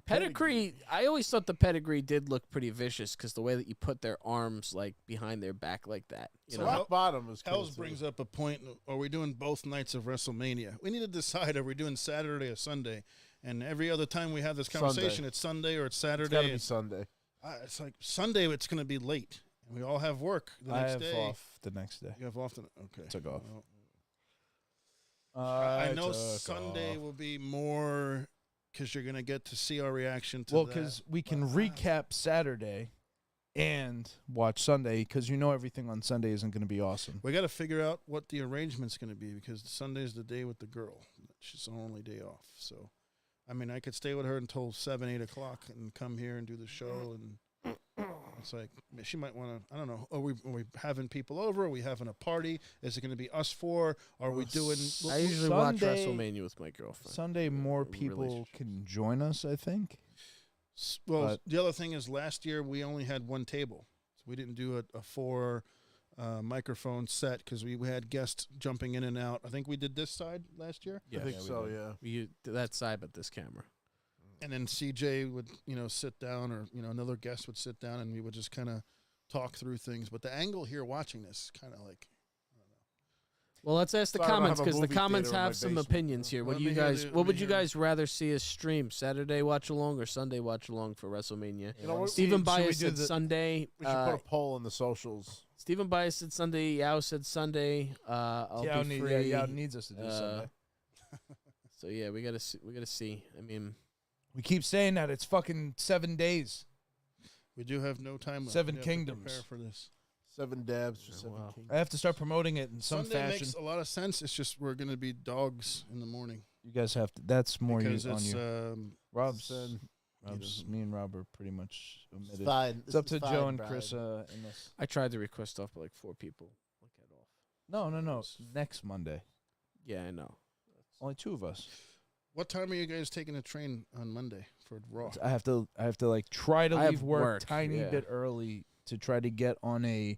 Pedigree. I always thought the pedigree did look pretty vicious because the way that you put their arms like behind their back like that. You So know, Rock bottom was cool. Hells too. brings up a point. Are we doing both nights of WrestleMania? We need to decide, are we doing Saturday or Sunday? And every other time we have this conversation, Sunday. it's Sunday or it's It's gotta Saturday. be Sunday. It's like Sunday, it's going to be late. And we all have work the I next have day. off the next day. You have off the okay. Took off. Well, I know Sunday will be more because you're going to get to see our reaction to Well, that. because we can recap Saturday and watch Sunday, because you know everything on Sunday isn't going to be awesome. We got to figure out what the arrangement's going to be because Sunday's the day with the girl. She's our only day off. So, I mean, I could stay with her until 7, 8 o'clock and come here and do the show. And it's like she might want to. I don't know. Are we having people over? Are we having a party? Is it going to be us four? Are we doing? I usually watch Sunday- WrestleMania with my girlfriend. Sunday, more people relationships. can join us, I think. Well, But- the other thing is last year we only had one table, so we didn't do a 4 microphone set because we had guests jumping in and out. I think we did this side last year. I think so. Yeah. You that side, but this camera. And then CJ would, sit down, or another guest would sit down, and we would just kind of talk through things. But the angle here, watching this, kind of like, Well, let's ask the Sorry, I don't comments have a because the movie comments theater in my have some basement. opinions here. What Let do you me hear guys? the- What let would me you hear- guys rather see us stream? Saturday watch along or Sunday watch along for WrestleMania? You know what? Stephen Should we Bias do said Sunday. We should put a poll in the socials. Stephen Bias said Sunday. Yao said Sunday. I'll be free. Yao needs us to do Sunday. So yeah, we gotta see. We gotta see. I mean, We keep saying that it's fucking 7 days. We do have no time left. Seven We have to Kingdoms. prepare for this. 7 dabs for Yeah, 7 wow. kings. I have to start promoting it in some Sunday fashion. makes a lot of sense. It's just we're going to be dogs in the morning. You guys have to. That's more because you, on it's you. Rob's, doesn't- me and Rob are pretty much It's omitted. fine. It's up to Joe and Chris in this. I tried to request off, but like 4 people like head off. No. Next Monday. Yeah, I know. Only 2 of us. What time are you guys taking a train on Monday for Raw? I have to like try to I have leave work work, tiny yeah. bit early to try to get on to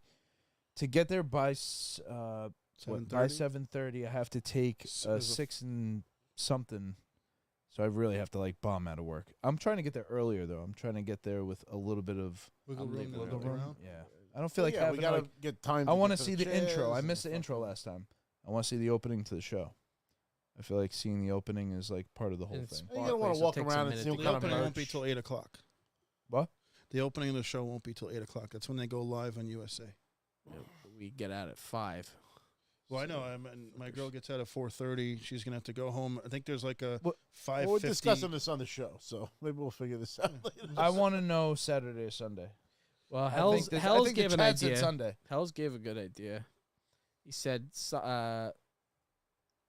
get there by 7:30. I have to take So 6 and something. So I really have to like bomb out of work. I'm trying to get there earlier though. I'm trying to get there with a little bit of Wiggle room. to wiggle go room. around? Yeah. I don't feel like we having gotta like, get time. I want to get see the the intro. chairs I and missed the intro fucking- last time. I want to see the opening to the show. I feel like seeing the opening is like part of the whole It's thing. You're gonna want Barclay, to so walk it takes a around and minute see to what The kind of opening won't be merch. till 8 o'clock. What? The opening of the show won't be till 8 o'clock. That's when they go live on USA. Yeah, we get out at 5. Well, I know. My girl gets out at 4:30. She's gonna have to go home. I think there's like a What- 5:50. Well, we're discussing this on the show, so maybe we'll figure this out later. I want to know Saturday or Sunday. Well, I Hell's think Hell's the gave an chat said idea. Sunday. Hell's gave a good idea. He said,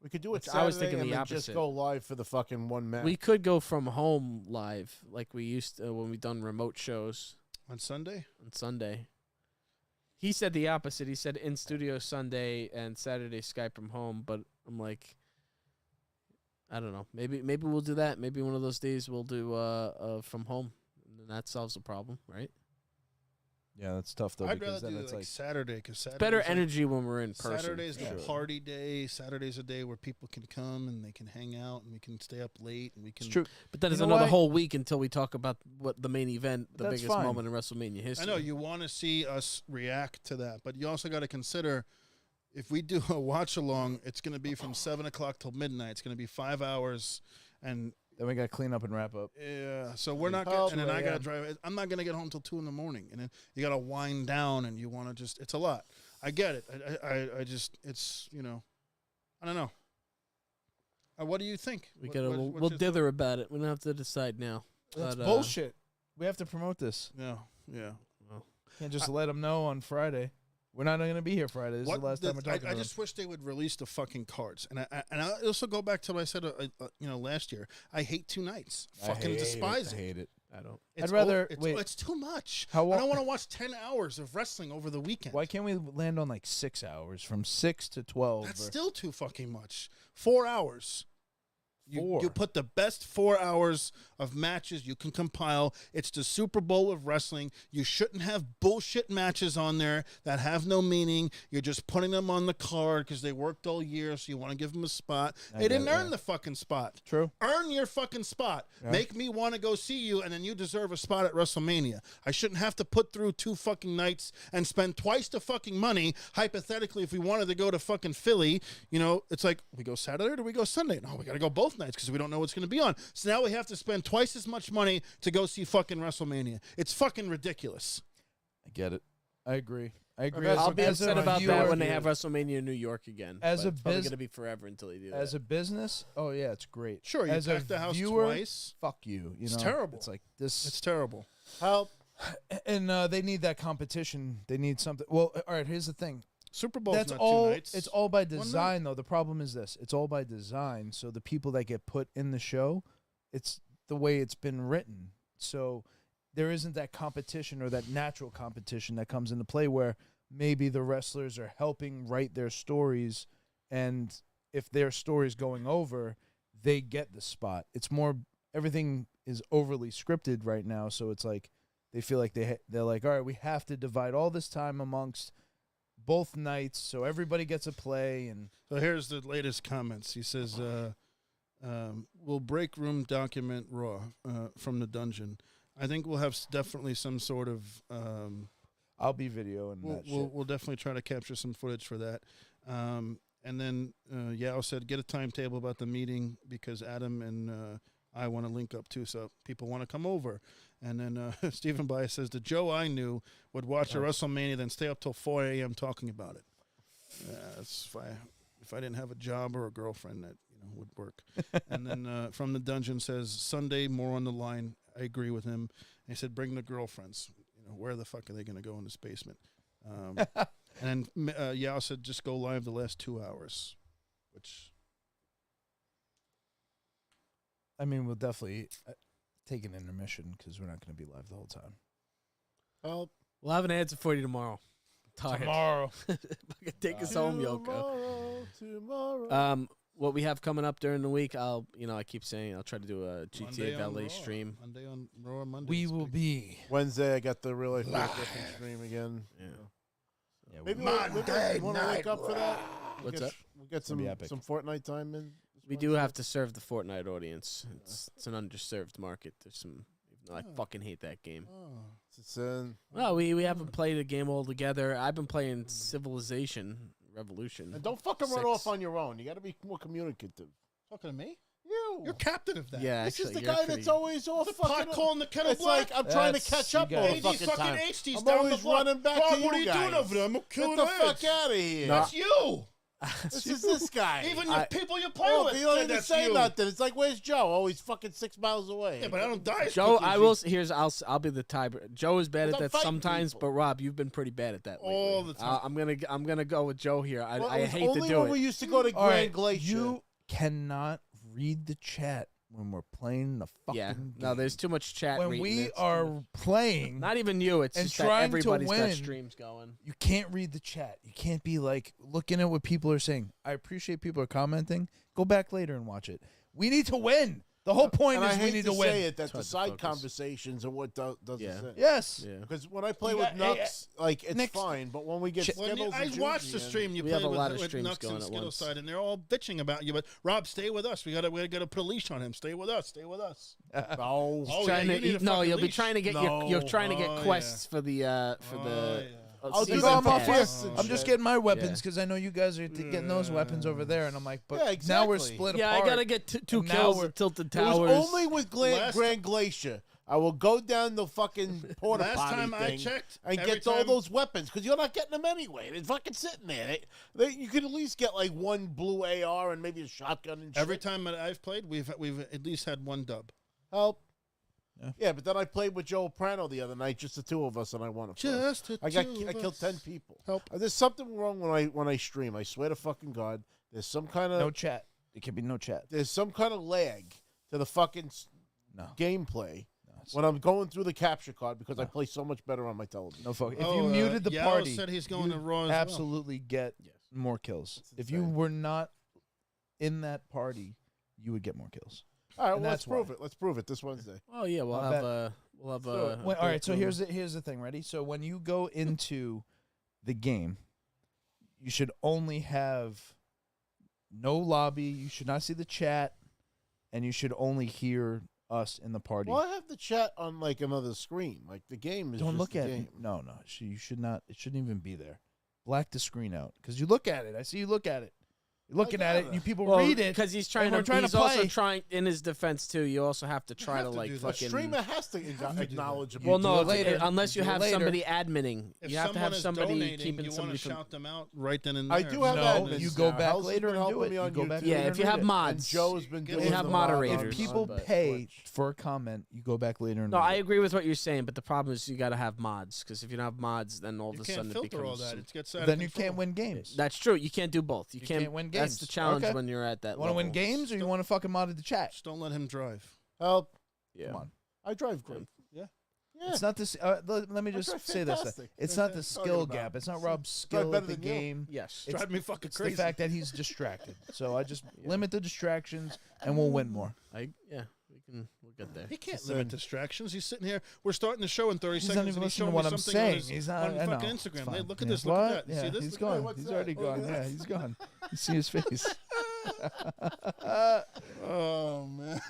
We could do it Which Saturday I was thinking and the then just opposite. go live for the fucking one match. we could go from home live like we used to when we done remote shows on Sunday. on Sunday. He said the opposite. He said in studio Sunday and Saturday Skype from home. But I'm like, I don't know. Maybe we'll do that. Maybe one of those days we'll do from home, and then that solves the problem, right? Yeah, that's tough though. I'd because rather then do it's like Saturday because Saturday Better energy when we're in person. Saturday's the Sure. party day. Saturday's a day where people can come and they can hang out and we can stay up late and we can. It's true. But then You it's know another why? whole week until we talk about what the main event, the That's biggest fine. moment in WrestleMania history. I know you want to see us react to that, but you also got to consider if we do a watch along, it's going to be from 7 o'clock till midnight. It's going to be 5 hours, and Then we got to clean up and wrap up. yeah, so we're not. Oh, And then I got to yeah. drive. I'm not going to get home till 2 in the morning, and then you got to wind down, and you want to just. It's a lot. I get it. I just. It's I don't know. What do you think? we What- gotta what's we'll your dither about it. We don't have to decide now. That's But, bullshit. We have to promote this. Yeah. Can't just let them know on Friday. We're not going to be here Friday. This is the last time we're talking I to just wish they would release the fucking cards, and I also go back to what I said, last year. I hate 2 nights. them. Fucking despise I it. hate it. I don't. It's I'd rather- It's, wait. it's too much. How I wa- don't want to watch 10 hours of wrestling over the weekend. Why can't we land on like 6 hours from 6 to 12? That's or- still too fucking much. 4 hours. You 4. put the best 4 hours of matches you can compile. It's the Super Bowl of wrestling. You shouldn't have bullshit matches on there that have no meaning. You're just putting them on the card because they worked all year, so you want to give them a spot. I They get didn't it, earn yeah. the fucking spot. True. Earn your fucking spot. Yeah. Make me want to go see you, and then you deserve a spot at WrestleMania. I shouldn't have to put through 2 fucking nights and spend twice the fucking money. Hypothetically, if we wanted to go to fucking Philly, it's like, we go Saturday or do we go Sunday? No, we got to go both nights because we don't know what's going to be on. So now we have to spend twice as much money to go see fucking WrestleMania. It's fucking ridiculous. I get it. I agree. I agree. I'll I'll be as a upset about viewer- that when they have WrestleMania in New York again. As but a it's probably bus- gonna be forever until they do As that. a business, oh yeah, it's great. Sure, you as a packed the house viewer, twice. fuck you. It's know? terrible. It's like this. It's terrible. Help. And they need that competition. They need something. Well, all right. Here's the thing. Super Bowl's That's not all. 2 nights. It's all by night. design, though. The problem is this: it's all by design. So the people that get put in the show, it's the way it's been written. So there isn't that competition or that natural competition that comes into play where maybe the wrestlers are helping write their stories, and if their story's going over, they get the spot. It's more everything is overly scripted right now, so it's like they feel like they're like, all right, we have to divide all this time amongst both nights so everybody gets a play. And So here's the latest comments. He says, "Will Break Room document Raw from the dungeon? I think we'll have definitely some sort of. I'll be videoing that shit. We'll definitely try to capture some footage for that. And then Yao said, get a timetable about the meeting because Adam and I want to link up too, so people want to come over. And then Stephen Bias says, the Joe I knew would watch a WrestleMania, then stay up till 4 a.m. talking about it. That's if I didn't have a job or a girlfriend, that would work. And then from the dungeon says, Sunday, more on the line. I agree with him. And he said, bring the girlfriends. Where the fuck are they going to go in this basement? And Yao said, just go live the last 2 hours, which... I mean, we'll definitely take an intermission because we're not going to be live the whole time. Well, We'll have an answer for you tomorrow. Tired. Tomorrow. Fucking take us home, Yoko. Tomorrow. What we have coming up during the week, I keep saying I'll try to do a GTA Monday on Valet Raw. stream. Monday on Raw, Monday. We will be. Wednesday, I got the Real Life Peter Griffin stream again. Yeah. Yeah, Maybe Monday we want to wake up for that. What's that? We'll get It'll be epic. some Fortnite time in. We do have to serve the Fortnite audience. It's an underserved market. There's some. I fucking hate that game. Well, we haven't played a game all together. I've been playing Civilization Revolution. And don't fucking run 6. off on your own. You got to be more communicative. Talking to me? You. You're captain of that. Yeah, This actually, is the you're guy pretty- that's always off The fucking. pot calling the kettle It's black. like I'm trying to That's- catch you up got all it. the AD fucking fucking time. HD's I'm down always the block. running back Rob, to what are you you doing guys. over there? I'm gonna kill Get the your fuck ass. out of here. That's you. This is this guy. Even your people you play Oh, with. you don't said even that's say you. nothing. It's like, where's Joe? Oh, he's fucking 6 miles away. Yeah, but I don't die. as Joe, quick as I you. will. I'll be the tiebreaker. Joe is bad Because at I'm that fighting sometimes, people. but Rob, you've been pretty bad at that lately. All the time. I'm gonna go with Joe here. Well, I it was hate to only do when it. we used to go to All Grand right, Glacier. you cannot read the chat when we're playing the fucking Yeah, game. no, there's too much chat. when reading. we It's too are much. playing, Not even you. It's and just that trying to everybody's got win. streams going. you can't read the chat. You can't be like looking at what people are saying. I appreciate people are commenting. Go back later and watch it. We need to win. The whole point and I is we hate need to to say win. it that It's the hard to side focus. conversations are what does Yeah. it. Yes. Yeah. Because when I play You with got- Nux, like it's Nix- fine, but when we get Ch- When Skittles, I and watched the Juicy stream you We played have a lot of with streams Nux going and at Skittle once. side, and they're all bitching about you. But Rob, stay with us. We gotta put a leash on him. Stay with us. Stay with us. no. Oh, yeah, Trying you to need a no, fucking you'll be leash. trying to get you're trying to get Oh, quests for the I'll do season that I'm off pass. here. pass. and I'm just shit. getting my weapons Yeah. because I know you guys are getting those weapons over there, and I'm like, but Yeah, now we're exactly. split Yeah, apart. I gotta get two And now kills we're- at Tilted It Towers. was only with Last- Grand Glacier. I will go down the fucking porta Last potty time I thing checked, and every get all time- those weapons because you're not getting them anyway. They're fucking sitting there. You could at least get like one blue AR and maybe a shotgun and Every shit. time that I've played, we've at least had one dub. Help. Yeah. Yeah, but then I played with Joe Prano the other night, just the two of us, and I won. I killed 10 people. Help. There's something wrong when I stream. I swear to fucking God. There's some kind of no chat. There can be no chat. there's some kind of lag to the fucking No. gameplay No, it's- when I'm going through the capture card because I play so much better on my television. no fuck. If Oh, you muted the Yao party, said he's going you to Raw as well. absolutely get Yes. more kills. That's If you insane. were not in that party, you would get more kills. All right, And well, let's that's why. prove it. Let's prove it this Wednesday. Oh yeah, we'll I have bet. we'll have So, All right, so here's the thing. Ready? So when you go into the game, you should only have no lobby. You should not see the chat, and you should only hear us in the party. Well, I have the chat on like another screen. Like the game is Don't just look the at game. it. No, you should not. It shouldn't even be there. Black the screen out because you look at it. I see you look at it. You're looking at it. got You it. people read it. because he's trying we're to. trying to He's also play. trying in his defense too. You also have to try have to to like do that. A fucking. streamer has to that. acknowledge it. Well, do no, it later. unless you Do it have later. somebody adminning. If You have to have someone is somebody donating, keeping you want somebody to from. shout them out right then and there. I do have No, admins you go now. back Hell's later been and do helping it. me You on go back YouTube. Yeah, later if you and have read it. mods. And Joe's been Give doing me have the moderators. If people on pay Twitch. for a comment, you go back later and No, read I it. agree with what you're saying, but the problem is you got to have mods because if you don't have mods, then all of You a can't sudden it filter all becomes. that. It gets out Then of you control. can't win games. That's true. You can't do both. You You can't win That's the games. challenge Okay. when you're at that. Want to win level. games, or you want to fucking mod the chat? Just don't let him drive. Help. Yeah. Come on. I drive great. Yeah. Yeah. It's not this. Let me I just drive say this. fantastic. It's not the What are you talking skill about? gap. It's not Rob's Drive skill better at the than you. game. Yes. It's- Drive me fucking It's crazy. the fact that he's distracted. So I just limit the distractions, and we'll win more. We'll get there. He can't Listen. limit distractions. He's sitting here. We're starting the show in 30 He's not seconds, even and he's listening showing to what me I'm something on saying. his, He's not. on I know. fucking It's Instagram. fine. Hey, look at Yeah. this. Look at What? that. You Yeah, see this? he's Look gone. what's He's that? already Look gone. at that. Yeah, he's gone. You see his face. Oh, man.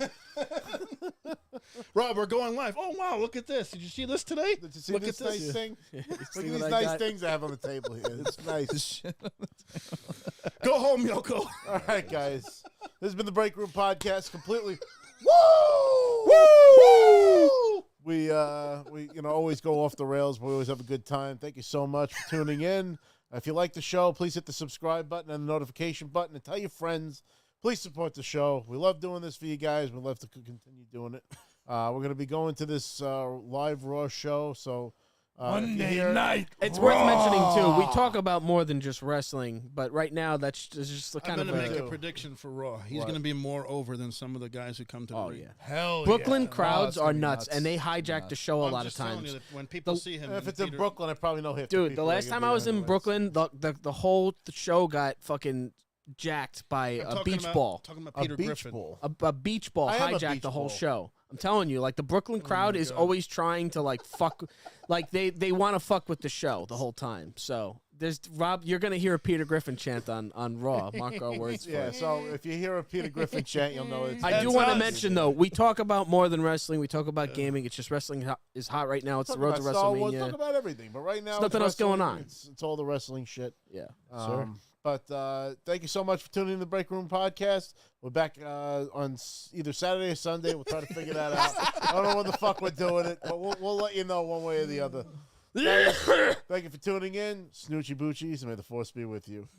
Rob, we're going live. Oh, wow. Look at this. Did you see this today? Did you see Look this at this. nice thing? See Look at what these I nice got? things I have on the table here. It's nice. Go home, Yoko. All right, guys. This has been the Break Room Podcast, completely. Woo! We always go off the rails, but we always have a good time. Thank you so much for tuning in. If you like the show, please hit the subscribe button and the notification button and tell your friends. Please support the show. We love doing this for you guys. We love to continue doing it. We're going to be going to this live Raw show, so Monday night. It's worth mentioning too. We talk about more than just wrestling, but right now that's just the kind I'm of going to make a prediction for Raw. He's What? going to be more over than some of the guys who come to the ring. Hell Brooklyn yeah. crowds Oh, are it's gonna be nuts, and they hijack the show a I'm lot of just telling times. you that when people see him, If and it's in Peter- Brooklyn, I probably know half the Dude, people the that are last gonna time be I was there in anyways. Brooklyn, the whole show got fucking jacked by I'm a talking beach about- ball. Talking about A Peter beach Griffin. ball. A beach ball I am a hijacked beach the whole ball. show. I'm telling you, like the Brooklyn crowd my is God. always trying to like fuck, like they want to fuck with the show the whole time. So there's Rob, you're gonna hear a Peter Griffin chant on Raw. Mark our words for Yeah, it. so if you hear a Peter Griffin chant, you'll know it's. I do That's want to us. mention though, we talk about more than wrestling. We talk about gaming. It's just wrestling is hot right now. It's Talk the road to about Star Wars, WrestleMania. talk about everything, but right now There's nothing else going wrestling. on. It's all the wrestling shit. Yeah. But thank you so much for tuning in to the Break Room Podcast. We're back on either Saturday or Sunday. We'll try to figure that out. I don't know when the fuck we're doing it, but we'll let you know one way or the other. Thank you for tuning in. Snoochie Boochies, and may the force be with you.